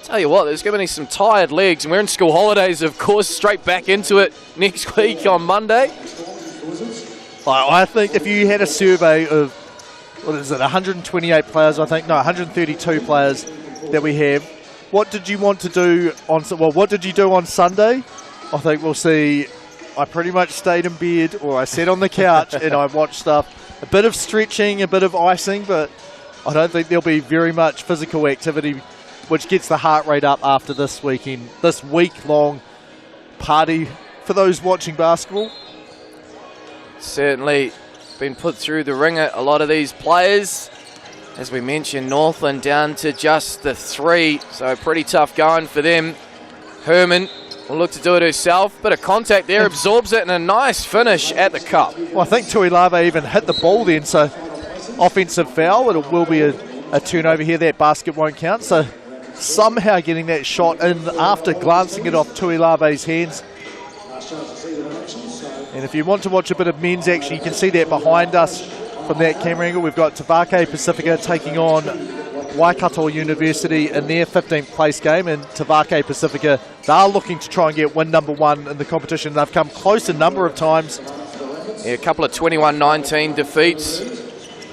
tell you what, there's going to be some tired legs, and we're in school holidays, of course, straight back into it next week on Monday. I think if you had a survey of, what is it, 128 players, I think, no, 132 players that we have, what did you want to do on, well, what did you do on Sunday? I think we'll see, I pretty much stayed in bed, or I sat on the couch and I watched stuff. A bit of stretching, a bit of icing, but I don't think there'll be very much physical activity which gets the heart rate up after this weekend, this week-long party for those watching basketball. Certainly been put through the ringer, a lot of these players. As we mentioned, Northland down to just the 3, so pretty tough going for them. Herman will look to do it herself. Bit of contact there, absorbs it, and a nice finish at the cup. Well, I think Tuilave even hit the ball then, so offensive foul. It will be a turnover here. That basket won't count. So somehow getting that shot in after glancing it off Tuilave's hands. And if you want to watch a bit of men's action, you can see that behind us from that camera angle. We've got Tavake Pacifica taking on Waikato University in their 15th place game, and Tavake Pacifica, they're looking to try and get win number 1 in the competition. They've come close a number of times. Yeah, a couple of 21-19 defeats.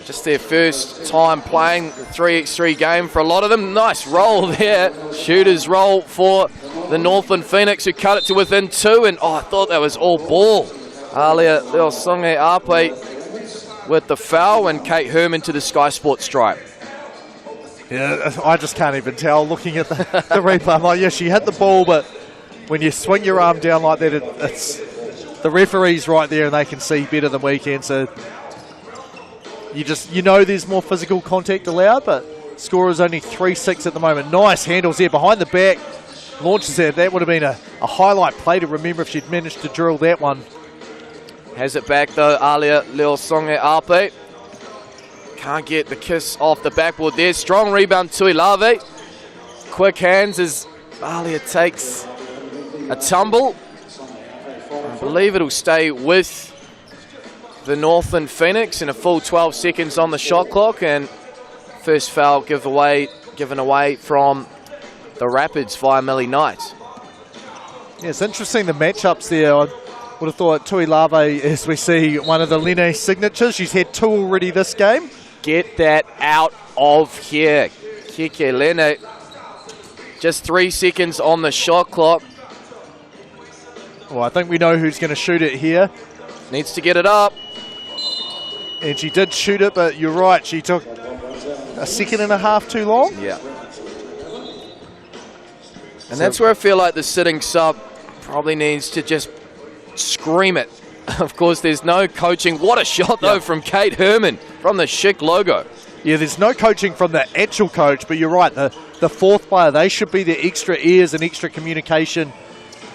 Just their first time playing the 3x3 game for a lot of them. Nice roll there. Shooter's roll for the Northland Phoenix, who cut it to within 2, and I thought that was all ball. Alia Leosonge Ape with the foul, and Kate Herman to the Sky Sports stripe. Yeah, I just can't even tell looking at the replay. I'm like, yeah, she hit the ball, but when you swing your arm down like that, it's the referee's right there and they can see better than we can. So you know there's more physical contact allowed, but score is only 3-6 at the moment. Nice handles there behind the back. Launches there. That would have been a highlight play to remember if she'd managed to drill that one. Has it back though, Alia Leosonge Ape. Can't get the kiss off the backboard there. Strong rebound, Tuilave. Quick hands as Alia takes a tumble. I believe it'll stay with the Northland Phoenix and a full 12 seconds on the shot clock. And first foul given away from the Rapids via Millie Knight. Yeah, it's interesting the matchups there. I would have thought Tuilave, as we see, one of the Lene signatures. She's had 2 already this game. Get that out of here. Kike Lene. Just 3 seconds on the shot clock. Well, I think we know who's going to shoot it here. Needs to get it up. And she did shoot it, but you're right. She took a second and a half too long. Yeah. And that's where I feel like the sitting sub probably needs to just scream it. Of course, there's no coaching. What a shot, though, from Kate Herman from the Schick logo. Yeah, there's no coaching from the actual coach, but you're right. The fourth player, they should be the extra ears and extra communication,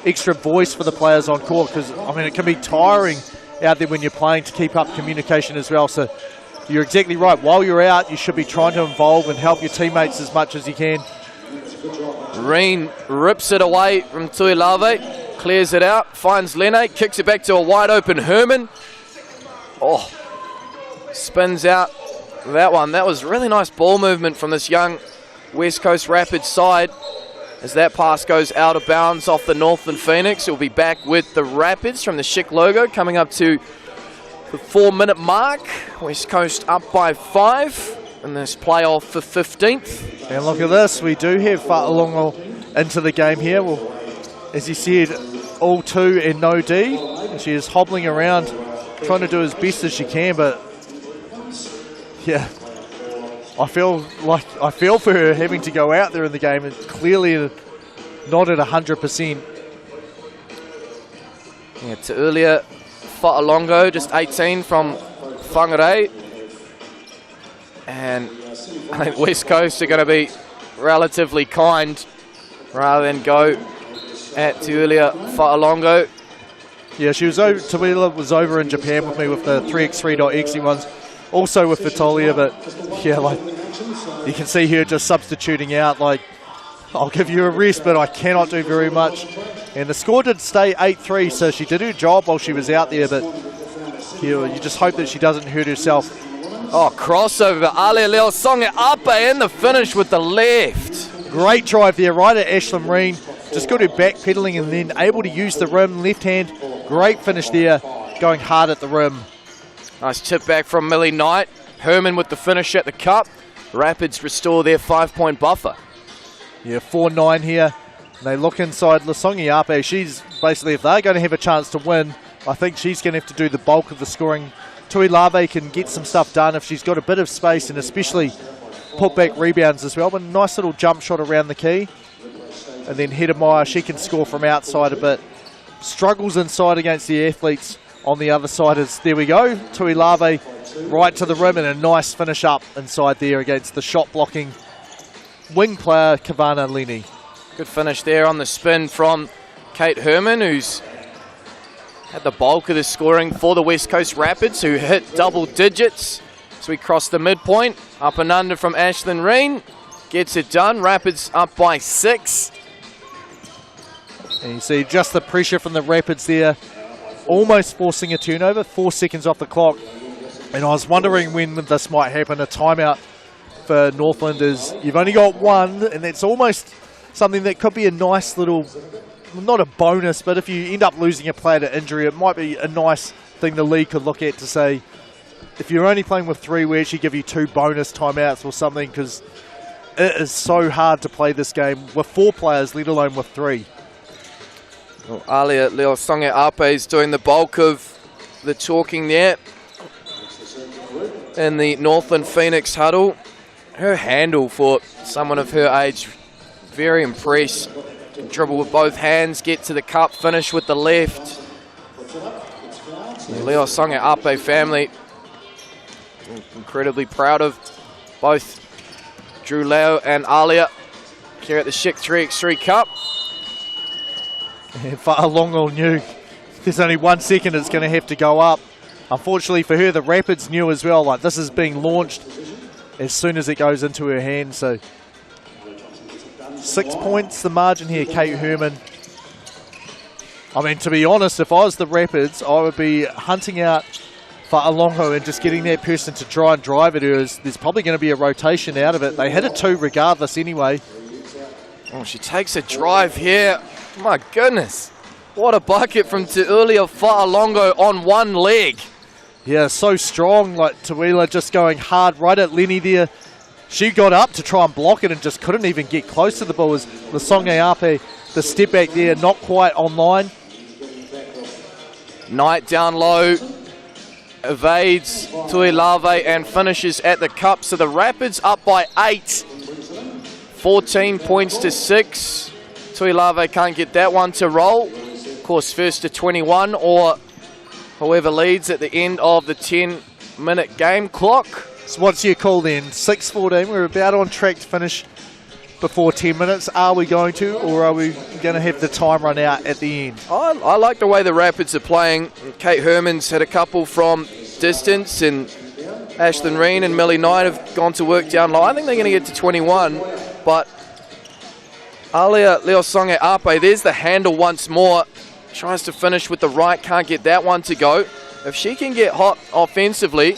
extra voice for the players on court because, I mean, it can be tiring out there when you're playing to keep up communication as well. So you're exactly right. While you're out, you should be trying to involve and help your teammates as much as you can. Reen rips it away from Tuilave. Clears it out, finds Lene, kicks it back to a wide open Herman. Oh, spins out that one. That was really nice ball movement from this young West Coast Rapids side. As that pass goes out of bounds off the Northland Phoenix, it will be back with the Rapids from the Schick logo coming up to the 4-minute mark. West Coast up by 5 in this playoff for 15th. And look at this, we do have Fa'alongo into the game here. Well, as you said, all 2 and no D. And she is hobbling around, trying to do as best as she can, but yeah, I feel for her having to go out there in the game and clearly not at 100%. Yeah, to earlier, Fa'alongo, just 18 from Whangarei. And I think West Coast are going to be relatively kind rather than go at Tuilia Fa'alongo. Yeah, Tuilia was over in Japan with me with the 3x3.exe ones, also with Vitolia, but yeah, like you can see here just substituting out, like I'll give you a rest, but I cannot do very much. And the score did stay 8-3, so she did her job while she was out there, but you just hope that she doesn't hurt herself. Oh, crossover, Ale Leosonge Ape in the finish with the left. Great drive there, right at Ashlyn Reen. Just got her backpedaling and then able to use the rim, left hand. Great finish there, going hard at the rim. Nice tip back from Millie Knight. Herman with the finish at the cup. Rapids restore their 5-point buffer. Yeah, 4-9 here. And they look inside Leosonge Ape. She's basically, if they're going to have a chance to win, I think she's going to have to do the bulk of the scoring. Tuilave can get some stuff done if she's got a bit of space and especially put back rebounds as well. But a nice little jump shot around the key. And then Hedemeyer, she can score from outside a bit. Struggles inside against the athletes on the other side. There we go. Tuilave right to the rim and a nice finish up inside there against the shot blocking wing player Kavana Leni. Good finish there on the spin from Kate Herman, who's had the bulk of the scoring for the West Coast Rapids, who hit double digits. So we cross the midpoint. Up and under from Ashlyn Reen. Gets it done. Rapids up by 6. And you see just the pressure from the Rapids there, almost forcing a turnover, 4 seconds off the clock. And I was wondering when this might happen. A timeout for Northland is you've only got one, and that's almost something that could be a nice little, not a bonus, but if you end up losing a player to injury, it might be a nice thing the league could look at to say, if you're only playing with 3, we actually give you 2 bonus timeouts or something, because it is so hard to play this game with 4 players, let alone with 3. Well, Alia Leosonge Ape is doing the bulk of the talking there in the Northland Phoenix huddle. her handle for someone of her age, very impressed. Can dribble with both hands, get to the cup, finish with the left. The Leo Songa Ape family, incredibly proud of both Drew Leo and Alia here at the Schick 3x3 Cup. And Fa'alongo knew there's only 1 second it's going to have to go up. Unfortunately for her, the Rapids knew as well, like this is being launched as soon as it goes into her hand. So 6 points the margin here, Kate Herman. I mean, to be honest, if I was the Rapids, I would be hunting out Fa'alongo and just getting that person to try and drive it. There's probably going to be a rotation out of it. They hit a 2 regardless anyway. Oh, she takes a drive here. My goodness. What a bucket from Tu'ulia Fa'alongo on one leg. Yeah, so strong, like Tu'uila just going hard right at Lenny there. She got up to try and block it and just couldn't even get close to the ball. As Lasonge Ape, the step back there, not quite online. Knight down low, evades Tuilave and finishes at the cup. So the Rapids up by 8, 14 points to 6. Tuilave can't get that one to roll. Of course, first to 21 or whoever leads at the end of the 10-minute game clock. So what's your call then? 6:14, we're about on track to finish before 10 minutes. Are we going to, or are we going to have the time run out at the end? I like the way the Rapids are playing. Kate Herman's had a couple from distance, and Ashlyn Reen and Millie Knight have gone to work down low. I think they're going to get to 21, but Alia Leosonga Ape, there's the handle once more. Tries to finish with the right, can't get that one to go. If she can get hot offensively,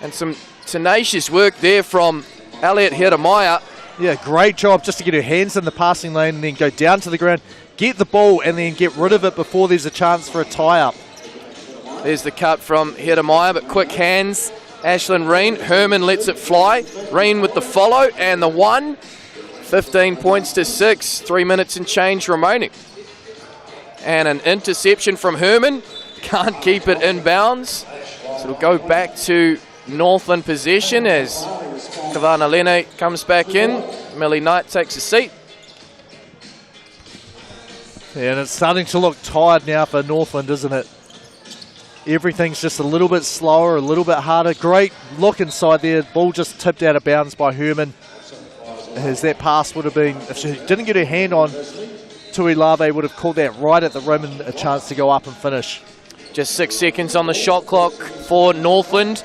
and some tenacious work there from Elliot Hedemaya. Yeah, great job just to get her hands in the passing lane and then go down to the ground, get the ball and then get rid of it before there's a chance for a tie-up. There's the cut from Hedemaya, but quick hands. Ashlyn Reen, Herman lets it fly. Reen with the follow and the 1. 15 points to 6, 3 minutes and change remaining. And an interception from Herman, can't keep it in bounds. So it'll go back to Northland possession as Kavana Lene comes back in. Millie Knight takes a seat. Yeah, and it's starting to look tired now for Northland, isn't it? Everything's just a little bit slower, a little bit harder. Great look inside there. Ball just tipped out of bounds by Herman. As that pass would have been, if she didn't get her hand on, Tuilave would have called that right at the rim and a chance to go up and finish. Just 6 seconds on the shot clock for Northland.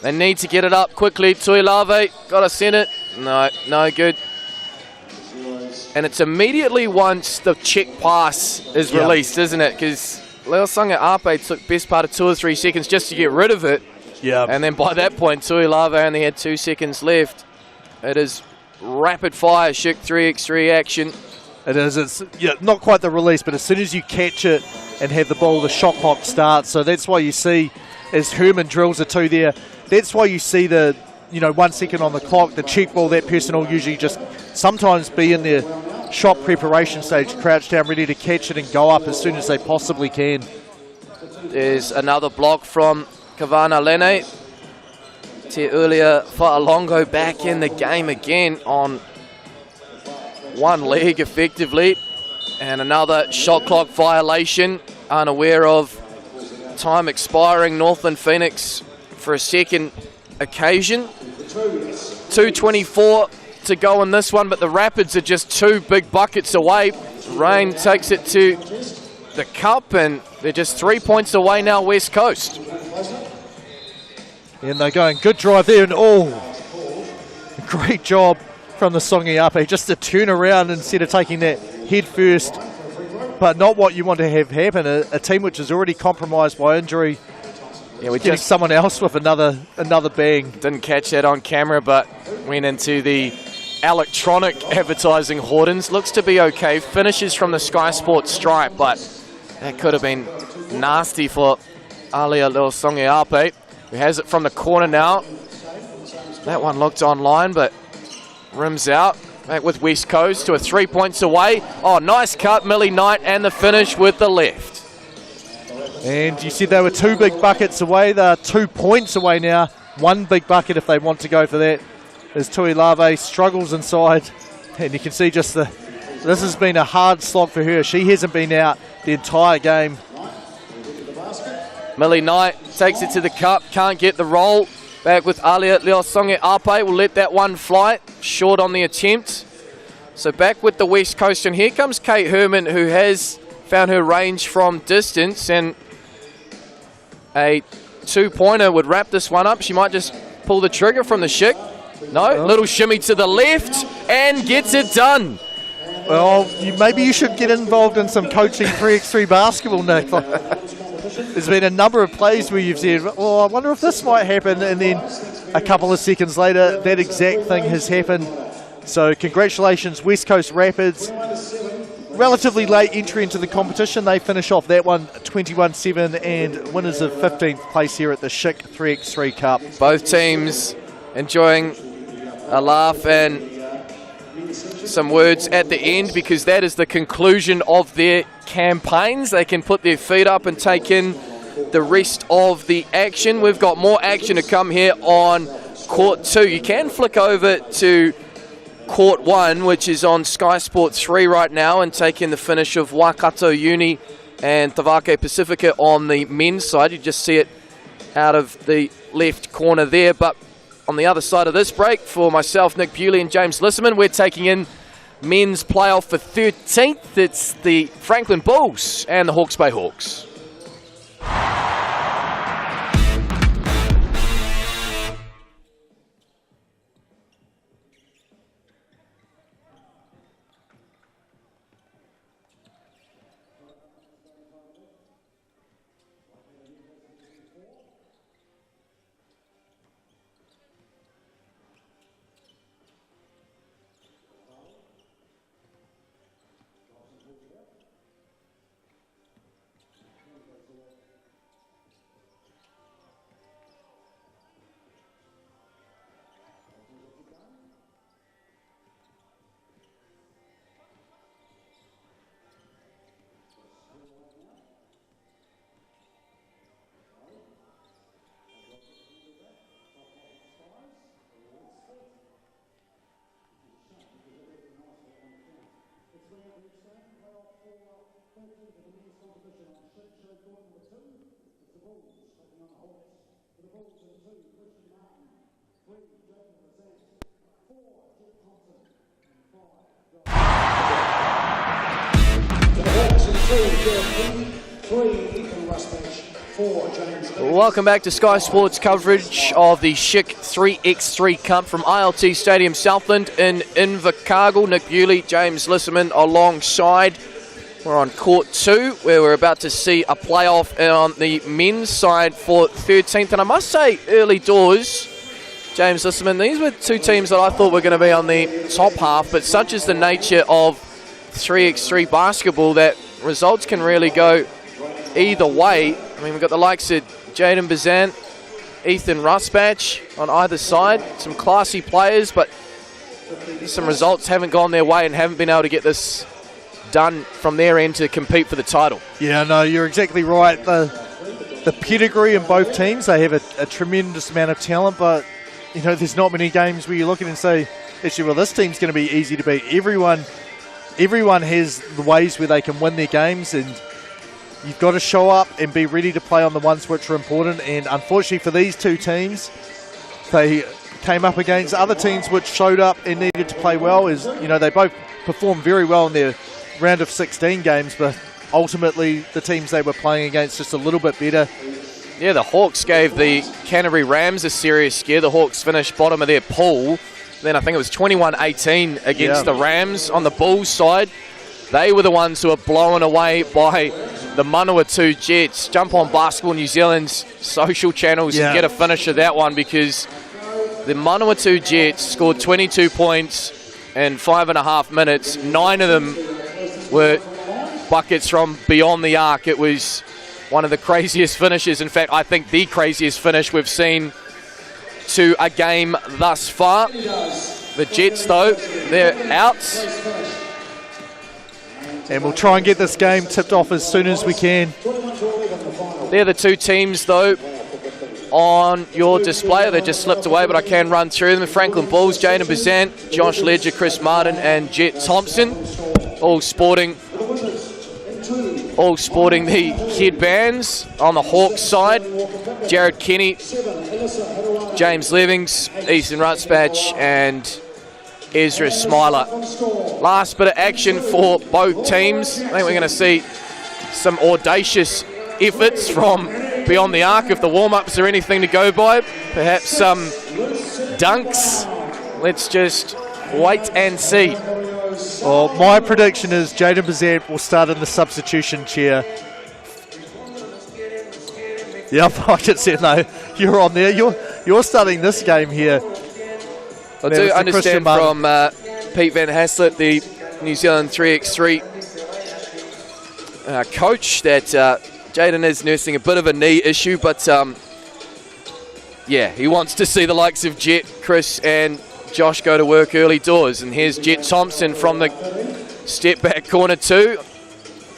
They need to get it up quickly. Tuilave, got to send it. No good. And it's immediately once the check pass is released, isn't it? Because Leosonga Ape took best part of 2 or 3 seconds just to get rid of it. Yeah. And then by that point, Tuilave only had 2 seconds left. It is rapid fire Schick 3x3 action. It is. It's not quite the release, but as soon as you catch it and have the ball, the shot clock starts. So that's why you see, as Herman drills a 2 there, that's why you see the 1 second on the clock, the check ball, that person will usually just sometimes be in their shot preparation stage, crouch down, ready to catch it and go up as soon as they possibly can. There's another block from Kavana Lene. Tu'ulia Fa'alongo back in the game again on one leg effectively. And another shot clock violation, unaware of time expiring. Northland Phoenix for a second occasion. 2:24 to go in this one, but the Rapids are just 2 big buckets away. Rain takes it to the cup, and they're just 3 points away now, West Coast. And they're going, good drive there, and great job from the Songi Ape, just to turn around instead of taking that head first, but not what you want to have happen. A team which is already compromised by injury, we getting someone else with another bang. Didn't catch that on camera, but went into the electronic advertising hoardings. Looks to be okay. Finishes from the Sky Sports stripe, but that could have been nasty for Alia Leosonge Ape, who has it from the corner now. That one looked online, but rims out. Back with West Coast to a 3 points away. Oh, nice cut, Millie Knight, and the finish with the left. And you said they were 2 big buckets away. They're 2 points away now. 1 big bucket if they want to go for that. as Tuilave struggles inside, and you can see just this has been a hard slog for her. She hasn't been out the entire game. Millie Knight takes it to the cup, can't get the roll. Back with Alia Leosonge Ape, will let that one fly, short on the attempt. So back with the West Coast, and here comes Kate Herman, who has found her range from distance, and a 2-pointer would wrap this one up. She might just pull the trigger from the Schick. No, little shimmy to the left, and gets it done. Well, maybe you should get involved in some coaching 3x3 basketball, Nick. There's been a number of plays where you've said, oh, I wonder if this might happen, and then a couple of seconds later, that exact thing has happened. So congratulations, West Coast Rapids. Relatively late entry into the competition. They finish off that one 21-7 and winners of 15th place here at the Schick 3x3 Cup. Both teams enjoying a laugh and some words at the end, because that is the conclusion of their campaigns. They can put their feet up and take in the rest of the action. We've got more action to come here on Court 2. You can flick over to Court 1, which is on Sky Sport 3 right now, and take in the finish of Waikato Uni and Tavake Pacifica on the men's side. You just see it out of the left corner there. But on the other side of this break, for myself, Nick Bewley and James Lisserman, we're taking in men's playoff for 13th. It's the Franklin Bulls and the Hawke's Bay Hawks. Welcome back to Sky Sports coverage of the Schick 3x3 Cup from ILT Stadium Southland in Invercargill. Nick Bewley, James Lisserman alongside. We're on Court 2, where we're about to see a playoff on the men's side for 13th. And I must say, early doors, James Lisserman, these were two teams that I thought were going to be on the top half, but such is the nature of 3x3 basketball that results can really go either way. I mean, we've got the likes of Jaden Bazan, Ethan Rusbatch on either side. Some classy players, but some results haven't gone their way and haven't been able to get this done from their end to compete for the title. Yeah, no, you're exactly right. The pedigree in both teams, they have a tremendous amount of talent, but you know, there's not many games where you look at it and say, actually, well, this team's going to be easy to beat. Everyone has the ways where they can win their games, and you've got to show up and be ready to play on the ones which are important. And unfortunately for these two teams, they came up against other teams which showed up and needed to play well. As you know, they both performed very well in their round of 16 games, but ultimately the teams they were playing against just a little bit better. Yeah, the Hawks gave the Canterbury Rams a serious scare. The Hawks finished bottom of their pool. Then I think it was 21-18 against the Rams. On the Bulls side, they were the ones who were blown away by the Manawatu Jets. Jump on Basketball New Zealand's social channels and get a finish of that one, because the Manawatu Jets scored 22 points in 5.5 minutes. 9 of them were buckets from beyond the arc. It was one of the craziest finishes. In fact, I think the craziest finish we've seen to a game thus far. The Jets, though, they're out. And we'll try and get this game tipped off as soon as we can. They're the two teams, though, on your display. They just slipped away, but I can run through them. The Franklin Bulls, Jaden Bazant, Josh Ledger, Chris Martin, and Jet Thompson, all sporting the headbands. On the Hawks side, Jared Kenny, James Levings, Ethan Rutspatch, and Ezra Smiler. Last bit of action for both teams. I think we're going to see some audacious efforts from beyond the arc if the warm-ups are anything to go by. Perhaps some dunks. Let's just wait and see. Well, my prediction is Jaden Bazant will start in the substitution chair. Yep, I can see it. No, you're on there. You're starting this game here. I do understand from Pete Van Haslett, the New Zealand 3x3 coach, that Jaden is nursing a bit of a knee issue, but yeah, he wants to see the likes of Jet, Chris, and Josh go to work early doors. And here's Jet Thompson from the step back corner too.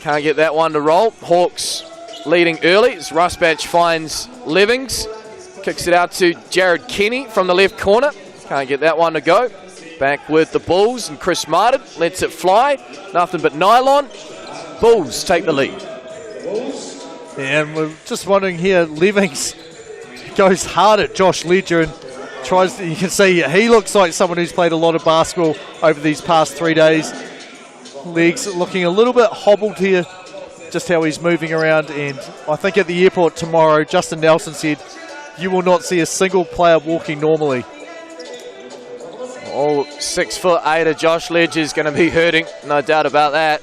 Can't get that one to roll. Hawks leading early as Rustbatch finds Levings. Kicks it out to Jared Kenny from the left corner. Can't get that one to go. Back with the Bulls, and Chris Martin lets it fly. Nothing but nylon. Bulls take the lead. Yeah, and we're just wondering here, Levings goes hard at Josh Ledger and tries to, you can see he looks like someone who's played a lot of basketball over these past 3 days. Legs looking a little bit hobbled here, just how he's moving around. And I think at the airport tomorrow, Justin Nelson said, you will not see a single player walking normally. Oh, 6'8" of Josh Ledger is going to be hurting, no doubt about that.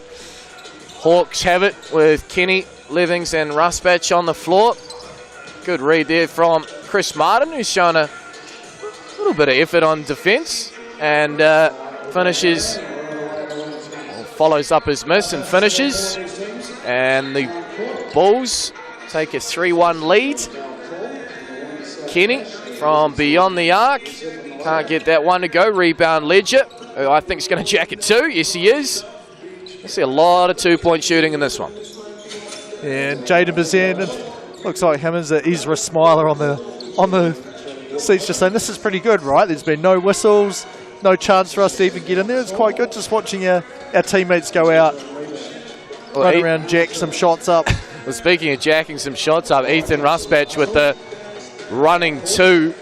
Hawks have it with Kenny, Levings, and Rustbatch on the floor. Good read there from Chris Martin, who's shown a little bit of effort on defence, and finishes, follows up his miss and finishes. And the Bulls take a 3-1 lead. Kenny from beyond the arc. Can't get that one to go. Rebound Ledger, who I think is going to jack it too. Yes, he is. I see a lot of two-point shooting in this one. And Jaden Bazan, looks like him as Ezra Smiler on the seats, just saying this is pretty good, right? There's been no whistles, no chance for us to even get in there. It's quite good just watching our teammates go out, run around, jack some shots up. Well, speaking of jacking some shots up, Ethan Rustbatch with the running two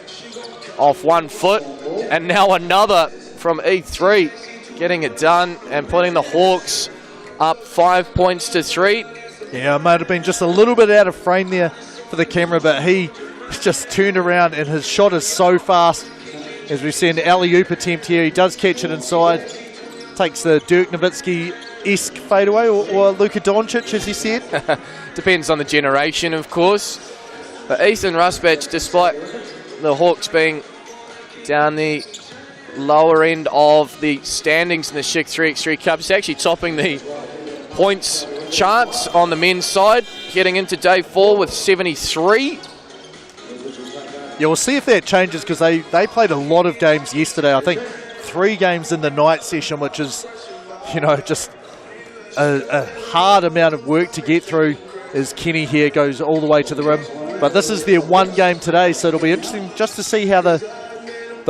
off 1 foot, and now another from E3, getting it done and putting the Hawks up 5 points to 3. Yeah, it might have been just a little bit out of frame there for the camera, but he just turned around and his shot is so fast. As we see an alley-oop attempt here, he does catch it inside, takes the Dirk Nowitzki-esque fadeaway, or Luka Doncic, as he said. Depends on the generation, of course. But Ethan Rustbatch, despite the Hawks being down the lower end of the standings in the Schick 3x3 Cup, is actually topping the points charts on the men's side, getting into day 4 with 73. Yeah, we'll see if that changes, because they played a lot of games yesterday. I think 3 games in the night session, which is, you know, just a hard amount of work to get through, as Kenny here goes all the way to the rim. But this is their 1 game today, so it'll be interesting just to see how the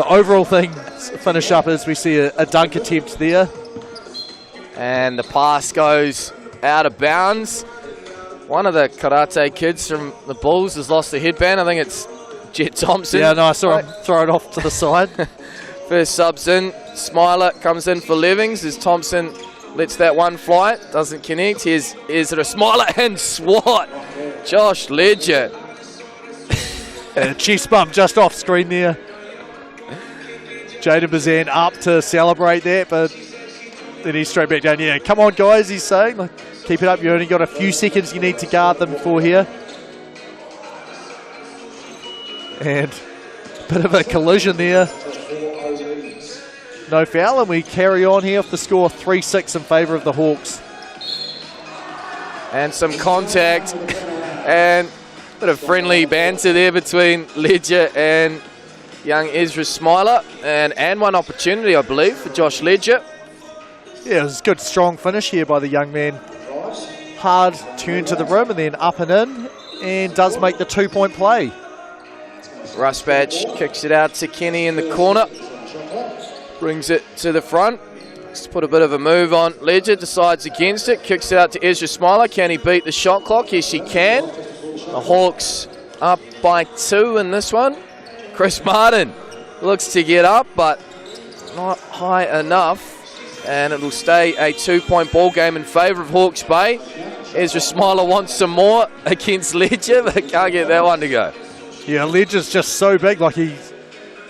overall thing finish up, as we see a dunk attempt there. And the pass goes out of bounds. One of the karate kids from the Bulls has lost the headband. I think it's Jet Thompson. Yeah, no, I saw him throw it off to the side. First subs in. Smiler comes in for Levings as Thompson lets that one fly. Doesn't connect. Here's a Smiler and swat. Josh Ledger. And a chest bump just off screen there. Jaden Bazan up to celebrate that, but then he's straight back down. Yeah, come on, guys, he's saying. Like, keep it up. You only got a few seconds you need to guard them for here. And a bit of a collision there. No foul, and we carry on here with the score 3-6 in favour of the Hawks. And some contact and a bit of friendly banter there between Ledger and young Ezra Smiler, and one opportunity, I believe, for Josh Ledger. Yeah, it was a good, strong finish here by the young man. Hard turn to the rim and then up and in, and does make the 2-point play. Rusbatch kicks it out to Kenny in the corner. Brings it to the front. Let's put a bit of a move on. Ledger decides against it. Kicks it out to Ezra Smiler. Can he beat the shot clock? Yes, he can. The Hawks up by 2 in this one. Chris Martin looks to get up, but not high enough. And it'll stay a 2-point ball game in favour of Hawke's Bay. Ezra Smiler wants some more against Ledger, but can't get that one to go. Yeah, Ledger's just so big. Like, he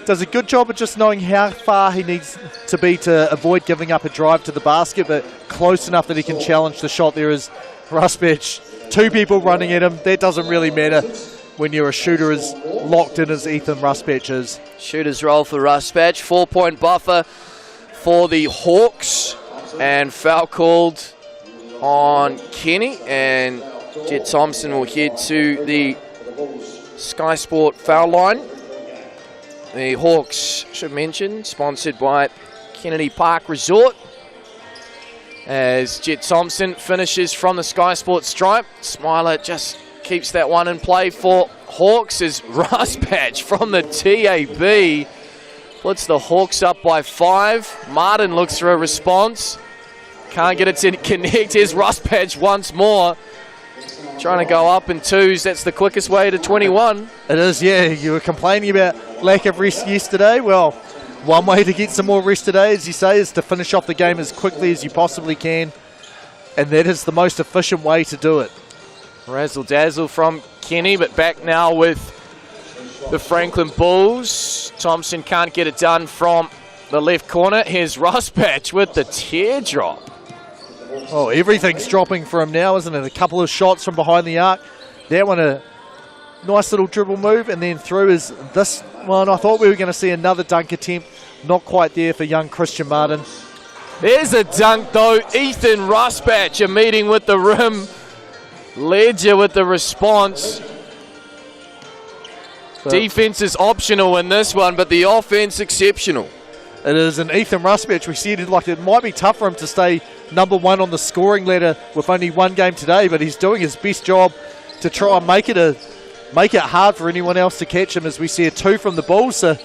does a good job of just knowing how far he needs to be to avoid giving up a drive to the basket, but close enough that he can challenge the shot. There is Rusbatch, 2 people running at him. That doesn't really matter when you're a shooter as locked in as Ethan Rusbatch is. Shooter's roll for Rusbatch. 4-point buffer for the Hawks. And foul called on Kenny. And Jet Thompson will head to the Sky Sport foul line. The Hawks, should mention, sponsored by Kennedy Park Resort. As Jet Thompson finishes from the Sky Sport stripe. Smiler just keeps that one in play for Hawks as Rusbatch from the TAB puts the Hawks up by 5. Martin looks for a response. Can't get it to connect. Here's Rusbatch once more. Trying to go up in 2s. That's the quickest way to 21. It is, yeah. You were complaining about lack of rest yesterday. Well, one way to get some more rest today, as you say, is to finish off the game as quickly as you possibly can. And that is the most efficient way to do it. Razzle dazzle from Kenny, but back now with the Franklin Bulls. Thompson can't get it done from the left corner. Here's Rusbatch with the teardrop. Oh, everything's dropping for him now, isn't it? A couple of shots from behind the arc. That one, a nice little dribble move, and then through is this one. I thought we were going to see another dunk attempt. Not quite there for young Christian Martin. There's a dunk, though. Ethan Rusbatch, a meeting with the rim. Ledger with the response. Defense is optional in this one, but the offense exceptional. It is, and Ethan Rusbatch, we said it might be tough for him to stay number 1 on the scoring ladder with only 1 game today, but he's doing his best job to try and make it hard for anyone else to catch him, as we see a 2 from the Bulls. So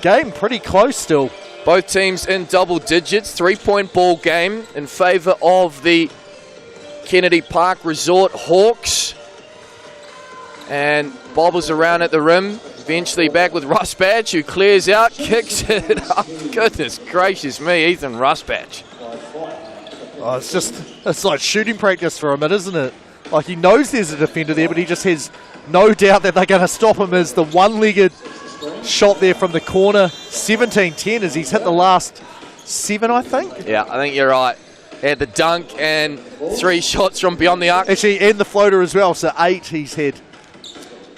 game pretty close still. Both teams in double digits. 3-point ball game in favour of the Kennedy Park Resort Hawks. And bobbles around at the rim. Eventually back with Rusbatch, who clears out, kicks it up. Goodness gracious me, Ethan Rusbatch. Oh, it's like shooting practice for him, isn't it? Like, he knows there's a defender there, but he just has no doubt that they're going to stop him, as the one-legged shot there from the corner. 17-10 as he's hit the last 7, I think. Yeah, I think you're right. Had the dunk and 3 shots from beyond the arc. Actually, and the floater as well, so 8 he's had.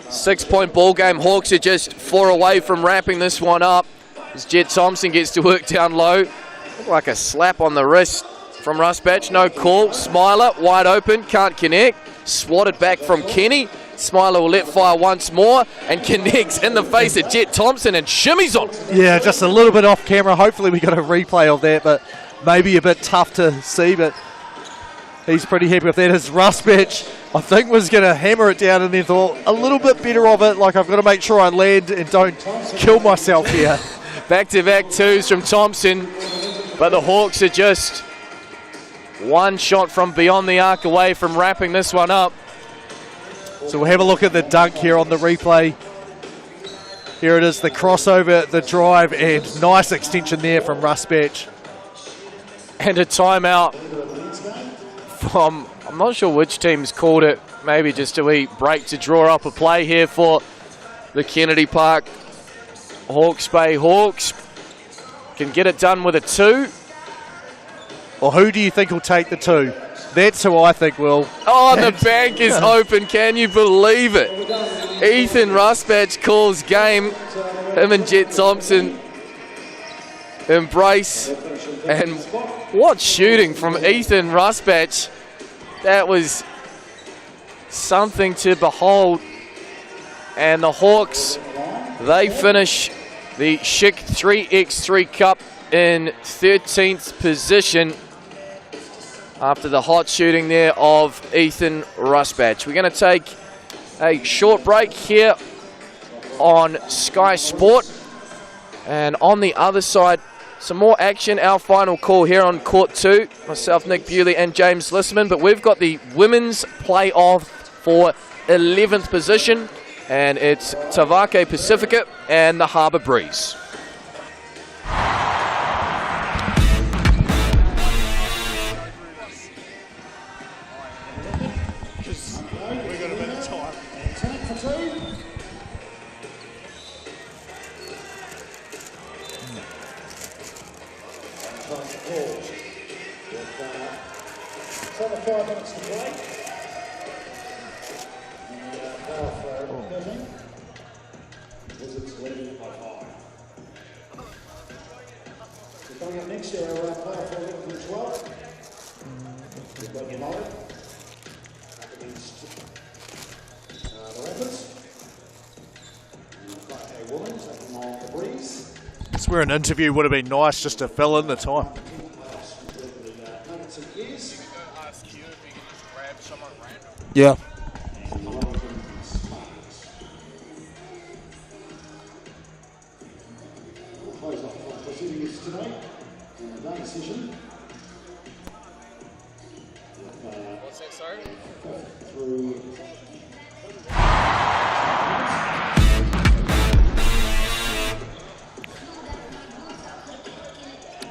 6-point ball game. Hawks are just 4 away from wrapping this one up as Jet Thompson gets to work down low. Looked like a slap on the wrist from Rusbatch. No call. Smiler wide open. Can't connect. Swatted back from Kenny. Smiler will let fire once more and connects in the face of Jet Thompson and shimmies on it. Yeah, just a little bit off camera. Hopefully we got a replay of that, but maybe a bit tough to see, but he's pretty happy with that. As Rusbatch, I think, was going to hammer it down and then thought a little bit better of it. Like, I've got to make sure I land and don't kill myself here. Back-to-back 2s from Thompson, but the Hawks are just 1 shot from beyond the arc away from wrapping this one up. So we'll have a look at the dunk here on the replay. Here it is, the crossover, the drive, and nice extension there from Rusbatch. And a timeout from, I'm not sure which team's called it, maybe just a wee break to draw up a play here for the Kennedy Park Hawke's Bay Hawks. Can get it done with a 2. Well, who do you think will take the 2? That's who I think will. Oh, the bank is open. Can you believe it? Ethan Rusbatch calls game. Him and Jet Thompson embrace. And what shooting from Ethan Rusbatch. That was something to behold. And the Hawks, they finish the Schick 3x3 Cup in 13th position after the hot shooting there of Ethan Rusbatch. We're going to take a short break here on Sky Sport. And on the other side, some more action. Our final call here on Court 2. Myself, Nick Bewley, and James Lisserman. But we've got the women's playoff for 11th position. And it's Tavake Pacifica and the Harbour Breeze. Coming up next year, our player for 11 and 12. We've got United up against the Rapids. And we've got a woman taking on the Breeze. It's where an interview would have been nice just to fill in the time. Yeah. Close off proceedings today in the day session. What's that, sorry? Through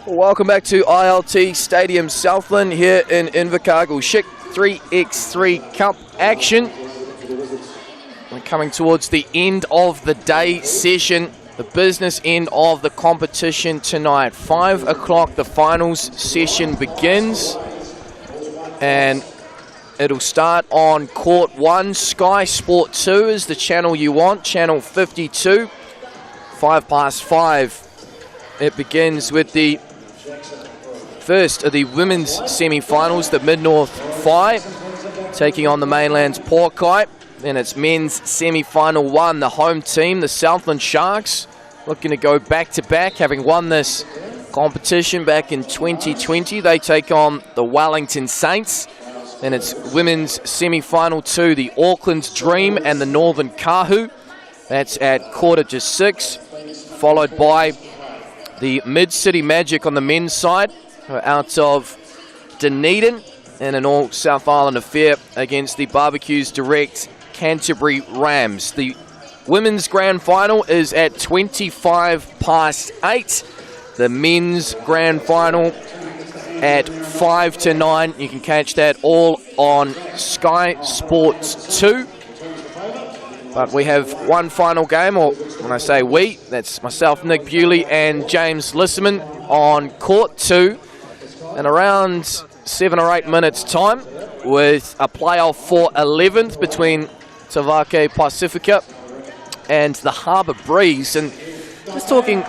Welcome back to ILT Stadium Southland here in Invercargill. Schick 3x3 Cup action. We're coming towards the end of the day session, the business end of the competition tonight. 5 o'clock the finals session begins, and it'll start on Court 1. Sky Sport 2 is the channel you want, channel 52. 5:05. It begins with the first of the women's semi-finals, the Mid-North Phi taking on the Mainland's Porkai. Then it's men's semi-final 1, the home team, the Southland Sharks, looking to go back-to-back, having won this competition back in 2020. They take on the Wellington Saints. Then it's women's semi-final 2, the Auckland Dream and the Northern Kahu. That's at 5:45, followed by the Mid-City Magic on the men's side, out of Dunedin, and an all-South Island affair against the Barbecues Direct Canterbury Rams. The women's grand final is at 8:25. The men's grand final at 5-9. You can catch that all on Sky Sports 2. But we have one final game, or when I say we, that's myself, Nick Bewley, and James Lisserman on Court 2. In around 7 or 8 minutes' time, with a playoff for 11th between Tavake Pacifica and the Harbour Breeze. And just talking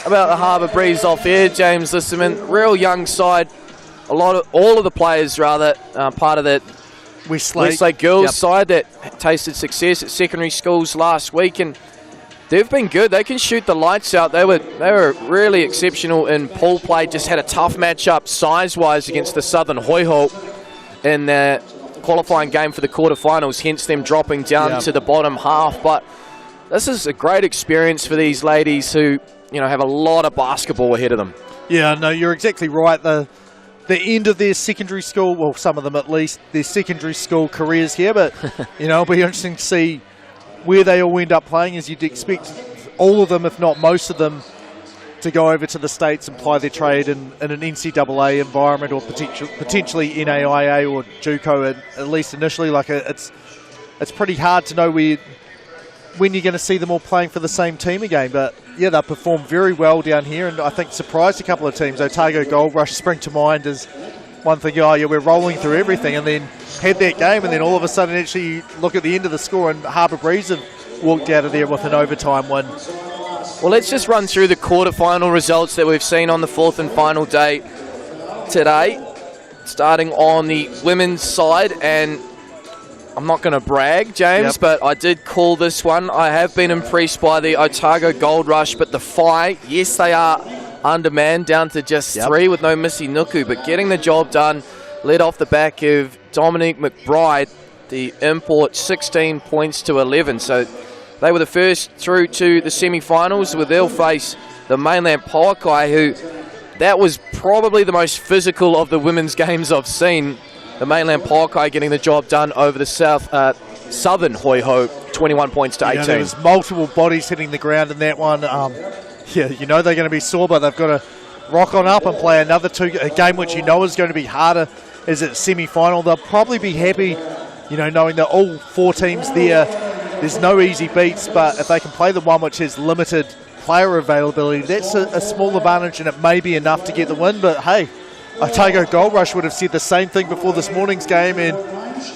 about the Harbour Breeze off air, James Lisserman, real young side. All of the players, rather, part of that Westlake girls side that tasted success at secondary schools last week, and they've been good. They can shoot the lights out. They were really exceptional in pool play. Just had a tough matchup size-wise against the Southern Hoiho in the qualifying game for the quarterfinals, hence them dropping down to the bottom half. But this is a great experience for these ladies who, have a lot of basketball ahead of them. Yeah, no, you're exactly right. The end of their secondary school, well, some of them at least, their secondary school careers here, but, it'll be interesting to see where they all end up playing, as you'd expect all of them, if not most of them, to go over to the States and ply their trade in an NCAA environment, or potentially NAIA or JUCO, at least initially. It's pretty hard to know when you're going to see them all playing for the same team again. But yeah, they performed very well down here, and I think surprised a couple of teams. Otago Gold Rush spring to mind as one thing. Oh yeah, we're rolling through everything, and then had that game, and then all of a sudden actually you look at the end of the score, and Harbour Breeze have walked out of there with an overtime win. Well, let's just run through the quarterfinal results that we've seen on the fourth and final day today, starting on the women's side. And I'm not going to brag, James, but I did call this one. I have been impressed by the Otago Gold Rush, but the Phi, yes, they are undermanned, down to just 3 with no Missy Nuku, but getting the job done, led off the back of Dominique McBride, the import, 16 points to 11. So They were the first through to the semi-finals, where they'll face the mainland Pauakai, who that was probably the most physical of the women's games I've seen. The mainland Pauakai getting the job done over the southern Hoi Ho, 21 points to 18. There was multiple bodies hitting the ground in that one. Yeah, you know they're going to be sore, but they've got to rock on up and play another a game which you know is going to be harder as it's semi-final. They'll probably be happy, you know, knowing that all 4 teams there, there's no easy beats, but if they can play the one which has limited player availability, that's a small advantage, and it may be enough to get the win. But hey, Otago Gold Rush would have said the same thing before this morning's game, and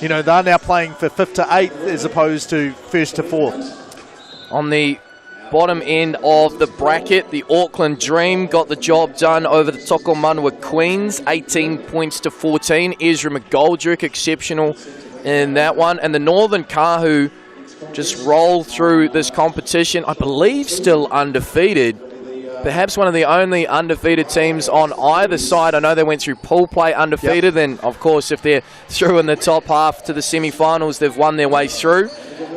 you know they're now playing for 5th to 8th as opposed to 1st to 4th. On the bottom end of the bracket, the Auckland Dream got the job done over the Tokomanua Queens, 18 points to 14. Ezra McGoldrick exceptional in that one, and the Northern Kahu just rolled through this competition, I believe still undefeated. Perhaps one of the only undefeated teams on either side. I know they went through pool play undefeated. Then, of course, if they're through in the top half to the semi-finals, they've won their way through.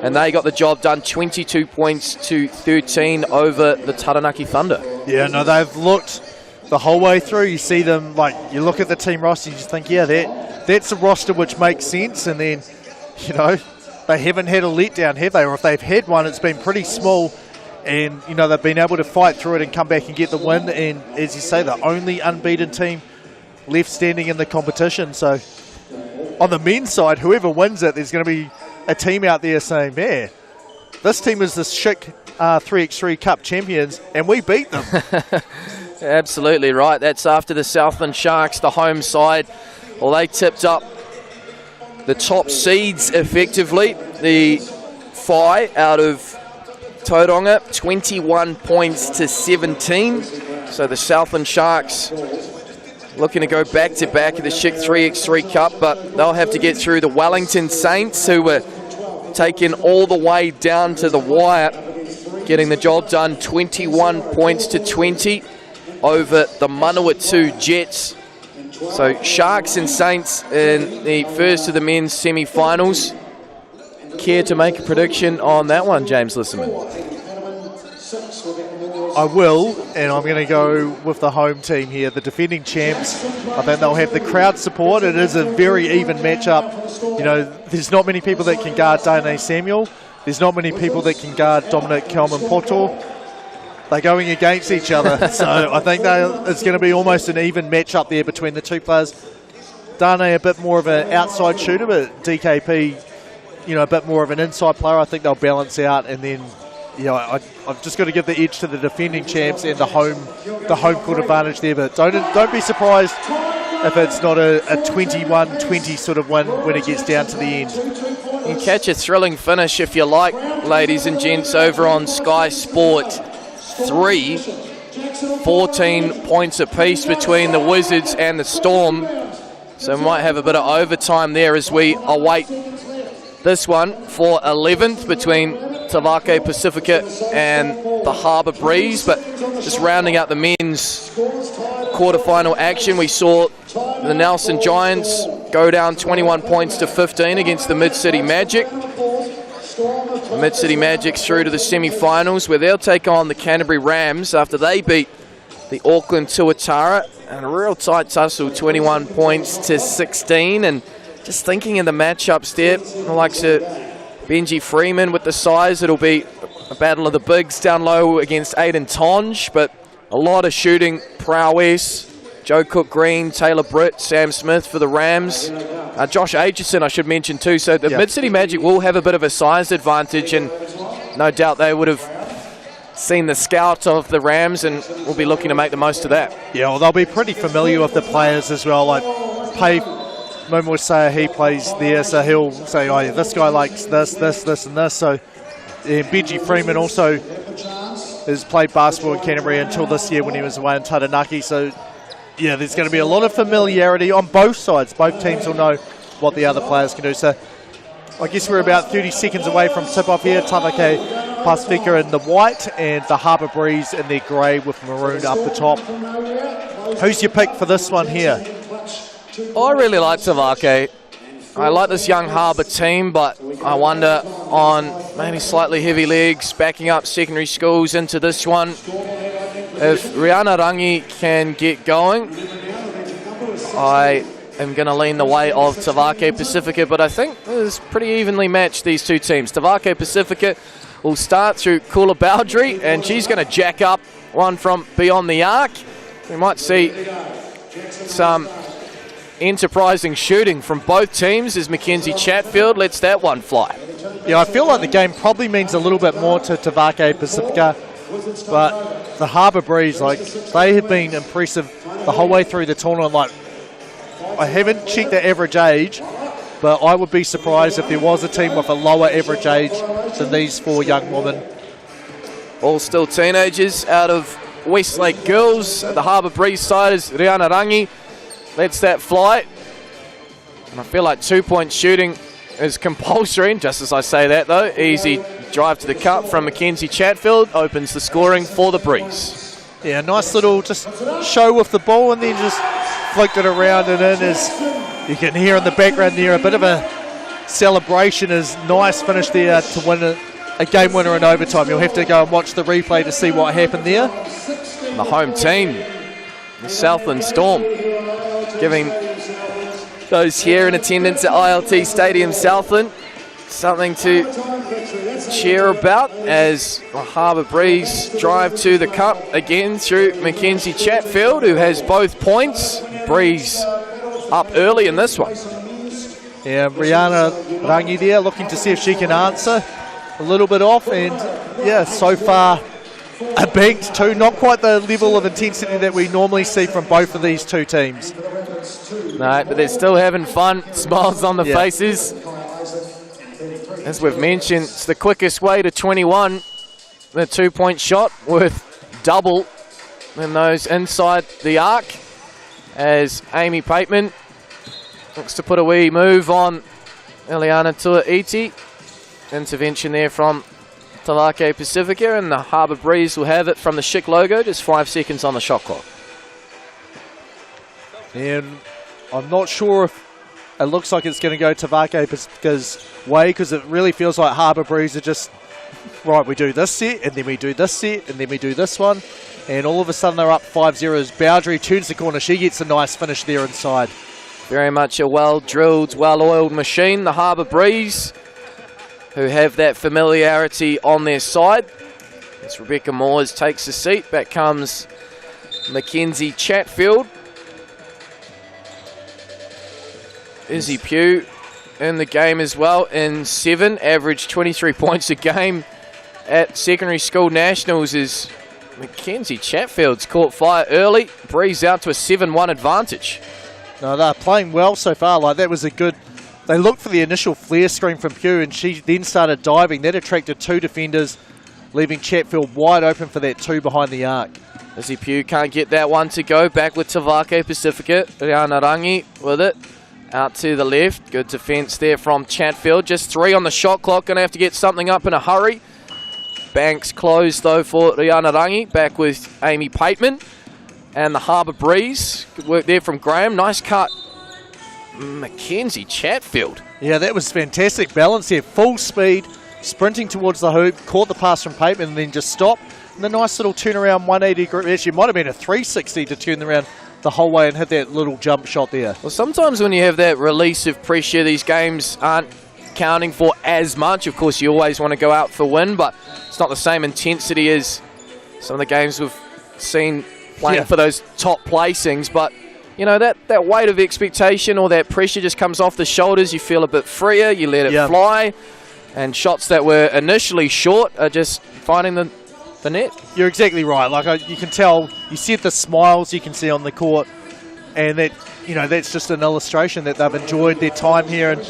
And they got the job done, 22 points to 13 over the Taranaki Thunder. Yeah, no, they've looked the whole way through. You see them, like, you look at the team roster, you just think, yeah, that's a roster which makes sense. And then, you know, they haven't had a letdown, have they? Or if they've had one, it's been pretty small. And, you know, they've been able to fight through it and come back and get the win. And, as you say, the only unbeaten team left standing in the competition. So, on the men's side, whoever wins it, there's going to be a team out there saying, yeah, this team is the Schick 3x3 Cup champions, and we beat them. Absolutely right. That's after the Southland Sharks, the home side. Well, they tipped up the top seeds effectively. The Phi out of Tauranga, 21 points to 17. So the Southland Sharks looking to go back-to-back at the Schick 3x3 Cup, but they'll have to get through the Wellington Saints, who were taken all the way down to the wire, getting the job done, 21 points to 20 over the Manawatu Jets. So Sharks and Saints in the first of the men's semi-finals. Care to make a prediction on that one, James Lisserman? I will, and I'm going to go with the home team here, the defending champs. I think they'll have the crowd support. It is a very even matchup. You know, there's not many people that can guard Dane Samuel. There's not many people that can guard Dominic Kelman-Poto. They're going against each other. So I think it's going to be almost an even matchup there between the two players. Dane a bit more of an outside shooter, but DKP, you know, a bit more of an inside player. I think they'll balance out, and then, you know, I've just got to give the edge to the defending champs and the home court advantage there. But don't be surprised if it's not a 21-20 sort of win when it gets down to the end. You can catch a thrilling finish if you like, ladies and gents, over on Sky Sport 3. 14 points apiece between the Wizards and the Storm. So we might have a bit of overtime there as we await this one for 11th between Tavake Pacifica and the Harbour Breeze. But just rounding out the men's quarterfinal action, we saw the Nelson Giants go down 21 points to 15 against the Mid-City Magic. The Mid-City Magic's through to the semi-finals, where they'll take on the Canterbury Rams after they beat the Auckland Tuatara. And a real tight tussle, 21 points to 16. And just thinking in the matchups there, the likes of Benji Freeman with the size, it'll be a battle of the bigs down low against Aiden Tonge, but a lot of shooting prowess. Joe Cook-Green, Taylor Britt, Sam Smith for the Rams. Josh Aitchison, I should mention too. So the Mid-City Magic will have a bit of a size advantage, and no doubt they would have seen the scout of the Rams and will be looking to make the most of that. Yeah, well, they'll be pretty familiar with the players as well. Like, Momo will say he plays there, so he'll say, oh yeah, this guy likes this, and this. So Benji Freeman also has played basketball in Canterbury until this year when he was away in Taranaki. So yeah, there's going to be a lot of familiarity on both sides. Both teams will know what the other players can do. So I guess we're about 30 seconds away from tip-off here. Tavake Pacifica in the white and the Harbour Breeze in their grey with maroon up the top. Who's your pick for this one here? I really like Tavake. I like this young Harbour team, but I wonder on maybe slightly heavy legs, backing up secondary schools into this one. If Riana Rangi can get going, I am going to lean the way of Tavake Pacifica, but I think it's pretty evenly matched, these two teams. Tavake Pacifica will start through Kula Bowdry, and she's going to jack up one from beyond the arc. We might see some enterprising shooting from both teams as Mackenzie Chatfield lets that one fly. Yeah, I feel like the game probably means a little bit more to Tavake Pacifica, but the Harbour Breeze, like, they have been impressive the whole way through the tournament. Like, I haven't checked the average age, but I would be surprised if there was a team with a lower average age than these 4 young women. All still teenagers out of Westlake Girls. The Harbour Breeze side is Riana Rangi. Lets that fly. And I feel like 2-point shooting is compulsory. And just as I say that, though, easy drive to the cup from Mackenzie Chatfield opens the scoring for the Breeze. Yeah, nice little just show with the ball and then just flicked it around and in. As you can hear in the background there, a bit of a celebration. Is nice finish there to win a game winner in overtime. You'll have to go and watch the replay to see what happened there. The home team, the Southland Storm, giving those here in attendance at ILT Stadium Southland something to cheer about as the Harbour Breeze drive to the cup again through Mackenzie Chatfield, who has both points. Breeze up early in this one. Yeah, Riana Rangi there looking to see if she can answer. A little bit off, and yeah, so far a banked 2. Not quite the level of intensity that we normally see from both of these two teams. No, but they're still having fun. Smiles on the faces. As we've mentioned, it's the quickest way to 21. The 2-point shot worth double in those inside the arc. As Amy Pateman looks to put a wee move on Eliana Tuaiti. Intervention there from Tavake Pacifica, and the Harbour Breeze will have it from the Schick logo. Just 5 seconds on the shot clock. And I'm not sure if it looks like it's going to go Tavake Pacifica's way, because it really feels like Harbour Breeze are just, right, we do this set, and then we do this set, and then we do this one. And all of a sudden they're up 5-0 as Bowdry turns the corner. She gets a nice finish there inside. Very much a well-drilled, well-oiled machine, the Harbour Breeze, who have that familiarity on their side. As Rebecca Moores takes a seat, back comes Mackenzie Chatfield. Izzy Pugh in the game as well in 7, averaged 23 points a game at secondary school nationals as Mackenzie Chatfield's caught fire early. Breeze out to a 7-1 advantage. No, they're playing well so far. Like, that was a good... They looked for the initial flare screen from Pugh, and she then started diving. That attracted 2 defenders, leaving Chatfield wide open for that 2 behind the arc. Izzy Pugh can't get that one to go. Back with Tavake Pacifica. Riana Rangi with it. Out to the left. Good defence there from Chatfield. Just 3 on the shot clock. Going to have to get something up in a hurry. Banks closed though for Riana Rangi. Back with Amy Pateman. And the Harbour Breeze. Good work there from Graham. Nice cut. Mackenzie Chatfield. Yeah, that was fantastic balance here. Full speed, sprinting towards the hoop, caught the pass from Pateman and then just stopped. And the nice little turnaround 180 degree. Actually, it might have been a 360 to turn around the whole way and hit that little jump shot there. Well, sometimes when you have that release of pressure, these games aren't counting for as much. Of course, you always want to go out for win, but it's not the same intensity as some of the games we've seen playing for those top placings. But you know, that weight of expectation or that pressure just comes off the shoulders. You feel a bit freer, you let it fly, and shots that were initially short are just finding the net. You're exactly right. Like, you can tell, you see the smiles you can see on the court, and that, you know, that's just an illustration that they've enjoyed their time here and,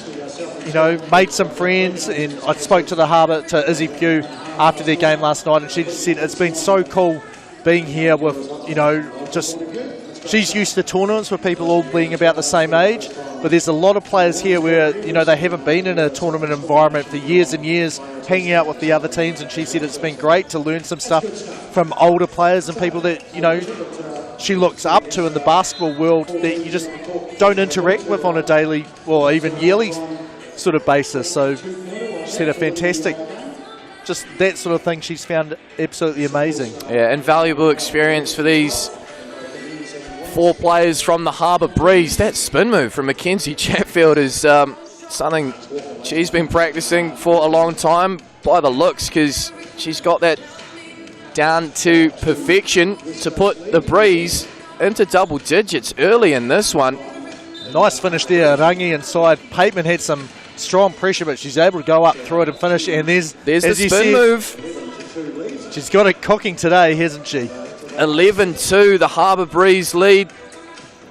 you know, made some friends. And I spoke to the Harbour, to Izzy Pugh after their game last night, and she said it's been so cool being here with, you know, just... She's used to tournaments with people all being about the same age, but there's a lot of players here where, you know, they haven't been in a tournament environment for years and years, hanging out with the other teams, and she said it's been great to learn some stuff from older players and people that, you know, she looks up to in the basketball world that you just don't interact with on a daily or even yearly sort of basis. So she's had a fantastic just that sort of thing she's found absolutely amazing. Yeah, invaluable experience for these 4 players from the Harbour Breeze. That spin move from Mackenzie Chatfield is something she's been practicing for a long time by the looks, because she's got that down to perfection to put the Breeze into double digits early in this one. Nice finish there, Rangi inside. Pateman had some strong pressure, but she's able to go up through it and finish. And there's the spin move. She's got it cooking today, hasn't she? 11-2, the Harbour Breeze lead.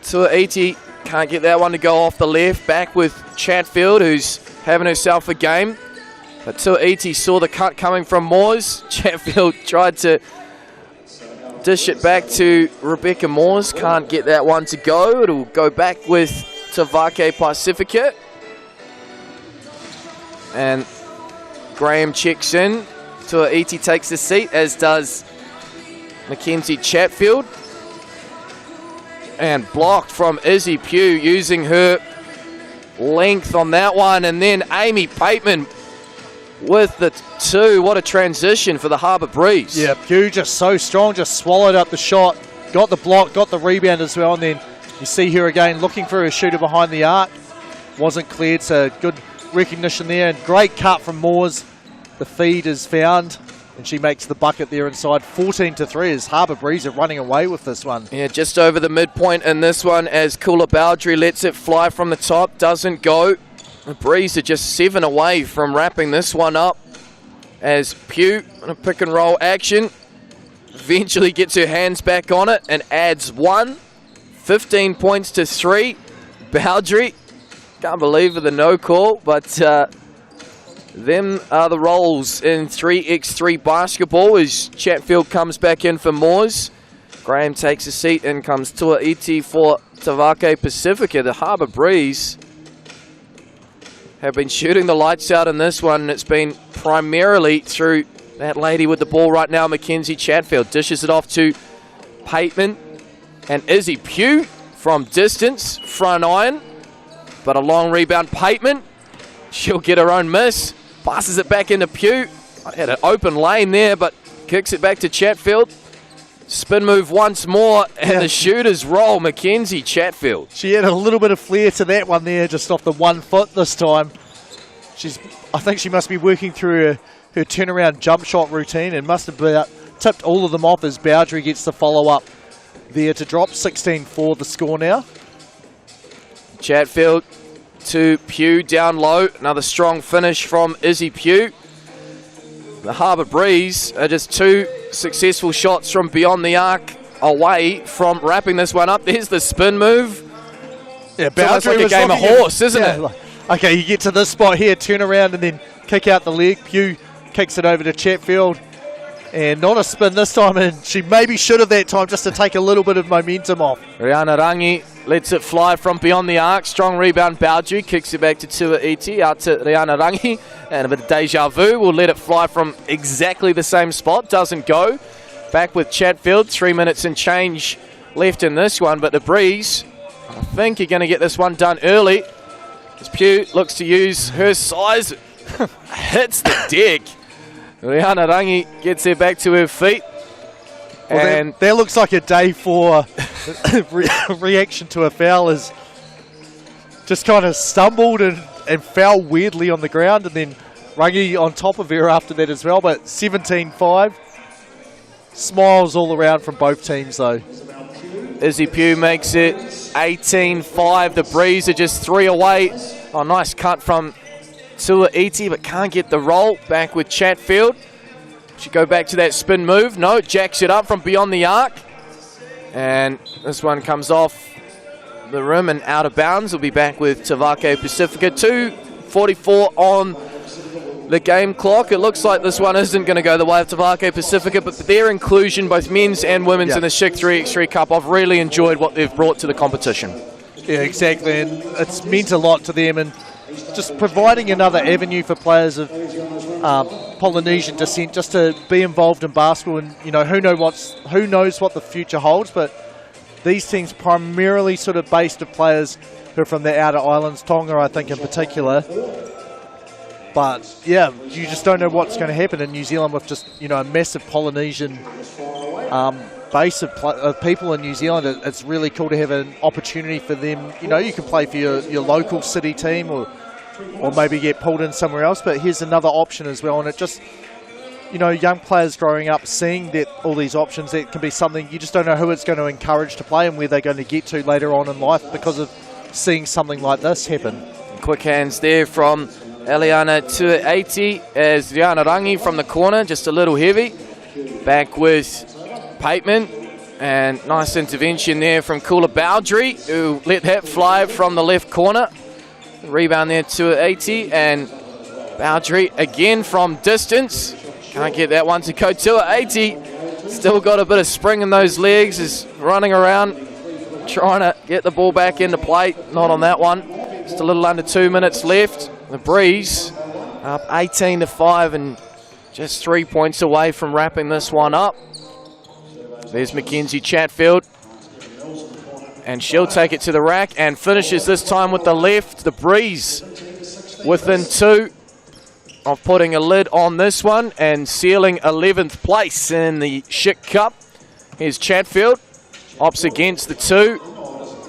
Tuaiti can't get that one to go off the left. Back with Chatfield, who's having herself a game. But Tuaiti saw the cut coming from Moores. Chatfield tried to dish it back to Rebecca Moores. Can't get that one to go. It'll go back with Tavake Pacifica. And Graham checks in. Tuaiti takes the seat, as does Mackenzie Chatfield. And blocked from Izzy Pugh, using her length on that one. And then Amy Pateman with the 2. What a transition for the Harbour Breeze. Yeah, Pugh just so strong, just swallowed up the shot, got the block, got the rebound as well. And then you see her again looking for her shooter behind the arc. Wasn't cleared, so good recognition there. And great cut from Moores. The feed is found, and she makes the bucket there inside. 14-3 as Harbour Breeze are running away with this one. Yeah, just over the midpoint in this one, as Kula Baldry lets it fly from the top. Doesn't go. The Breeze are just 7 away from wrapping this one up, as Pugh in a pick and roll action eventually gets her hands back on it and adds 1. 15 points to 3. Baldry, can't believe the no call, but them are the roles in 3x3 basketball as Chatfield comes back in for Moores. Graham takes a seat, and comes Tuaiti for Tavake Pacifica. The Harbour Breeze have been shooting the lights out in this one, and it's been primarily through that lady with the ball right now, Mackenzie Chatfield. Dishes it off to Pateman and Izzy Pugh from distance, front iron, but a long rebound. Pateman, she'll get her own miss. Passes it back into Pugh. Had an open lane there, but kicks it back to Chatfield. Spin move once more, and the shooters roll. Mackenzie Chatfield. She had a little bit of flair to that one there, just off the 1 foot this time. I think she must be working through her turnaround jump shot routine, and must have tipped all of them off as Baldry gets the follow-up there to drop. 16-4 the score now. Chatfield to Pugh down low. Another strong finish from Izzy Pugh. The Harbour Breeze are just 2 successful shots from beyond the arc away from wrapping this one up. There's the spin move. Yeah, it's almost like a game of horse, isn't it? Okay, you get to this spot here, turn around and then kick out the leg. Pugh kicks it over to Chatfield. And not a spin this time, and she maybe should have that time, just to take a little bit of momentum off. Rihanna Rangi lets it fly from beyond the arc. Strong rebound, Baldry kicks it back to Tuaiti, out to Rihanna Rangi. And a bit of deja vu. We'll let it fly from exactly the same spot. Doesn't go. Back with Chatfield. 3 minutes and change left in this one. But the Breeze, I think, are going to get this one done early, as Pugh looks to use her size. Hits the deck. Rihanna Rangi gets her back to her feet. Well, and that looks like a day for reaction to a foul, as just kind of stumbled and fell weirdly on the ground, and then Rangi on top of her after that as well. But 17-5. Smiles all around from both teams though. Izzy Pugh makes it 18-5. The Breeze are just 3 away. Oh, nice cut from Tuaiti, but can't get the roll. Back with Chatfield. Should go back to that spin move. No, jacks it up from beyond the arc. And this one comes off the rim and out of bounds. We'll be back with Tavake Pacifica. 2:44 on the game clock. It looks like this one isn't going to go the way of Tavake Pacifica, but their inclusion, both men's and women's, in the Schick 3x3 Cup, I've really enjoyed what they've brought to the competition. Yeah, exactly, and it's meant a lot to them, and just providing another avenue for players of Polynesian descent just to be involved in basketball. And you know, who knows what the future holds, but these teams primarily sort of based of players who are from the outer islands, Tonga I think in particular. But yeah, you just don't know what's going to happen in New Zealand with just, you know, a massive Polynesian base of people in New Zealand. It's really cool to have an opportunity for them. You know, you can play for your local city team or maybe get pulled in somewhere else, but here's another option as well. And it just, you know, young players growing up, seeing that all these options, that can be something you just don't know who it's going to encourage to play and where they're going to get to later on in life because of seeing something like this happen. Quick hands there from Eliana Tuaiti as Riana Rangi from the corner, just a little heavy. Back with Pateman, and nice intervention there from Kula Bowdry, who let that fly from the left corner. Rebound there to 80, and Bowdry again from distance. Can't get that one to go to 80. Still got a bit of spring in those legs, is running around trying to get the ball back into play. Not on that one. Just a little under 2 minutes left. The Breeze up 18-5 and just 3 points away from wrapping this one up. There's Mackenzie Chatfield, and she'll take it to the rack and finishes this time with the left. The Breeze within 2 of putting a lid on this one and sealing 11th place in the Schick Cup. Here's Chatfield, opts against the 2.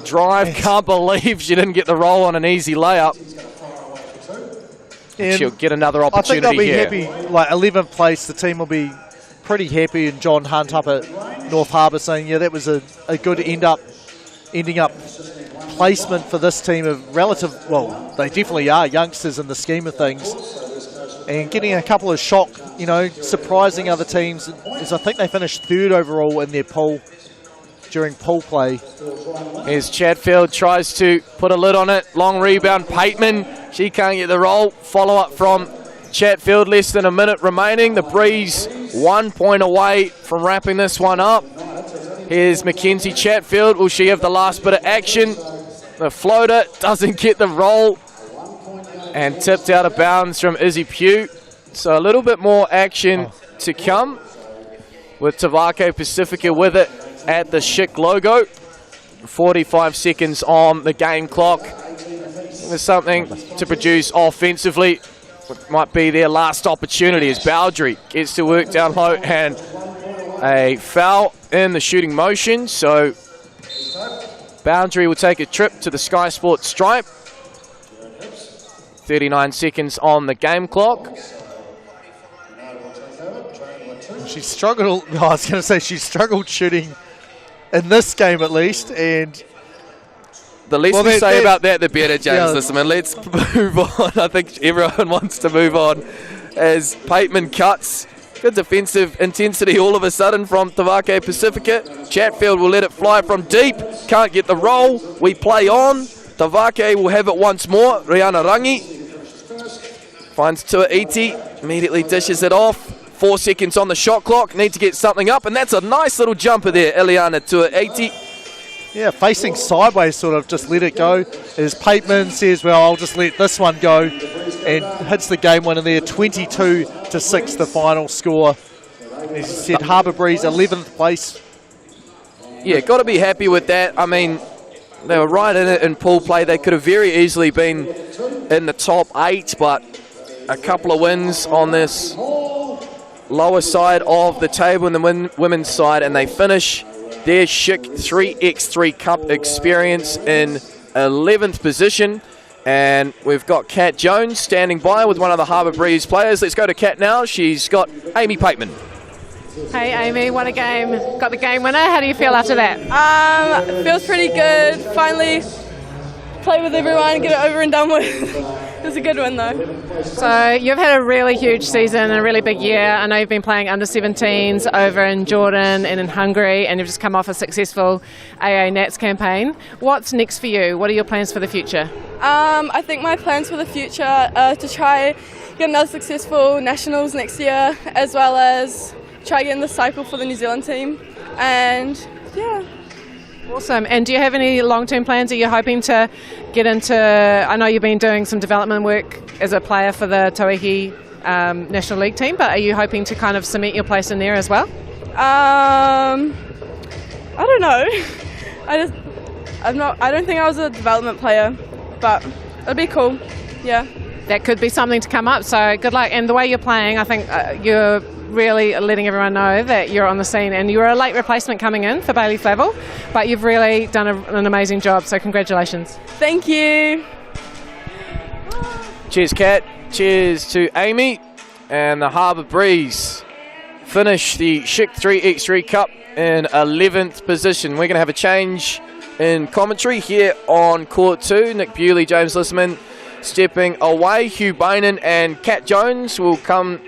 Drive, can't believe she didn't get the roll on an easy layup. And she'll get another opportunity. I think they'll be happy, like 11th place, the team will be pretty happy, and John Hunt up at North Harbour saying, yeah, that was a good ending up placement for this team of relative, well, they definitely are youngsters in the scheme of things, and getting a couple of shock, you know, surprising other teams, is I think they finished 3rd overall in their pool during pool play. Here's Chatfield, tries to put a lid on it, long rebound, Pateman, she can't get the roll, follow up from Chatfield, less than a minute remaining. The Breeze 1 point away from wrapping this one up. Here's Mackenzie Chatfield. Will she have the last bit of action? The floater doesn't get the roll and tipped out of bounds from Izzy Pugh. So a little bit more action to come with Tavake Pacifica with it at the Schick logo. 45 seconds on the game clock. There's something to produce offensively. It might be their last opportunity as Bowdry gets to work down low, and a foul in the shooting motion. So Bowdry will take a trip to the Sky Sports stripe. 39 seconds on the game clock. She struggled, I was going to say she struggled shooting in this game at least, and the less we say about that, the better, James. Yeah. Listen, man, let's move on. I think everyone wants to move on as Pateman cuts. Good defensive intensity all of a sudden from Tavake Pacifica. Chatfield will let it fly from deep. Can't get the roll. We play on. Tavake will have it once more. Riana Rangi finds Tuaiti. Immediately dishes it off. 4 seconds on the shot clock. Need to get something up, and that's a nice little jumper there, Eliana Tuaiti. Yeah, facing sideways, sort of just let it go. As Pateman says, well, I'll just let this one go, and hits the game winner there, 22-6 the final score. As you said, Harbour Breeze 11th place. Yeah, got to be happy with that. I mean, they were right in it in pool play. They could have very easily been in the top 8, but a couple of wins on this lower side of the table in the women's side, and they finish their Schick 3x3 Cup experience in 11th position. And we've got Kat Jones standing by with one of the Harbour Breeze players. Let's go to Kat now. She's got Amy Pateman. Hey Amy, what a game. Got the game winner. How do you feel after that? It feels pretty good. Finally play with everyone, get it over and done with. It was a good one though. So you've had a really huge season and a really big year. I know you've been playing under 17s over in Jordan and in Hungary, and you've just come off a successful AA Nats campaign. What's next for you? What are your plans for the future? I think my plans for the future are to try get another successful nationals next year, as well as try get in the cycle for the New Zealand team. And yeah. Awesome. And do you have any long-term plans? Are you hoping to get into, I know you've been doing some development work as a player for the Tauihi National League team, but are you hoping to kind of cement your place in there as well? I don't know. I don't think I was a development player, but it'd be cool. Yeah. that could be something to come up. So good luck. And the way you're playing, I think you're really letting everyone know that you're on the scene, and you were a late replacement coming in for Bailey Flavel, but you've really done an amazing job. So congratulations. Thank you. Cheers, Kat. Cheers to Amy. And the Harbour Breeze finish the Schick 3x3 Cup in 11th position. We're going to have a change in commentary here on Court 2. Nick Bewley, James Lisman stepping away. Hugh Bainan and Kat Jones will come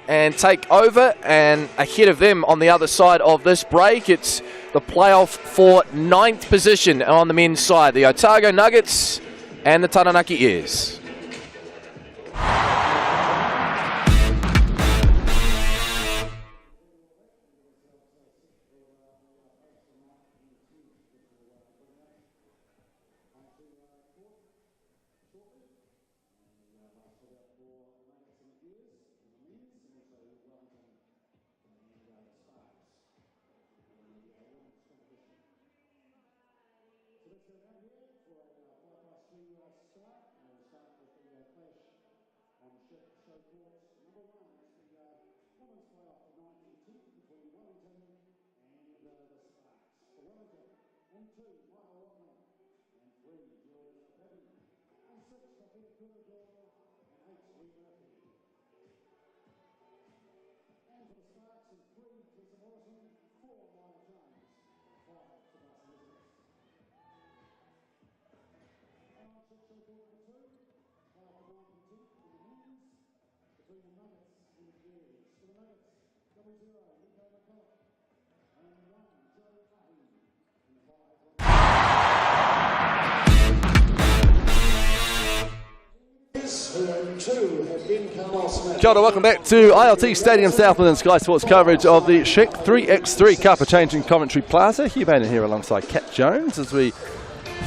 and take over. And ahead of them on the other side of this break, it's the playoff for 9th position on the men's side. The Otago Nuggets and the Taranaki Airs. Kia ora, welcome back to ILT Stadium Southland and Sky Sports coverage of the Schick 3x3 Cup, a change in Coventry Plaza. Hugh Bainan here alongside Kat Jones as we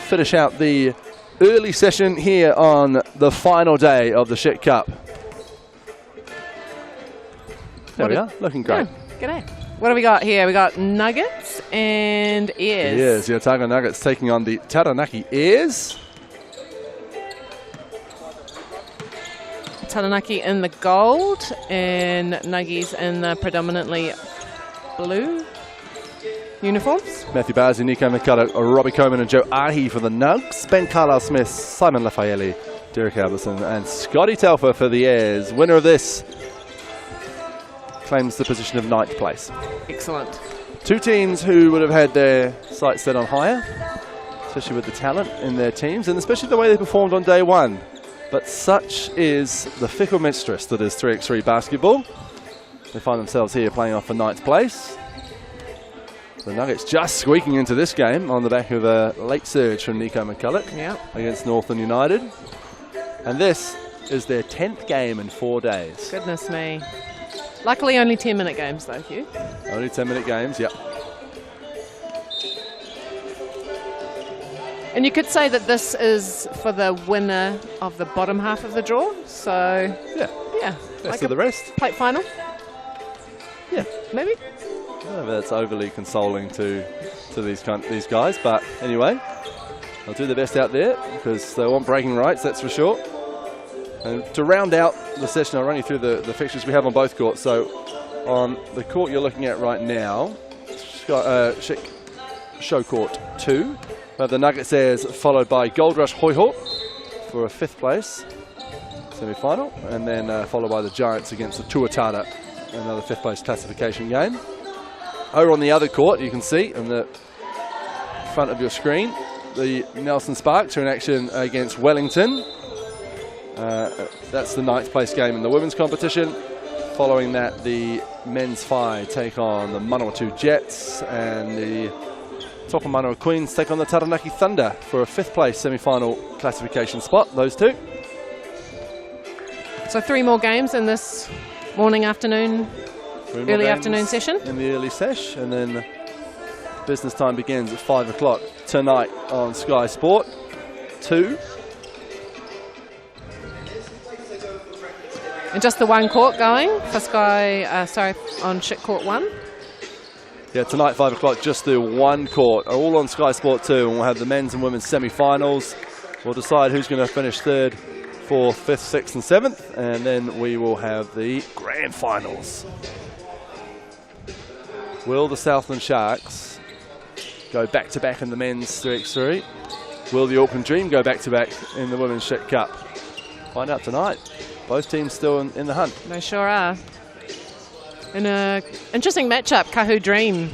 finish out the early session here on the final day of the Schick Cup. There we are, looking great. Yeah, g'day. What do we got here? We got Nuggets and Airs. Yes, the Otago Nuggets taking on the Taranaki Airs. Taranaki in the gold and Nuggies in the predominantly blue uniforms. Matthew Barsi, Nico McCulloch, Robbie Coleman and Joe Ahi for the Nugs. Ben Carlisle-Smith, Simon Lafayette, Derek Alberson and Scotty Telfer for the Airs. Winner of this claims the position of 9th place. Excellent. Two teams who would have had their sights set on higher, especially with the talent in their teams and especially the way they performed on day one. But such is the fickle mistress that is 3x3 basketball. They find themselves here playing off for 9th place. The Nuggets just squeaking into this game on the back of a late surge from Nico McCulloch against Northern United. And this is their 10th game in 4 days. Goodness me. Luckily only 10-minute games though, Hugh. Only 10-minute games, yep. And you could say that this is for the winner of the bottom half of the draw. So, yeah. Best of the rest. Plate final? Yeah. Maybe? I don't know if that's overly consoling to these guys, but anyway, they'll do their best out there because they want bragging rights, that's for sure. And to round out the session, I'll run you through the fixtures we have on both courts. So, on the court you're looking at right now, Schick Show Court 2. The Nuggets Airs followed by Gold Rush Hoiho for a 5th place semi-final, and then followed by the Giants against the Tuatara, another 5th place classification game. Over on the other court, you can see in the front of your screen, the Nelson Sparks are in action against Wellington. That's the 9th place game in the women's competition. Following that, the men's Phi take on the Manawatu Jets, and the Tokomanoa Queens take on the Taranaki Thunder for a 5th place semi-final classification spot, those two. So 3 more games in this early afternoon session. In the early sesh, and then business time begins at 5 o'clock tonight on Sky Sport 2. And just the one court going for on Schick Court 1. Yeah, tonight, 5 o'clock, just the one court, all on Sky Sport 2, and we'll have the men's and women's semi-finals. We'll decide who's going to finish 3rd, 4th, 5th, 6th and 7th, and then we will have the grand finals. Will the Southland Sharks go back-to-back in the men's 3x3? Will the Auckland Dream go back-to-back in the Women's Schick Cup? Find out tonight. Both teams still in the hunt. They sure are. In an interesting matchup, Kahu Dream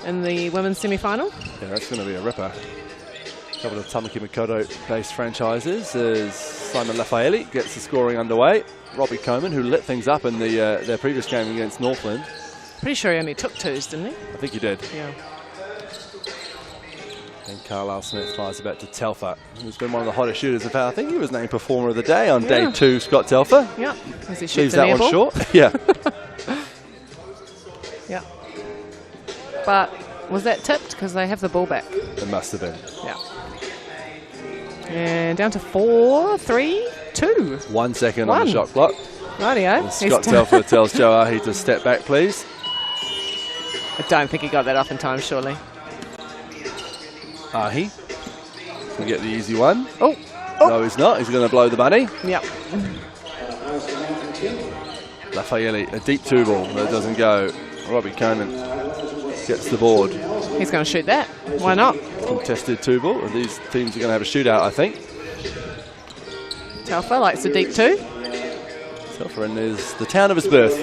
in the women's semi-final. Yeah, that's going to be a ripper. A couple of Tamaki Makaurau-based franchises as Simon Lafayette gets the scoring underway. Robbie Coleman, who lit things up in their previous game against Northland. Pretty sure he only took 2s, didn't he? I think he did. Yeah. And Carlisle Smith flies about to Telfer, who's been one of the hottest shooters. In fact, I think he was named Performer of the Day on day 2, Scott Telfer. Yeah, as he shoots Leaves an that air one ball. short. Yeah. Yeah. But was that tipped? Because they have the ball back. It must have been. Yeah. And down to 4, 3, 2. 1 second on the shot clock. Rightio. And Scott Telfer tells Joe Ahi to step back, please. I don't think he got that off in time, surely. Ahi can get the easy one. Oh. No, he's not. He's going to blow the money. Yep. Lafayette, a deep 2 ball that doesn't go. Robbie Coleman gets the board. He's going to shoot that. Why not? Contested 2 ball. These teams are going to have a shootout, I think. Telfer likes a deep 2. Telfer is the town of his birth.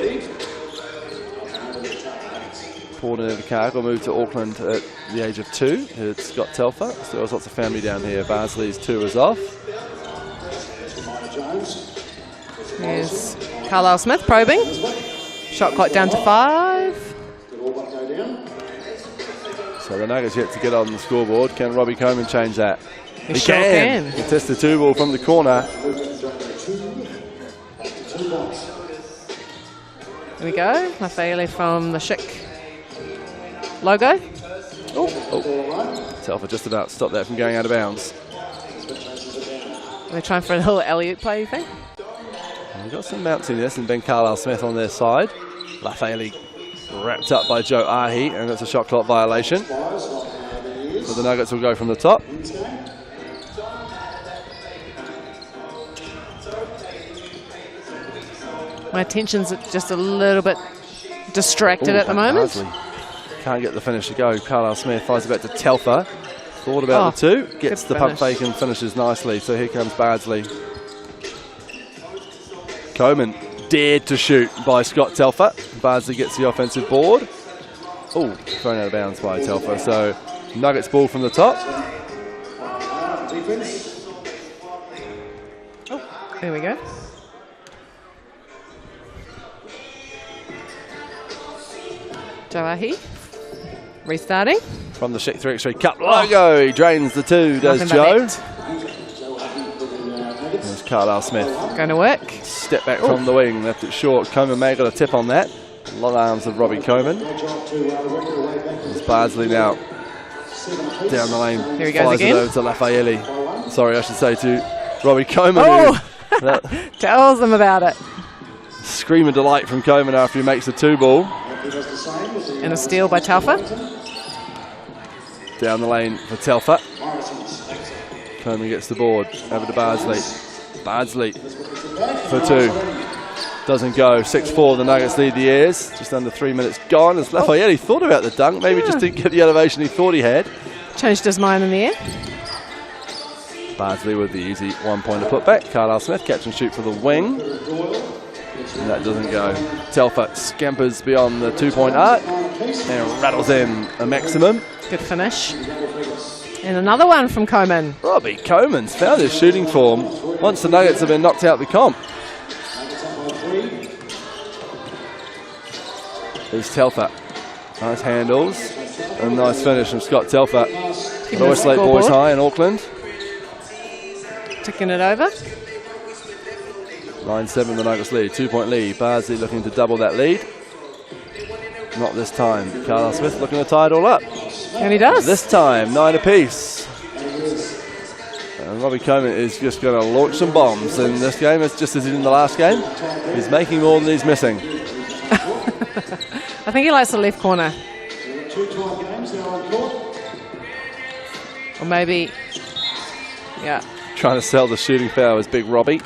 Born in Invercargill, moved to Auckland at the age of 2. It's Scott Telfer. Still has lots of family down here. Barnsley's 2 is off. There's Carlisle Smith probing. Shot clock down to 5. So the Nuggets yet to get on the scoreboard. Can Robbie Coleman change that? He sure can. He tests the 2 ball from the corner. Here we go. Lafayette from the Schick logo. Oh. Telfer just about stopped that from going out of bounds. They're trying for a little alley-oop play, you think? We've got some bounciness and Ben Carlisle Smith on their side. Lafayette wrapped up by Joe Ahi, and that's a shot clock violation. So the Nuggets will go from the top. My attention's just a little bit distracted at the moment. Barnsley can't get the finish to go. Carlisle Smith fires it back to Telfer. Thought about the 2. Gets the pump fake and finishes nicely. So here comes Bardsley. Coleman dared to shoot by Scott Telfer. Bardsley gets the offensive board. Oh, thrown out of bounds by Telfer. So Nuggets ball from the top. Oh, there we go. Joe Ahi restarting. From the Schick 3x3 Cup logo. He drains the 2, does Joe. There's Carlisle Smith. Going to work. Step back from the wing, left it short. Coleman may have got a tip on that. Long arms of Robbie Coleman. There's Bardsley now down the lane. Here he goes flies again. it over to Lafayette. Sorry, I should say to Robbie Coleman. Oh! Tells them about it. Scream of delight from Coleman after he makes the 2 ball. And a steal by Telfer. Down the lane for Telfer. Coleman gets the board over to Bardsley. Bardsley for 2. Doesn't go. 6-4, the Nuggets lead the Airs. Just under 3 minutes gone. As Lafayette, he thought about the dunk. Maybe just didn't get the elevation he thought he had. Changed his mind in the air. Bardsley with the easy 1-pointer putback. Carlisle Smith catch and shoot for the wing. And that doesn't go. Telfer scampers beyond the 2-point arc and rattles in a maximum. Good finish. And another one from Coleman. Robbie Coleman's found his shooting form once the Nuggets have been knocked out the comp. There's Telfer. Nice handles. And nice finish from Scott Telfer. Lower Lake Boys High in Auckland. Ticking it over. 9-7 the Nuggets lead. 2-point lead. Bardsley looking to double that lead. Not this time. Carlisle Smith looking to tie it all up. And he does. This time, 9 apiece. And Robbie Coleman is just going to launch some bombs in this game. It's just as he did in the last game. He's making more than he's missing. I think he likes the left corner. Or maybe, yeah. trying to sell the shooting foul was Big Robbie.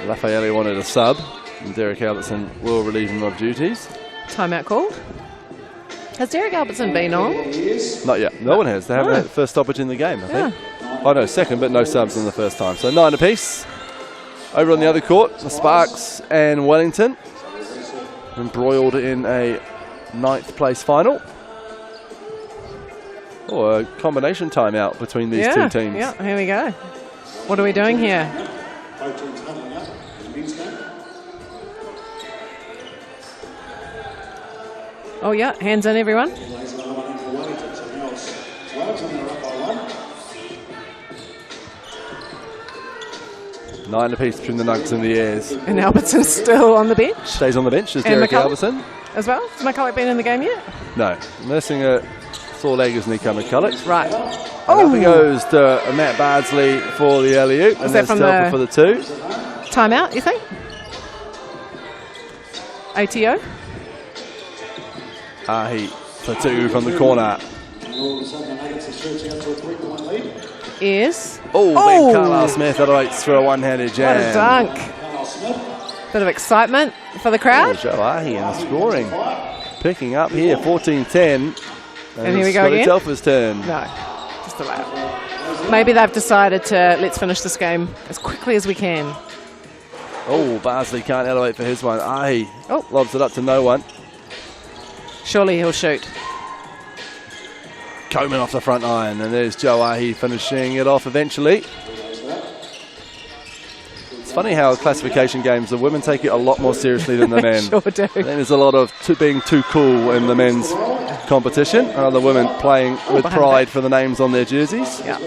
Raffaele wanted a sub, and Derek Albertson will relieve him of duties. Timeout called. Has Derek Albertson been on? Not yet. No one has. They haven't had the first stoppage in the game, I think. Oh, no, second, but no subs in the first time. So 9 apiece. Over on the other court, the Sparks and Wellington, embroiled in a 9th place final. Oh, a combination timeout between these two teams. Yeah, here we go. What are we doing here? Oh yeah, hands in everyone. 9 apiece between the Nugs and the Airs. And Albertson's still on the bench. Stays on the bench as And Derek McCulloch Albertson. as well. Has McCulloch been in the game yet? No, nursing a sore leg is Nico McCulloch. Right. Up he goes to Matt Bardsley for the alley-oop, and that there's from Telfer the- for the 2. Timeout, you think? ATO? Ahi for 2 from the corner. Is. Oh, big Carlisle Smith elevates through a one-handed jam. What a dunk. Bit of excitement for the crowd. Joe Ahi in the scoring. Picking up here, 14-10. And here we go Scotty again. Telfer's turn. No, just a lap. Maybe they've decided to let's finish this game as quickly as we can. Oh, Bardsley can't elevate for his one. Ahi lobs it up to no one. Surely he'll shoot. Coleman off the front iron, and there's Joe Ahi finishing it off eventually. It's funny how classification games, the women take it a lot more seriously than the men. Sure do. I think there's a lot of being too cool in the men's competition, and the women playing with pride for the names on their jerseys. Yeah.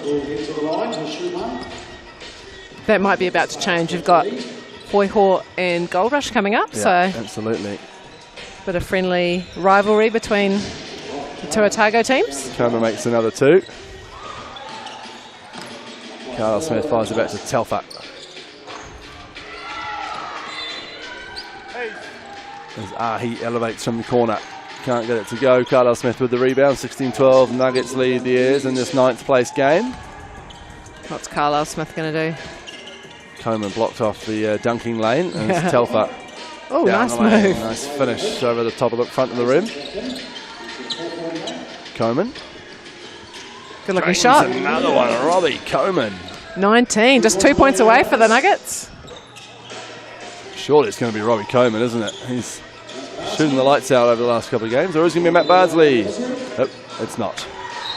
That might be about to change. You've got Hoyhor and Gold Rush coming up, Yeah, so absolutely. bit of friendly rivalry between the two Otago teams. Coleman makes another 2. Carl Smith fires it back to Telfer. As Ahi elevates from the corner. Can't get it to go. Carlisle Smith with the rebound. 16-12. Nuggets lead the Airs in this 9th place game. What's Carlisle Smith going to do? Coleman blocked off the dunking lane. And it's Telfer. Oh, down nice the lane. move. Nice finish over the top of the front of the rim. Coleman. Good looking Drains shot. Another one. Robbie Coleman. 19, just 2 points away for the Nuggets. Surely it's going to be Robbie Coleman, isn't it? He's shooting the lights out over the last couple of games. Or is it going to be Matt Bardsley? Nope, it's not.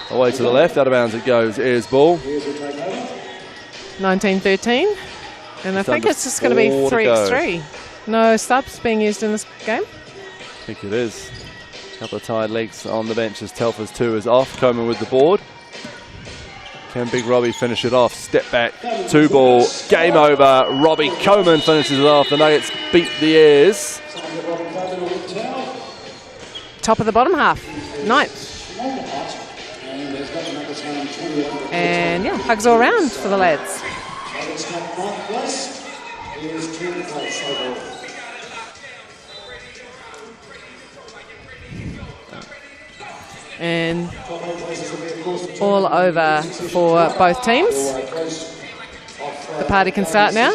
Away to the left, out of bounds it goes. Airs ball. 19-13. And I Just think under it's just going to be 4 to go. 3x3. No subs being used in this game. I think it is. A couple of tired legs on the bench as Telfer's 2 is off. Coleman with the board. Can Big Robbie finish it off? Step back, 2 ball, game over. Robbie Coleman finishes it off. The Nuggets beat the Airs. Top of the bottom half, 9th. And yeah, hugs all round for the lads. And all over for both teams. The party can start now.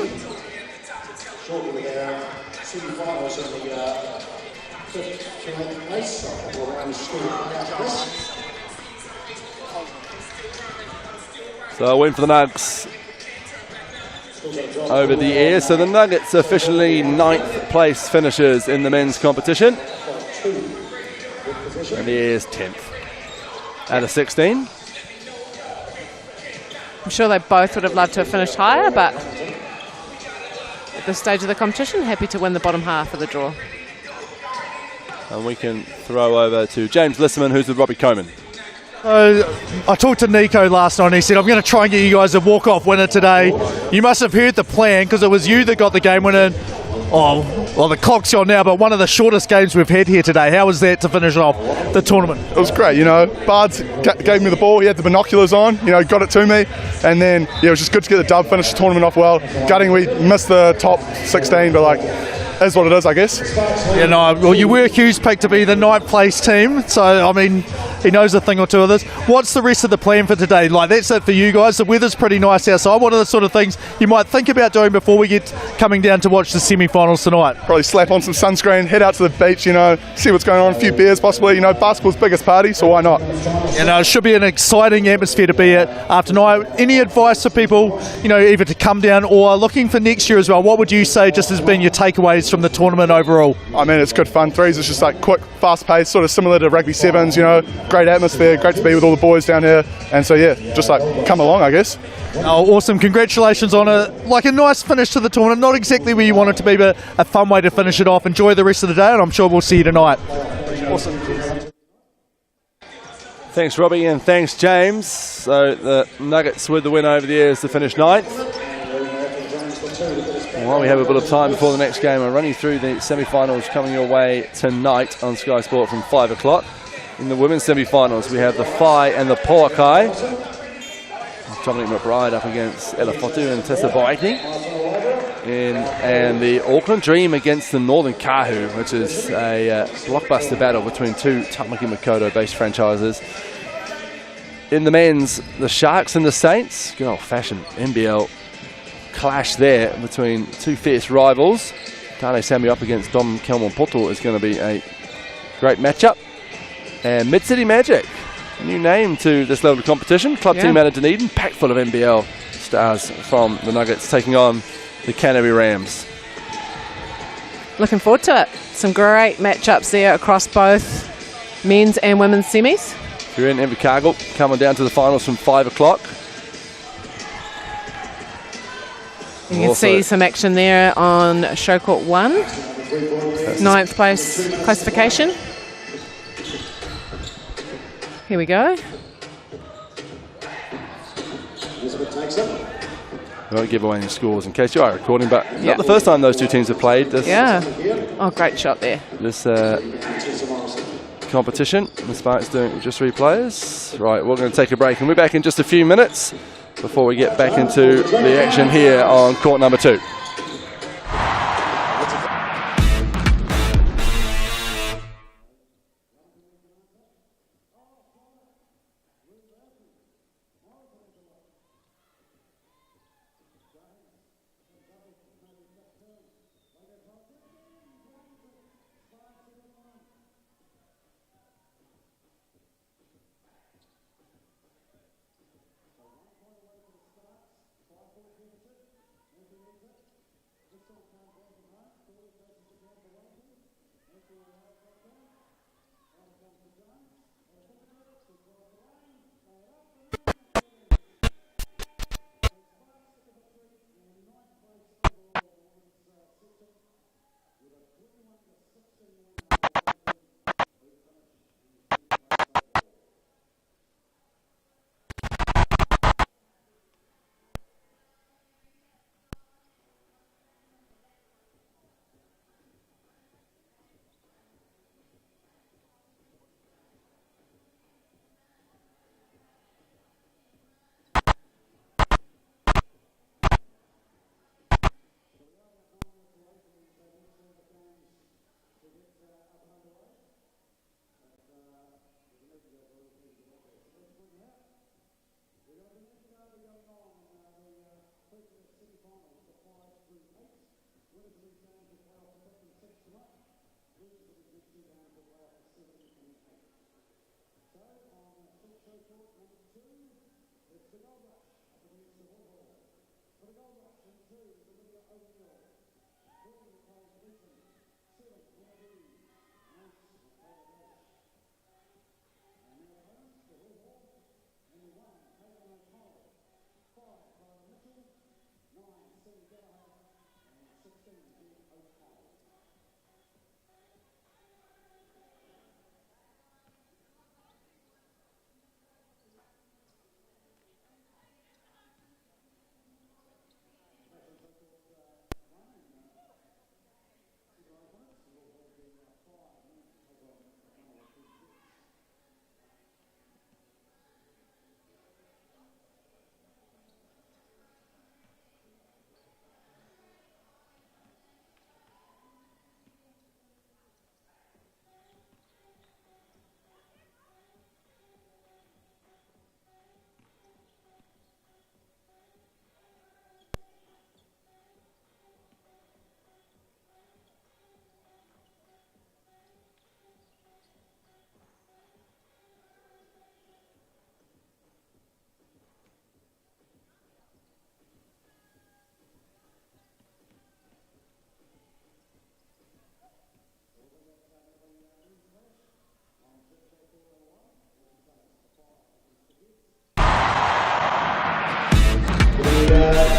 So a win for the Nugs over the Airs. So the Nuggets officially 9th place finishers in the men's competition. And the Airs 10th out of 16. I'm sure they both would have loved to have finished higher, but at this stage of the competition, happy to win the bottom half of the draw. And we can throw over to James Lisserman, who's with Robbie Coleman. I talked to Nico last night and he said, I'm going to try and get you guys a walk-off winner today. You must have heard the plan because it was you that got the game winner. Oh, well, the clock's on now, but one of the shortest games we've had here today. How was that to finish off the tournament? It was great, you know. Bards gave me the ball, he had the binoculars on, you know, got it to me, and then yeah, it was just good to get the dub, finish the tournament off well. Gutting, we missed the top 16, but like, is what it is, I guess. Yeah, no, well, you were Hughes picked to be the 9th place team, so I mean, He knows a thing or two of this. What's the rest of the plan for today? Like, that's it for you guys. The weather's pretty nice outside. What are the sort of things you might think about doing before we get coming down to watch the semi-finals tonight? Probably slap on some sunscreen, head out to the beach, see what's going on, a few beers possibly. Basketball's biggest party, so why not? It should be an exciting atmosphere to be at after tonight. Any advice for people, either to come down or looking for next year as well? What would you say just as being your takeaways from the tournament overall? I mean, it's good fun. Threes is just like quick, fast paced, sort of similar to rugby sevens, great atmosphere, great to be with all the boys down here. And so, yeah, just like come along, I guess. Oh, awesome. Congratulations on a nice finish to the tournament. Not exactly where you want it to be, but a fun way to finish it off. Enjoy the rest of the day, and I'm sure we'll see you tonight. Awesome. Thanks, Robbie, and thanks, James. So the Nuggets with the win over the Airs to finish 9th. While we have a bit of time before the next game, I'll run you through the semi-finals coming your way tonight on Sky Sport from 5 o'clock. In the women's semi-finals, we have the Whai and the Poakai. Dominic McBride up against Ella Fotu and Tessa Boakni. And the Auckland Dream against the Northern Kahu, which is a blockbuster battle between two Tamaki Makaurau-based franchises. In the men's, the Sharks and the Saints. Good old-fashioned NBL clash there between two fierce rivals. Tane Samuel up against Dom Kelmon-Poto is going to be a great matchup. And Mid-City Magic, a new name to this level of competition. Club team out of Dunedin, packed full of NBL stars from the Nuggets, taking on the Canterbury Rams. Looking forward to it. Some great matchups there across both men's and women's semis. If you're in Invercargill, coming down to the finals from 5 o'clock. You can see some action there on Show Court 1. 9th place classification. Here we go. I won't give away any scores in case you are recording, but not the first time those two teams have played this. Oh, great shot there. This competition. The Sparks doing just 3 players. Right, we're going to take a break and we're back in just a few minutes before we get back into the action here on court number 2.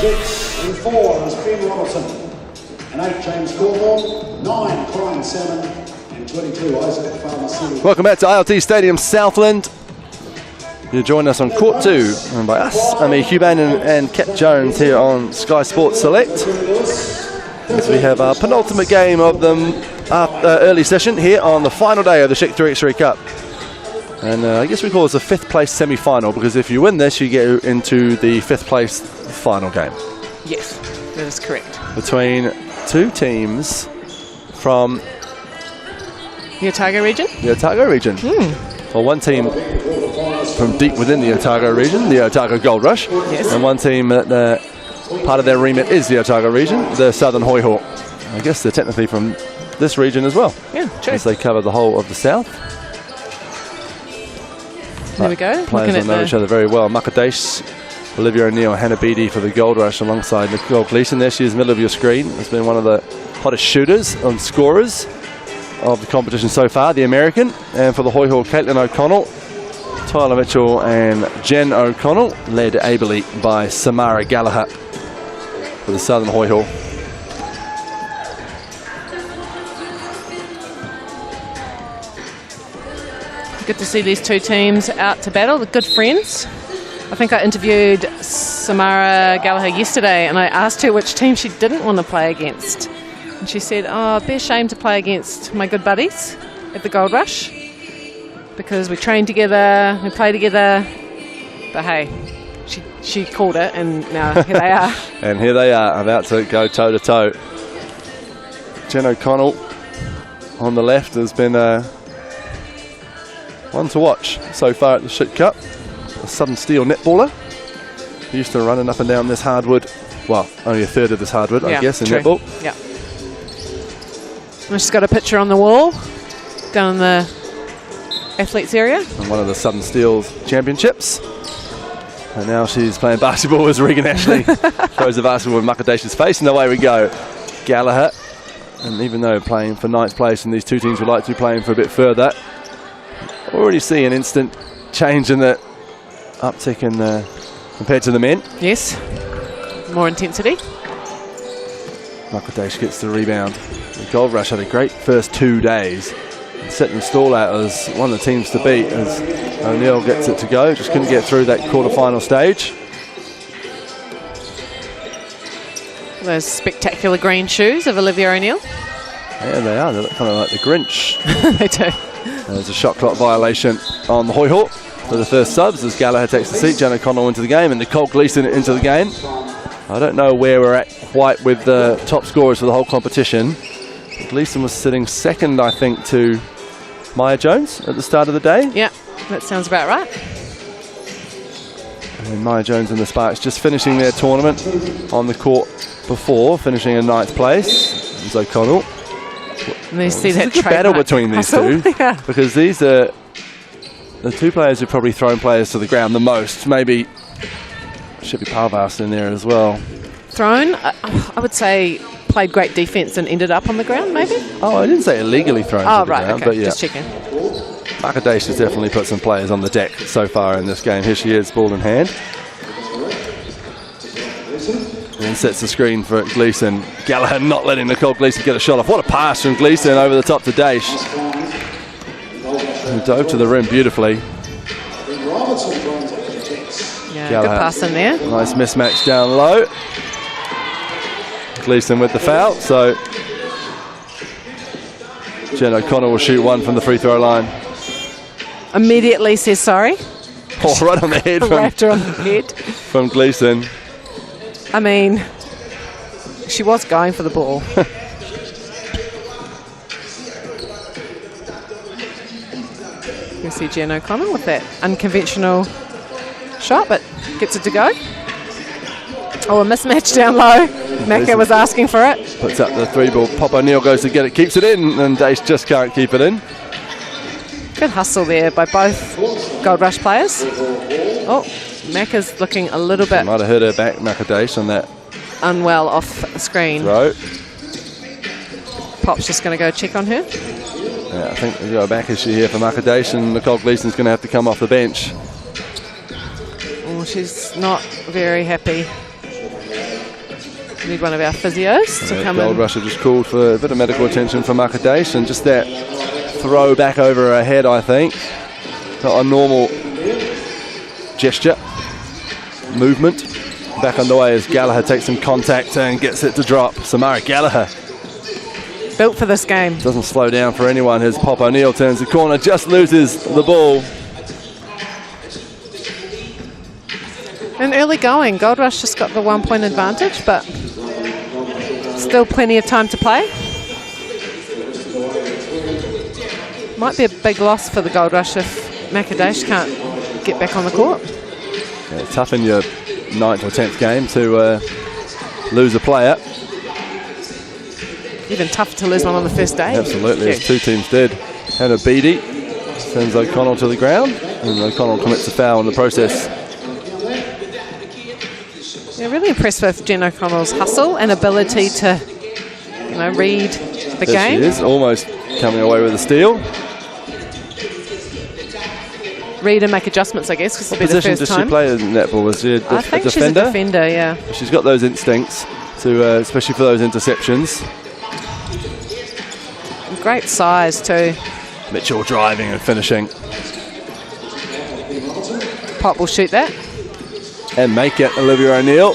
Jets in 4 is Ben Robertson, and 8 James Cornwall, 9 Brian Salmon, and 22 Isaac Farmer. Welcome back to ILT Stadium Southland. You join us on Court 2, and by us, I mean Hugh Bannon and Kat Jones here on Sky Sports Select. As we have our penultimate game of the early session here on the final day of the Schick 3x3 Cup. And I guess we call this a 5th place semi-final, because if you win this, you get into the 5th place final game. Yes, that is correct. Between two teams from the Otago region? The Otago region. Well, one team from deep within the Otago region, the Otago Gold Rush. Yes. And one team that part of their remit is the Otago region, the Southern Hoi Ho. I guess they're technically from this region as well. Yeah, true. As they cover the whole of the south. There we go. Players will know each other very well. Makadesh, Olivia O'Neill, Hannah Beattie for the Gold Rush alongside Nicole Gleeson. There she is, middle of your screen. Has been one of the hottest shooters and scorers of the competition so far, the American. And for the Hoi Ho, Caitlin O'Connell, Tyler Mitchell and Jen O'Connell, led ably by Samara Gallagher for the Southern Hoi Ho. Good to see these two teams out to battle. They're good friends. I think I interviewed Samara Gallagher yesterday, and I asked her which team she didn't want to play against. And she said, oh, it'd be a shame to play against my good buddies at the Gold Rush, because we train together, we play together. But hey, she called it, and now here they are. And here they are, about to go toe-to-toe. Jen O'Connell on the left has been one to watch so far at the Schick Cup. A Southern Steel netballer. Used to running up and down this hardwood. Well, only a third of this hardwood, I guess, in netball. Yeah. And she's got a picture on the wall down in the athletes area. And one of the Southern Steel's championships. And now she's playing basketball as Regan Ashley throws the basketball in Makadesh's face, and away we go. Gallagher, and even though playing for 9th place, and these two teams would like to be playing for a bit further, already see an instant change in the uptick in the compared to the men. Yes, more intensity. Makadesh gets the rebound. The Gold Rush had a great first 2 days. Set the stall out as one of the teams to beat as O'Neill gets it to go. Just couldn't get through that quarter-final stage. Those spectacular green shoes of Olivia O'Neill. Yeah, they are. They look kind of like the Grinch. They do. There's a shot clock violation on the Hoi Ho for the first subs as Gallagher takes the seat. Jen O'Connell into the game and Nicole Gleeson into the game. I don't know where we're at quite with the top scorers for the whole competition. Gleeson was sitting second, I think, to Maya Jones at the start of the day. Yeah, that sounds about right. And Maya Jones and the Sparks just finishing their tournament on the court before, finishing in 9th place. There's O'Connell. And you see that good battle between these two, because these are the two players who've probably thrown players to the ground the most. Maybe Shivi Parvas in there as well. Thrown, I would say played great defence and ended up on the ground, maybe? Oh, I didn't say illegally thrown to the ground, okay, but yeah. just checking. Makadesh has definitely put some players on the deck so far in this game. Here she is, ball in hand. And sets the screen for Gleeson. Gallagher not letting Nicole Gleeson get a shot off. What a pass from Gleeson over the top to Daesh. Who dove to the rim beautifully. Yeah, Gallagher, good pass in there. Nice mismatch down low. Gleeson with the foul, so Jen O'Connell will shoot one from the free throw line. Immediately says sorry. Oh, right on the head. Wrapped her on the head. From Gleeson. I mean, she was going for the ball. You see Jen O'Connell with that unconventional shot, but gets it to go. Oh, a mismatch down low. Macca was asking for it. Puts up the 3-ball. Pop O'Neill goes to get it, keeps it in, and Dace just can't keep it in. Good hustle there by both Gold Rush players. Oh, Macca's looking a little bit... Might have hurt her back, Macca on that. Unwell off screen. Throw. Pop's just going to go check on her. Yeah, I think we go back issue here for Macca and Nicole Gleeson's going to have to come off the bench. Oh, she's not very happy. Need one of our physios to come Gold in. Rush have just called for a bit of medical attention for Makadesh, and just that throw back over her head, I think. Not a normal gesture. Movement. Back underway as Gallagher takes some contact and gets it to drop. Samara Gallagher. Built for this game. Doesn't slow down for anyone as Pop O'Neill turns the corner, just loses the ball. And early going. Gold Rush just got the 1 point advantage, but still plenty of time to play. Might be a big loss for the Gold Rush if Makadesh can't get back on the court. Yeah, tough in your 9th or 10th game to lose a player. Even tougher to lose one on the first day. Absolutely, as two teams did. Hannah Beattie sends O'Connell to the ground, and O'Connell commits a foul in the process. Yeah, really impressed with Jen O'Connell's hustle and ability to, read the game. She is almost coming away with a steal. Read and make adjustments, I guess, because What it'll be the position first does time. she play in netball? Was she a I think defender? she's a defender, yeah. She's got those instincts, to, especially for those interceptions. Great size too. Mitchell driving and finishing. Pop will shoot that. And make it. Olivia O'Neill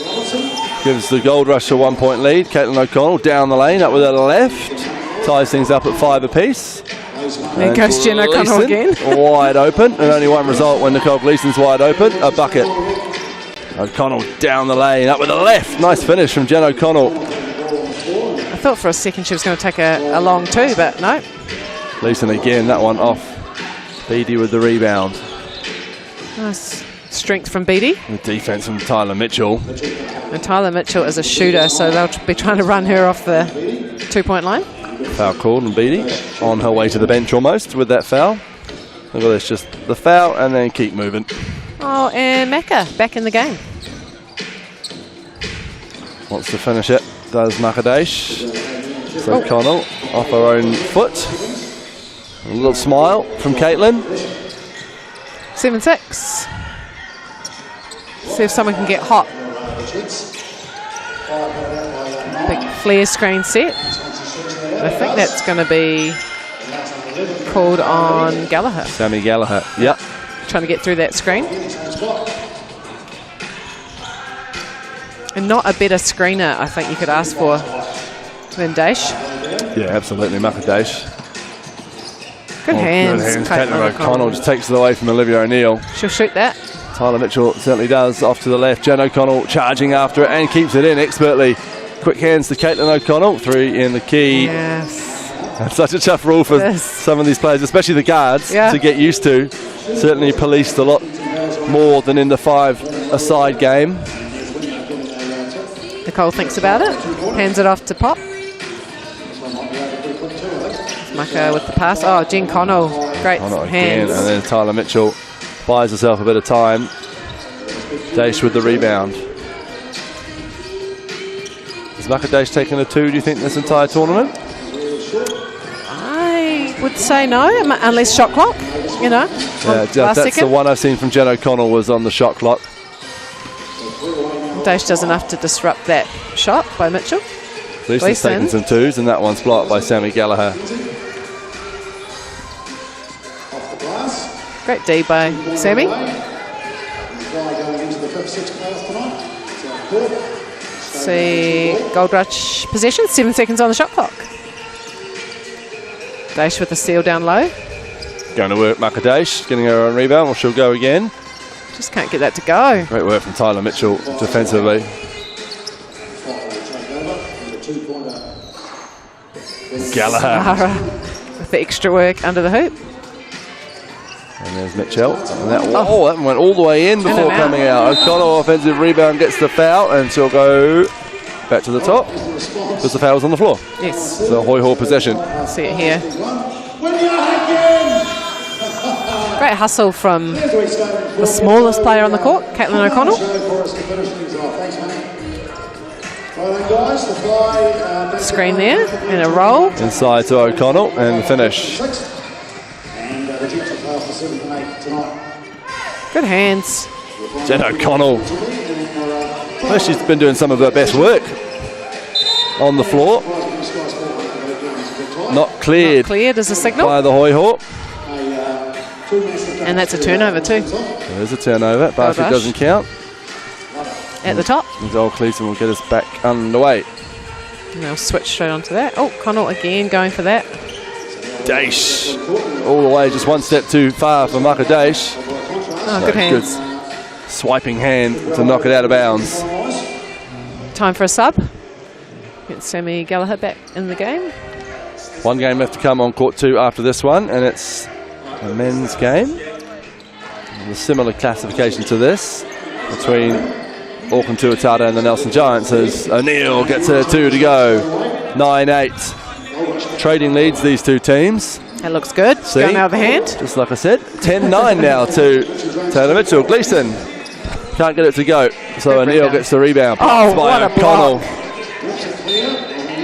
gives the Gold Rush a 1 point lead. Caitlin O'Connell down the lane, up with her left. Ties things up at 5 apiece. There goes Jen O'Connell again. Wide open, and only one result when Nicole Gleason's wide open, a bucket. O'Connell down the lane, up with the left. Nice finish from Jen O'Connell. I thought for a second she was going to take a long two, but no. Gleason again, that one off. Beattie with the rebound. Nice strength from Beattie. The defense from Tyler Mitchell. And Tyler Mitchell is a shooter, so they'll be trying to run her off the 2 point line. Foul called, and Beattie on her way to the bench almost with that foul. Look at this, just the foul and then keep moving. Oh, and Macca back in the game. Wants to finish it, does Makadesh. So O'Connell off her own foot. A little smile from Caitlin. 7-6. See if someone can get hot. Big flare screen set. I think that's going to be called on Gallagher. Sammy Gallagher, yep. Trying to get through that screen. And not a better screener, I think you could ask for than Dash. Yeah, absolutely, Makadesh. Good hands. Good hands. Caitlin O'Connell just takes it away from Olivia O'Neill. She'll shoot that. Tyler Mitchell certainly does, off to the left. Jen O'Connell charging after it and keeps it in expertly. Quick hands to Caitlin O'Connell, 3 in the key. Yes. That's such a tough rule for some of these players, especially the guards, to get used to. Certainly policed a lot more than in the 5-a-side game. Nicole thinks about it, hands it off to Pop. Mucker with the pass. Oh, Jen Connell, great hands. Again, and then Tyler Mitchell buys herself a bit of time. Daesh with the rebound. Is Makadesh taking a 2, do you think, this entire tournament? I would say no, unless shot clock, Yeah, that's the one I've seen from Jen O'Connell was on the shot clock. Daesh does enough to disrupt that shot by Mitchell. Gleason's taking some 2s, and that one's blocked by Sammy Gallagher. Great D by Sammy. See, Gold Rush possession, 7 seconds on the shot clock. Daesh with the steal down low. Going to work Makadesh, getting her on rebound, or she'll go again. Just can't get that to go. Great work from Tyler Mitchell defensively. Gallagher. Zara with the extra work under the hoop. And there's Mitchell. And that, that went all the way in before coming out. O'Connell offensive rebound gets the foul, and she'll go back to the top because the foul's on the floor. Yes. So Hoy possession. I'll see it here. Great hustle from the smallest player on the court, Caitlin O'Connell. Screen there and a roll. Inside to O'Connell and the finish. Good hands. Jen O'Connell. Well, she's been doing some of her best work on the floor. Not cleared. Not cleared as a signal. By the Hoi Ho. And that's a turnover too. There's a turnover. Basket doesn't count. At the top. And Joel Cleason will get us back underway. And they'll switch straight onto that. Oh, Connell again going for that. Daesh. All the way, just one step too far for Maka Daesh. Oh, good hands. Good swiping hand to knock it out of bounds. Time for a sub. Get Sammy Gallagher back in the game. One game left to come on court 2 after this one, and it's a men's game. And a similar classification to this between Auckland Tuatara and the Nelson Giants as O'Neill gets a 2 to go. 9-8. Trading leads these two teams. That looks good. See? Going out of the hand. Just like I said, 10-9 now to Taylor Mitchell. Gleeson can't get it to go, so O'Neill gets the rebound. Oh, by what a O'Connell.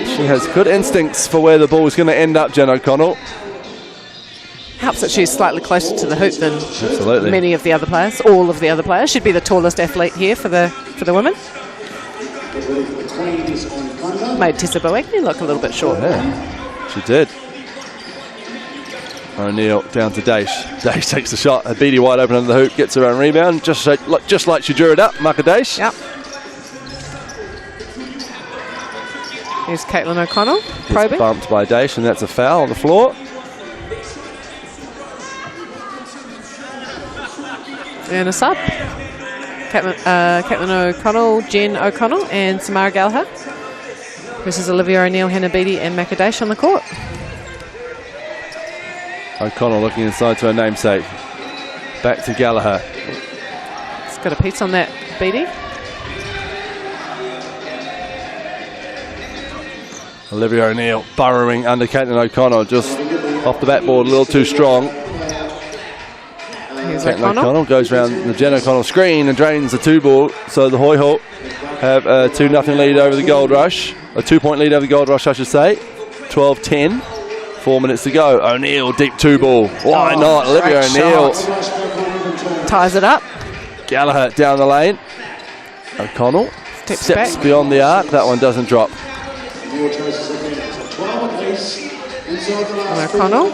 She has good instincts for where the ball is going to end up, Jen O'Connell. Helps that she's slightly closer to the hoop than Absolutely. many of the other players, all of the other players. She'd be the tallest athlete here for the women. Made Tessa Boakney look a little bit short. Yeah, she did. O'Neill down to Daesh. Daesh takes the shot. A Beattie wide open under the hoop, gets her own rebound, just like she drew it up. Maka Daesh. Yep. Here's Caitlin O'Connell probing. Bumped by Daesh, and that's a foul on the floor. And a sub. Caitlin O'Connell, Jen O'Connell, and Samara Gallagher. Versus Olivia O'Neill, Hannah Beattie, and Maka Daesh on the court. O'Connell looking inside to her namesake. Back to Gallagher. It's got a piece on that, Beattie. Olivia O'Neill burrowing under Caitlin O'Connell, just off the backboard a little too strong. Here's Caitlin O'Connell goes around the Jen O'Connell screen and drains the 2-ball, so the Hoi Ho have a 2-0 lead over the Gold Rush. A 2-point lead over the Gold Rush, I should say. 12-10. 4 minutes to go. O'Neill, deep 2-ball. Why not? Olivia O'Neill ties it up. Gallagher down the lane. O'Connell steps back. beyond the arc. That one doesn't drop. And O'Connell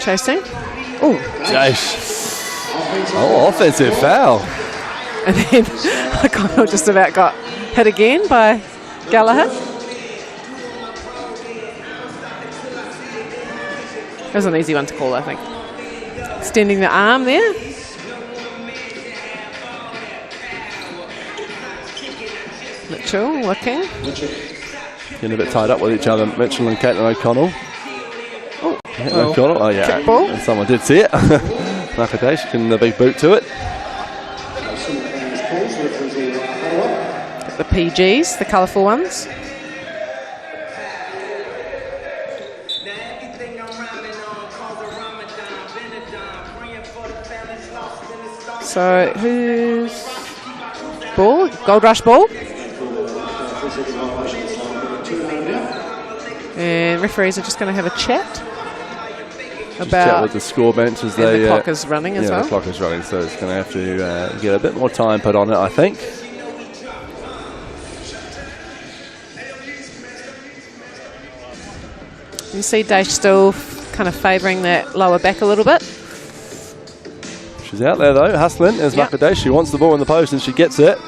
chasing. Oh, offensive foul. And then O'Connell just about got hit again by Gallagher. It was an easy one to call, I think. Extending the arm there. Mitchell looking. Getting a bit tied up with each other, Mitchell and Caitlin O'Connell. Oh, O'Connell, oh yeah, kickball. and someone did see it. Maka Daesh getting the big boot to it. The PGs, the colourful ones. So who's ball? Gold Rush ball. And referees are just going to have a chat about with the score bench as the clock is running as well. The clock is running, so it's going to have to get a bit more time put on it, I think. You see Daesh still kind of favouring that lower back a little bit. She's out there though, hustling as Maka Daesh. She wants the ball in the post and she gets it.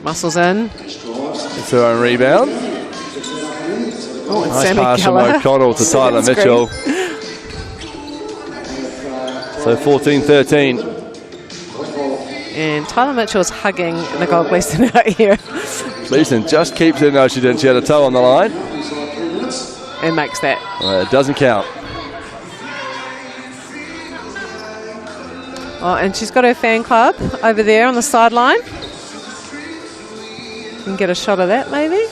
Muscles in. It's her own rebound. Oh, and nice Sammy pass from Gallagher. O'Connell to Tyler Mitchell. So 14-13. And Tyler Mitchell's hugging Nicole Gleeson out here. Gleeson just keeps it. No, she didn't. She had a toe on the line. And makes that. It doesn't count. Oh, and she's got her fan club over there on the sideline. You can get a shot of that maybe.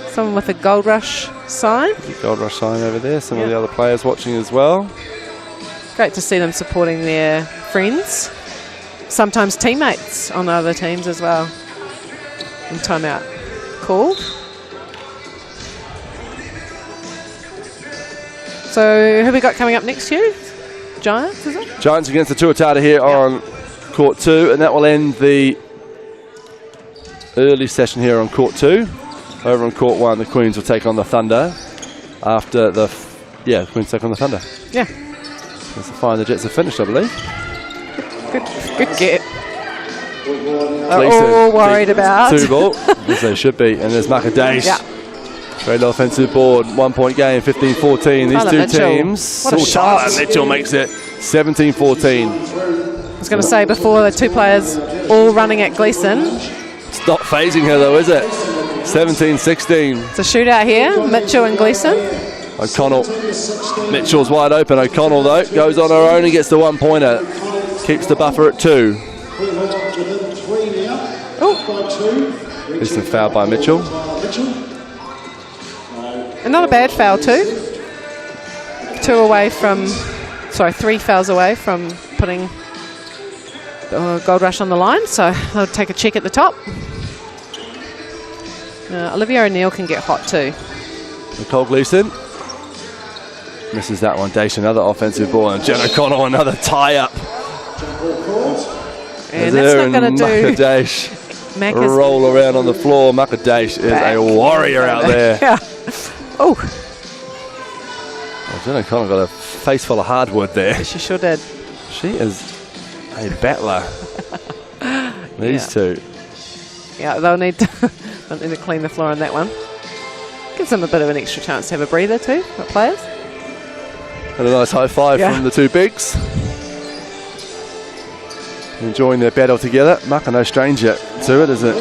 Someone with a Gold Rush sign. Gold Rush sign over there. Some of the other players watching as well. Great to see them supporting their friends. Sometimes teammates on other teams as well. And timeout called. So who have we got coming up next year? Giants, is it? Giants against the Tuatara here on court 2, and that will end the early session here on court 2. Over on court 1, the Queens will take on the Thunder. After the Queens take on the Thunder. Yeah. That's the fine. The Jets have finished, I believe. Good get. They're all worried about. 2 ball, as they should be. And there's Macadace. Yeah. Great offensive board. 1 point game, 15-14. These two teams. What a shot. Mitchell makes it 17-14. I was going to say before, the 2 players all running at Gleeson. It's not phasing her though, is it? 17-16. It's a shootout here, Mitchell and Gleeson. O'Connell. Mitchell's wide open. O'Connell though goes on her own and gets the 1-pointer. Keeps the buffer at 2. This is fouled by Mitchell. And not a bad foul too. 3 fouls away from putting Gold Rush on the line, so they'll take a check at the top. Olivia O'Neill can get hot too. Nicole Gleeson misses that one. Daesh another offensive ball, and Jen O'Connell another tie-up. And that's not going to do. Macadace roll around on the floor. Macadace is a warrior out there. Yeah. Oh. Jen O'Connell got a face full of hardwood there. She sure did. She is a battler. These two. Yeah, they'll need to clean the floor on that one. Gives them a bit of an extra chance to have a breather too, the players. And a nice high five from the 2 bigs. Enjoying their battle together. Maka no stranger to it, is it?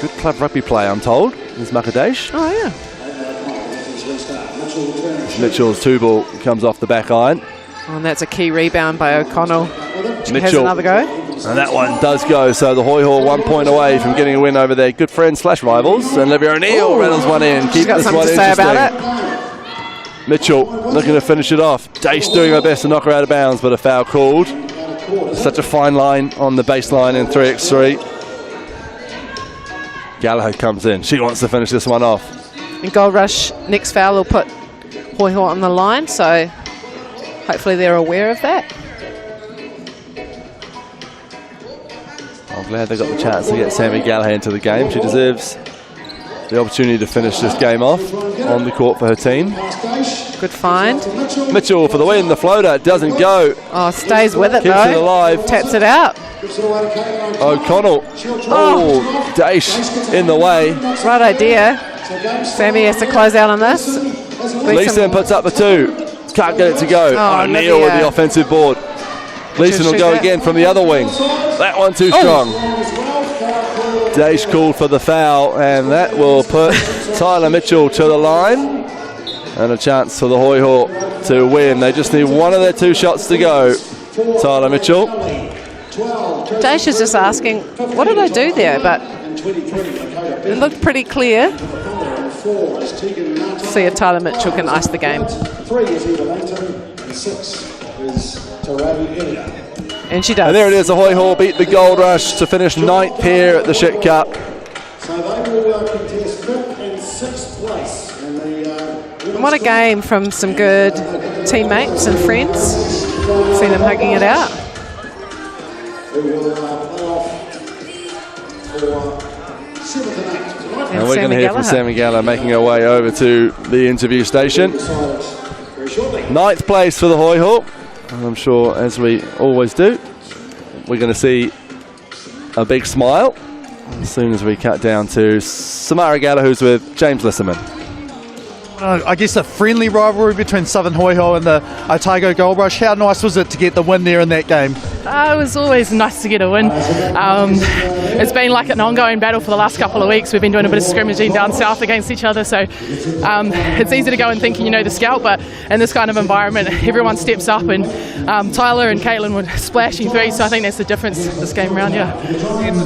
Good club rugby play, I'm told. There's Macadace. Oh, yeah. Mitchell's 2 ball comes off the back iron. Oh, and that's a key rebound by O'Connell. She has Mitchell. another go. And that one does go. So the Hoy Hall 1 point away from getting a win over their good friends / rivals. And Olivia O'Neill rattles one in. She's got something to say about it. Mitchell looking to finish it off. Daesh doing her best to knock her out of bounds, but a foul called. Such a fine line on the baseline in 3x3. Gallagher comes in. She wants to finish this one off. And Gold Rush, next foul will put Hoy Hall on the line, so hopefully they're aware of that. I'm glad they got the chance to get Sammy Gallagher into the game. She deserves the opportunity to finish this game off on the court for her team. Good find. Mitchell for the win. The floater doesn't go. Oh, stays with it Keeps though. it alive. Taps it out. O'Connell. Oh, Daesh in the way. Right idea. Sammy has to close out on this. Gleeson puts up the 2. Can't get it to go. O'Neill with the offensive board. Gleeson will go again from the other wing. That one too strong. Daesh called for the foul, and that will put Tyler Mitchell to the line. And a chance for the Hoy Hall to win. They just need one of their 2 shots to go. Tyler Mitchell. Daesh is just asking, what did I do there? But it looked pretty clear. See if Tyler Mitchell can ice the game. 3 is Eva Langton, and 6 is Terravi Elia. And she does. And there it is. The Hoy Hall beat the Gold Rush to finish 9th here at the Schick Cup. So they will contest 5th and 6th place. And what a game from some good teammates and friends. See them hugging it out. And we're going to hear from Sammy Gallagher making her way over to the interview station. 9th place for the Hoy Hall. And I'm sure, as we always do, we're going to see a big smile as soon as we cut down to Samara Gallagher, who's with James Lisserman. I guess a friendly rivalry between Southern Hoy Hall and the Otago Gold Rush. How nice was it to get the win there in that game? It was always nice to get a win. It's been like an ongoing battle for the last couple of weeks. We've been doing a bit of scrimmaging down south against each other, so it's easy to go and thinking you know the scout, but in this kind of environment, everyone steps up, and Tyler and Caitlin were splashing through, so I think that's the difference this game around, yeah. And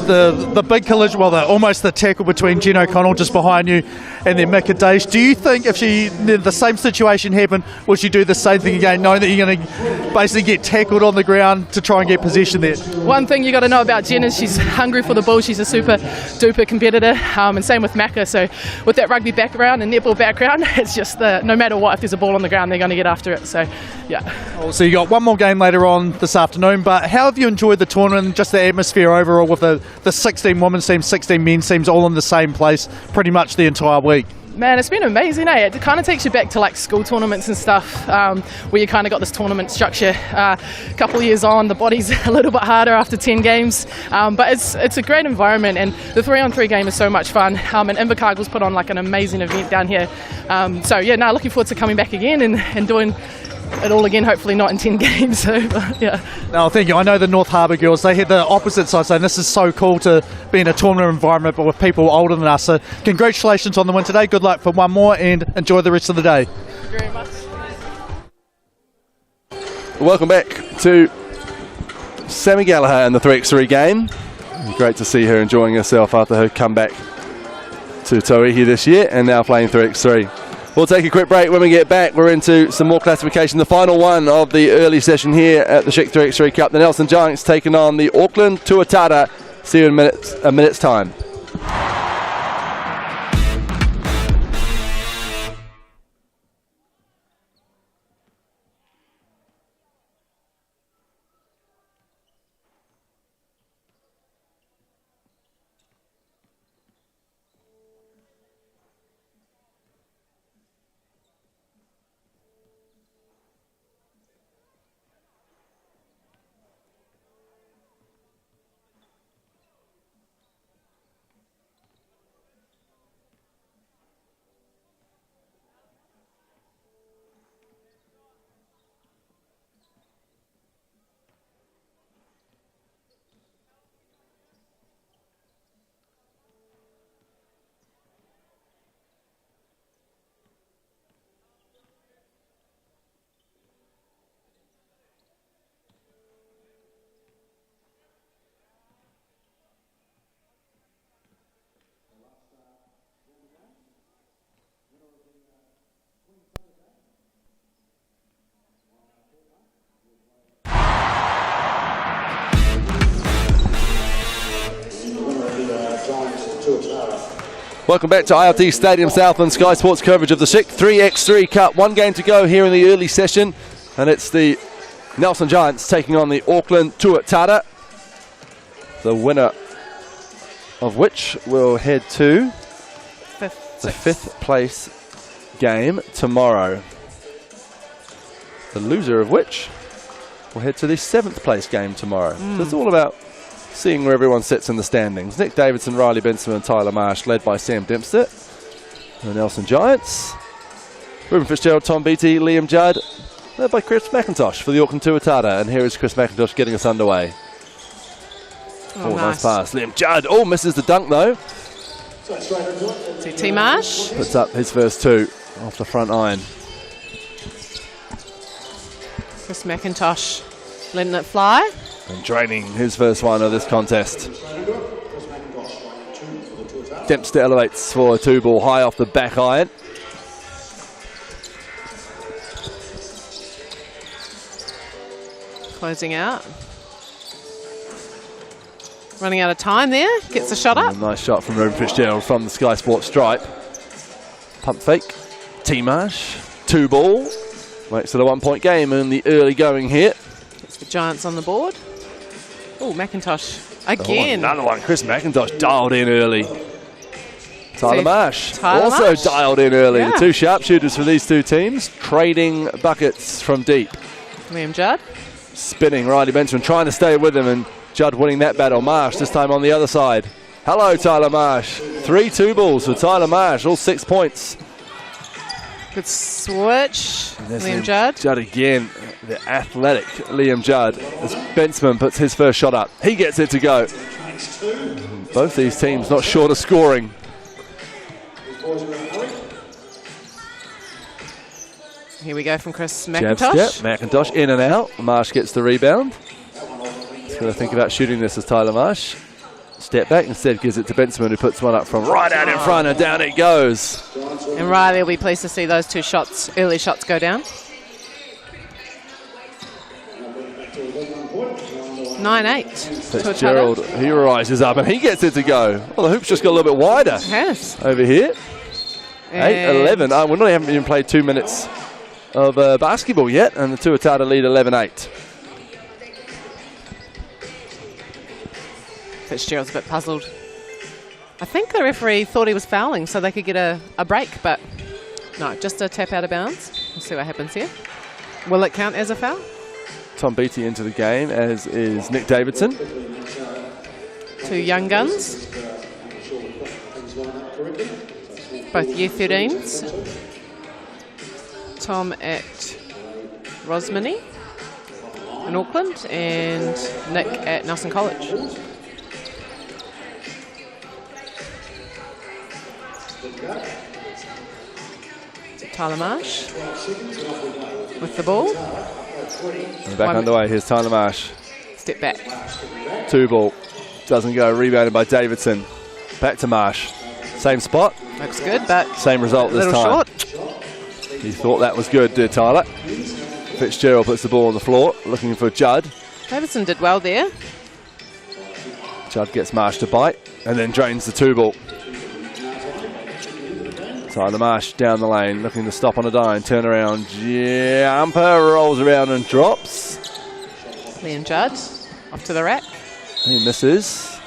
the big collision, almost the tackle between Jen O'Connell just behind you and then Macadace. Do you think if the same situation happened, would she do the same thing again, knowing that you're going to basically get tackled on the ground to try and and get possession there. One thing you got to know about Jen is she's hungry for the ball. She's a super duper competitor, and same with Macca. So with that rugby background and netball background, it's just no matter what, if there's a ball on the ground, they're going to get after it. So yeah. So you got one more game later on this afternoon, but how have you enjoyed the tournament, just the atmosphere overall with the 16 women's teams, 16 men's teams all in the same place pretty much the entire week? Man, it's been amazing, eh? It kind of takes you back to like school tournaments and stuff, where you kind of got this tournament structure. A couple of years on, the body's a little bit harder after 10 games, but it's a great environment, and the 3-on-3 game is so much fun. And Invercargill's put on like an amazing event down here. So yeah, no, looking forward to coming back again and doing it all again, hopefully not in 10 games. So, yeah. No, thank you. I know the North Harbour girls, they had the opposite side saying this is so cool to be in a tournament environment but with people older than us. So congratulations on the win today. Good luck for one more and enjoy the rest of the day. Thank you very much. Welcome back to Sammy Gallagher in the 3x3 game. Great to see her enjoying herself after her comeback to Tauihi this year and now playing 3x3. We'll take a quick break. When we get back, we're into some more classification. The final one of the early session here at the Schick 3x3 Cup. The Nelson Giants taking on the Auckland Tuatara. See you in a minute's time. Welcome back to ILT Stadium Southland Sky Sports coverage of the Schick 3x3 Cup. One game to go here in the early session, and it's the Nelson Giants taking on the Auckland Tuatara. The winner of which will head to the 5th place game tomorrow. The loser of which will head to the 7th place game tomorrow. So it's all about seeing where everyone sits in the standings. Nick Davidson, Riley Benson and Tyler Marsh, led by Sam Dempster. The Nelson Giants. Ruben Fitzgerald, Tom Beattie, Liam Judd, led by Chris McIntosh for the Auckland Tuatara. And here is Chris McIntosh getting us underway. Nice pass. Liam Judd. Oh, misses the dunk though. T Marsh puts up his first two off the front iron. Chris McIntosh letting it fly. And draining his first one of this contest. Dempster elevates for a 2-ball high off the back iron. Closing out. Running out of time there. Gets the shot up. Nice shot from Ruben Fitzgerald from the Sky Sports stripe. Pump fake. T-Marsh. 2-ball. Makes it a 1-point game in the early going here. Gets the Giants on the board. Oh, McIntosh again. Oh, another one. Chris McIntosh dialed in early. Tyler Marsh also dialed in early. Yeah. The two sharpshooters for these two teams trading buckets from deep. Liam Judd. Spinning Riley Benson, trying to stay with him, and Judd winning that battle. Marsh this time on the other side. Hello, Tyler Marsh. 3 2-balls for Tyler Marsh, all 6 points. Good switch. Liam Judd. Judd again, the athletic Liam Judd, as Bensman puts his first shot up. He gets it to go. Both these teams not short of scoring. Here we go from Chris McIntosh. Yep, McIntosh in and out. Marsh gets the rebound. He's going to think about shooting this as Tyler Marsh. Step back, instead gives it to Bensman, who puts one up from right out in front, and down it goes. And Riley will be pleased to see those two shots, early shots, go down. 9-8. Fitzgerald, he rises up and he gets it to go. Well, the hoop's just got a little bit wider. Yes. Over here. 8-11. We really haven't even played 2 minutes of basketball yet, and the Tuatara lead 11-8. Fitzgerald's a bit puzzled. I think the referee thought he was fouling so they could get a break, but no, just a tap out of bounds. We'll see what happens here. Will it count as a foul? Tom Beattie into the game, as is Nick Davidson. 2 young guns. Both year 13s. Tom at Rosmini in Auckland and Nick at Nelson College. Tyler Marsh with the ball. And back underway, here's Tyler Marsh. Step back. 2 ball. Doesn't go, rebounded by Davidson. Back to Marsh. Same spot. Looks good, but same result this time. Short. He thought that was good, did Tyler. Fitzgerald puts the ball on the floor, looking for Judd. Davidson did well there. Judd gets Marsh to bite, and then drains the 2 ball. Tyler Marsh down the lane, looking to stop on a dime, turn around, jumper, rolls around and drops. Liam Judd off to the rack. He misses.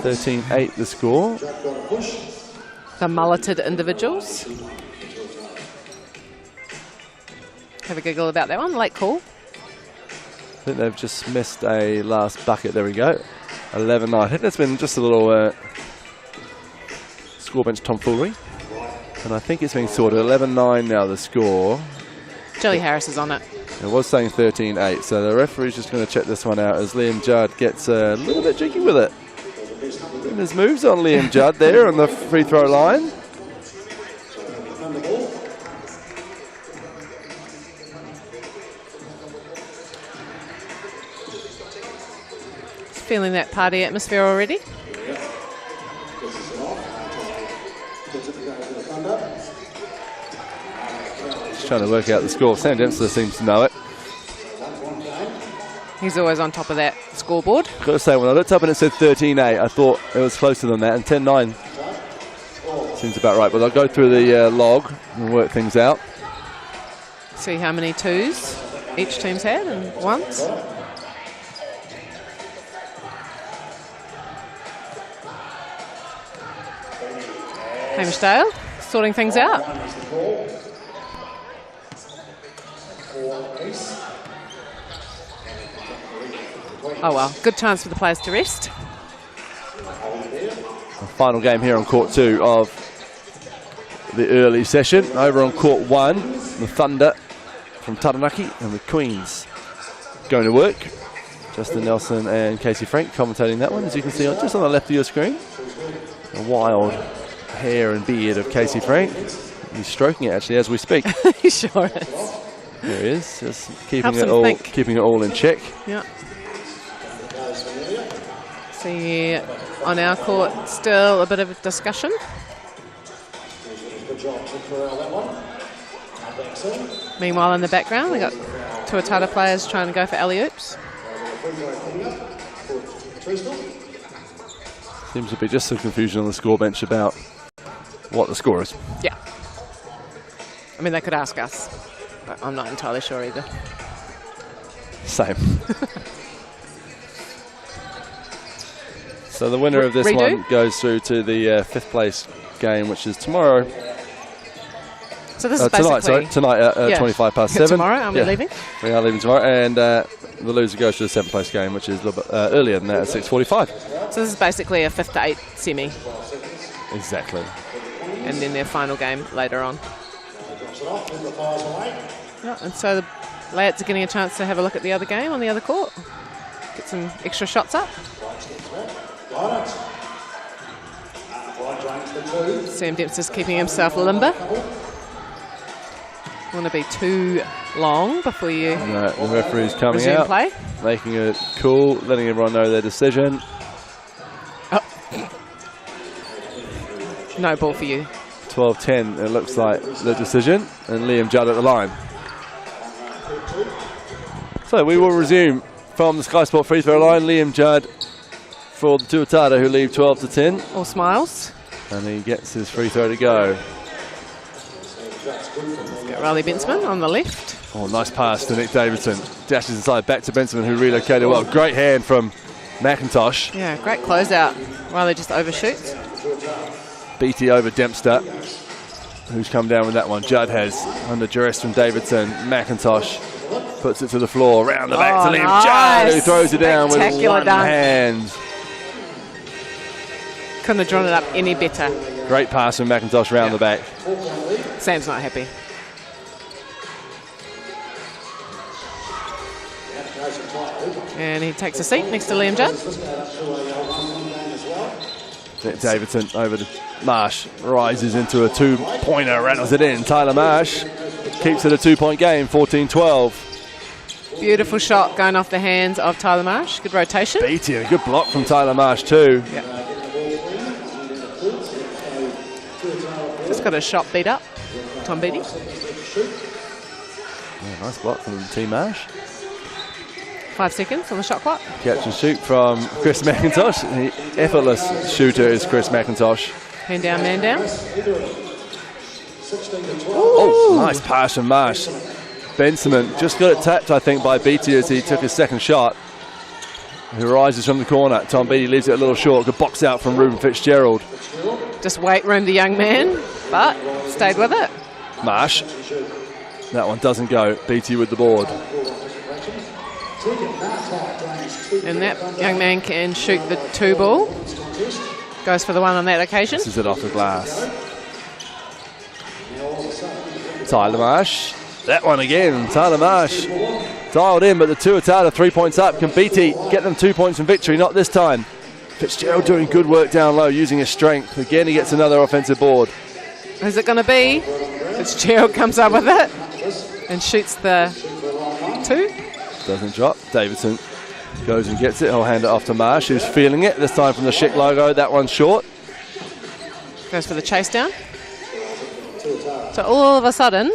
13-8 the score. The mulleted individuals. Have a giggle about that one, late call. I think they've just missed a last bucket, there we go. 11-9, I think that's been just a little score bench tomfoolery. And I think it's being sorted. 11-9 now the score. Jelly Harris is on it. It was saying 13-8, so the referee's just going to check this one out as Liam Judd gets a little bit cheeky with it. And there's moves on Liam Judd there on the free throw line. Feeling that party atmosphere already. Just trying to work out the score. Sam Dempster seems to know it. He's always on top of that scoreboard. I've got to say, when I looked up and it said 13-8, I thought it was closer than that, and 10-9 seems about right. But I'll go through the log and work things out. See how many 2s each team's had and 1s. Hamish Dale sorting things out. Oh well, good chance for the players to rest. The final game here on court 2 of the early session. Over on court 1, the Thunder from Taranaki and the Queens going to work. Justin Nelson and Casey Frank commentating that one, as you can see just on the left of your screen. A wild hair and beard of Casey Frank. He's stroking it actually as we speak. He sure is. There he is, just keeping it all in check. Yeah. See, on our court, still a bit of a discussion. Meanwhile, in the background, we got Tuatara players trying to go for alley-oops. Seems to be just some confusion on the score bench about what the score is. Yeah. I mean, they could ask us, but I'm not entirely sure either. Same. So the winner of this one goes through to the 5th place game, which is tomorrow. So this is basically... Tonight at 25 past 7. Tomorrow, are we leaving? We are leaving tomorrow, and the loser goes to the 7th place game, which is a little bit earlier than that at 6:45. So this is basically a 5th to 8 semi. Exactly. And then their final game later on. Yeah, and so the lads are getting a chance to have a look at the other game on the other court. Get some extra shots up. Sam Dempster's keeping himself limber. Want to be too long before you the referee's coming resume out, play. making it cool, letting everyone know their decision. Oh. No ball for you. 12-10, it looks like the decision, and Liam Judd at the line. So we will resume from the Sky Sport free throw line. Liam Judd for the Tuatara, who lead 12-10. All smiles. And he gets his free throw to go. Got Riley Bensman on the left. Oh, nice pass to Nick Davidson. Dashes inside, back to Bensman, who relocated well. Great hand from McIntosh. Yeah, great closeout. Riley just overshoots. BT over Dempster, who's come down with that one. Judd has under duress from Davidson. McIntosh puts it to the floor. Round the back to Liam Judd, who throws it down with one hand. Couldn't have drawn it up any better. Great pass from McIntosh round the back. Sam's not happy. And he takes a seat next to Liam Judd. Davidson over to Marsh. Rises into a two-pointer, rattles it in. Tyler Marsh keeps it a two-point game, 14-12. Beautiful shot going off the hands of Tyler Marsh. Good rotation. Beatty, a good block from Tyler Marsh too. Yep. Just got a shot beat up. Tom Beatty. Yeah, nice block from T Marsh. 5 seconds on the shot clock. Catch and shoot from Chris McIntosh. The effortless shooter is Chris McIntosh. Hand down, man down. Oh, nice pass from Marsh. Benjamin just got it tapped, I think, by Beatty as he took his second shot. Who rises from the corner. Tom Beatty leaves it a little short. Good box out from Ruben Fitzgerald. Just weight room the young man, but stayed with it. Marsh. That one doesn't go. Beatty with the board. And that young man can shoot the 2 ball. Goes for the 1 on that occasion. This is it off the glass. Tyler Marsh. That one again. Tyler Marsh dialed in, but the Tuatara 3 points up. Can Beatty get them 2 points from victory? Not this time. Fitzgerald doing good work down low, using his strength. Again, he gets another offensive board. Is it going to be? Fitzgerald comes up with it and shoots the 2. Doesn't drop. Davidson goes and gets it. He'll hand it off to Marsh, who's feeling it. This time from the Schick logo. That one's short. Goes for the chase down. So all of a sudden,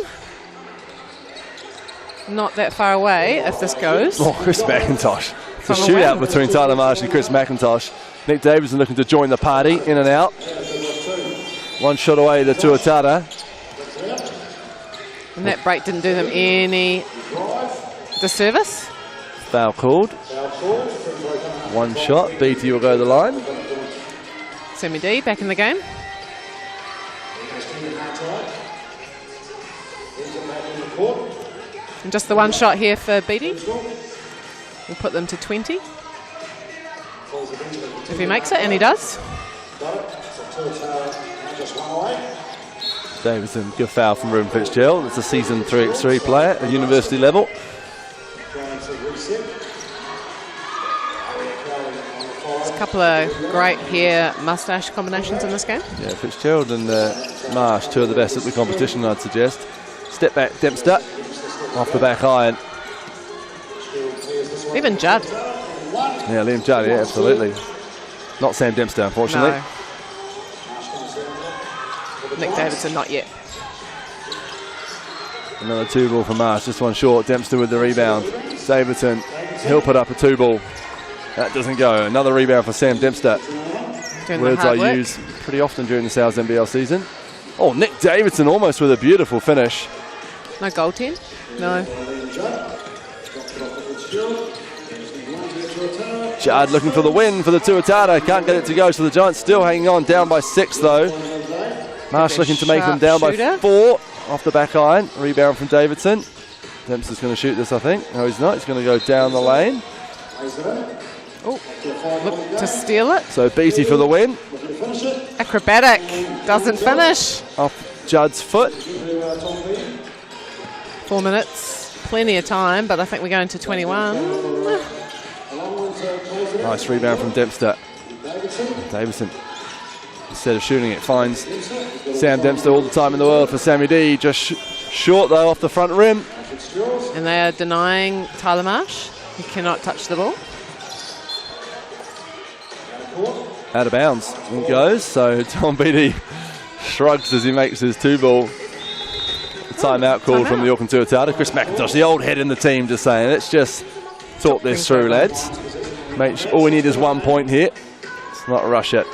not that far away if this goes. Oh, Chris McIntosh. It's a shootout between Tyler Marsh and Chris McIntosh. Nick Davidson looking to join the party, in and out. One shot away, the Tuatara. And that break didn't do them any disservice. Foul called. One shot. BT will go to the line. Sammy D back in the game. And just the one shot here for BT. We'll put them to 20. If he makes it, and he does. Davidson, good foul from Ruben Fitzgerald. It's a season 3x3 player at university level. There's a couple of great hair mustache combinations in this game. Yeah, Fitzgerald and Marsh, 2 of the best at the competition, I'd suggest. Step back, Dempster, off the back iron. Even Judd. Yeah, Liam Judd, yeah, absolutely. Not Sam Dempster, unfortunately. No. Nick Davidson, not yet. Another 2 ball for Marsh, just one short. Dempster with the rebound. Davidson, he'll put up a 2 ball. That doesn't go. Another rebound for Sam Dempster. Words I use pretty often during the Souths NBL season. Oh, Nick Davidson almost with a beautiful finish. No goaltend? No. Judd looking for the win for the Tuatara. Can't get it to go, so the Giants still hanging on. Down by 6 though. Marsh looking to make them down by 4 off the back iron. Rebound from Davidson. Dempster's going to shoot this, I think. No, he's not. He's going to go down the lane. Oh, look to steal it. So Beatty for the win. Acrobatic. Doesn't finish. Off Judd's foot. 4 minutes. Plenty of time, but I think we're going to 21. Nice rebound from Dempster. Davidson, instead of shooting it, finds Sam Dempster all the time in the world for Sammy D. Just short though off the front rim. And they are denying Tyler Marsh. He cannot touch the ball. Out of bounds it goes, so Tom Beatty shrugs as he makes his 2 ball. Timeout called from the Auckland Tuatara. Chris McIntosh, the old head in the team, just saying, let's just thought this through, lads. All we need is 1 point here. Let's not rush it.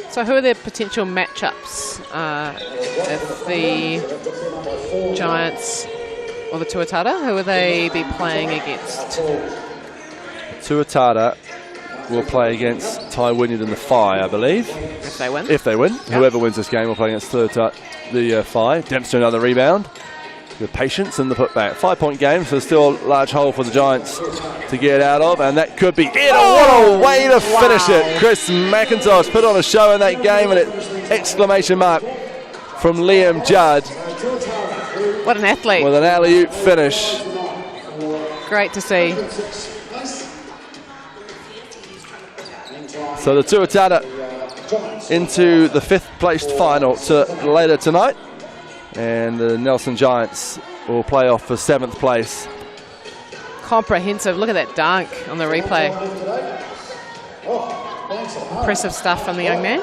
So who are their potential matchups if the Giants or the Tuatara? Who will they be playing against? Tuatara will play against Ty Wynyard in the Phi, I believe. If they win. If they win. Yep. Whoever wins this game will play against the Phi. Dempster another rebound. With patience in the putback. 5 point game, so still a large hole for the Giants to get out of, and that could be it. Oh, what a way to finish it. Chris McIntosh put on a show in that game, and an exclamation mark from Liam Judd. What an athlete. With an alley-oop finish. Great to see. So the Tuatara into the 5th placed final later tonight. And the Nelson Giants will play off for 7th place. Comprehensive. Look at that dunk on the replay. Impressive stuff from the young man.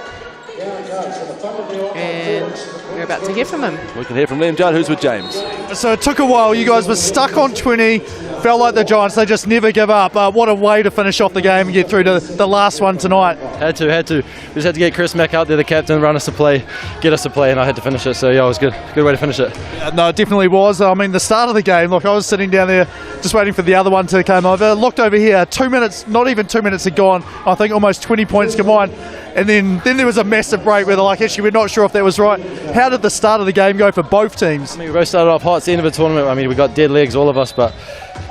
And we're about to hear from him. We can hear from Liam Judd, who's with James. So it took a while. You guys were stuck on 20. Felt like the Giants, they just never give up. What a way to finish off the game and get through to the last one tonight. Had to. We just had to get Chris Mack out there, the captain, run us to play, get us to play, and I had to finish it. So yeah, it was good. Good way to finish it. Yeah, no, it definitely was. I mean, the start of the game, look, I was sitting down there just waiting for the other one to come over. Looked over here, 2 minutes, not even 2 minutes had gone. I think almost 20 points combined. And then there was a massive break where they're like, actually, we're not sure if that was right. How did the start of the game go for both teams? I mean, we both started off hot. It's the end of the tournament. I mean, we got dead legs, all of us, but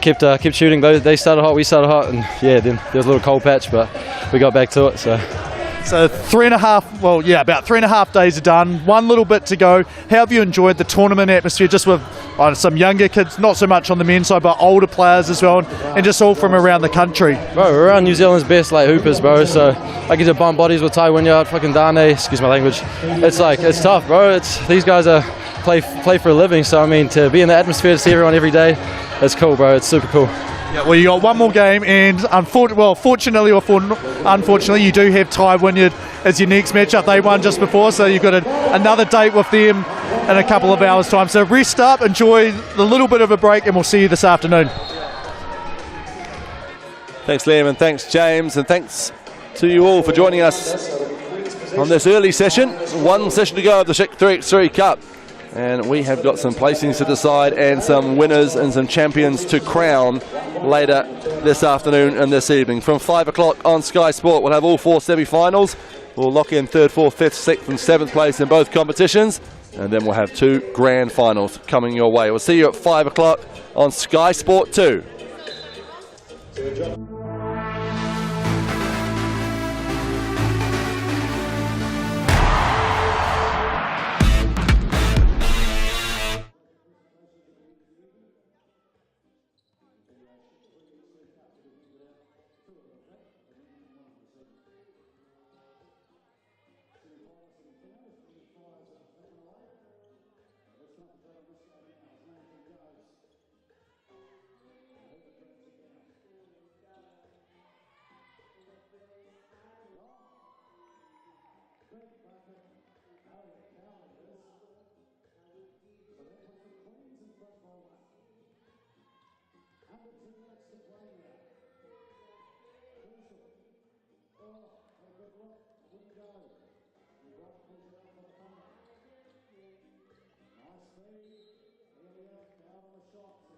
kept shooting. They started hot, we started hot, and yeah, then there was a little cold patch, but we got back to it. So 3.5, well, yeah, about 3.5 days are done. One little bit to go. How have you enjoyed the tournament atmosphere, just with some younger kids, not so much on the men's side, but older players as well, and just all from around the country? Bro, we're around New Zealand's best hoopers, bro. So I get to bump bodies with Ty Wynyard, fucking Dane, excuse my language. It's tough, bro. These guys play for a living. So I mean, to be in the atmosphere, to see everyone every day, it's cool, bro. It's super cool. Yeah, well, you got one more game, and fortunately or unfortunately, you do have Ty Wynyard as your next matchup. They won just before, so you've got another date with them in a couple of hours' time. So rest up, enjoy the little bit of a break, and we'll see you this afternoon. Thanks, Liam, and thanks, James, and thanks to you all for joining us on this early session. One session to go of the Schick 3x3 Cup. And we have got some placings to decide and some winners and some champions to crown later this afternoon and this evening. From 5 o'clock on Sky Sport, we'll have all 4 semi-finals. We'll lock in 3rd, 4th, 5th, 6th and 7th place in both competitions. And then we'll have 2 grand finals coming your way. We'll see you at 5 o'clock on Sky Sport 2. Nice feed. Here we go. Down on the shot.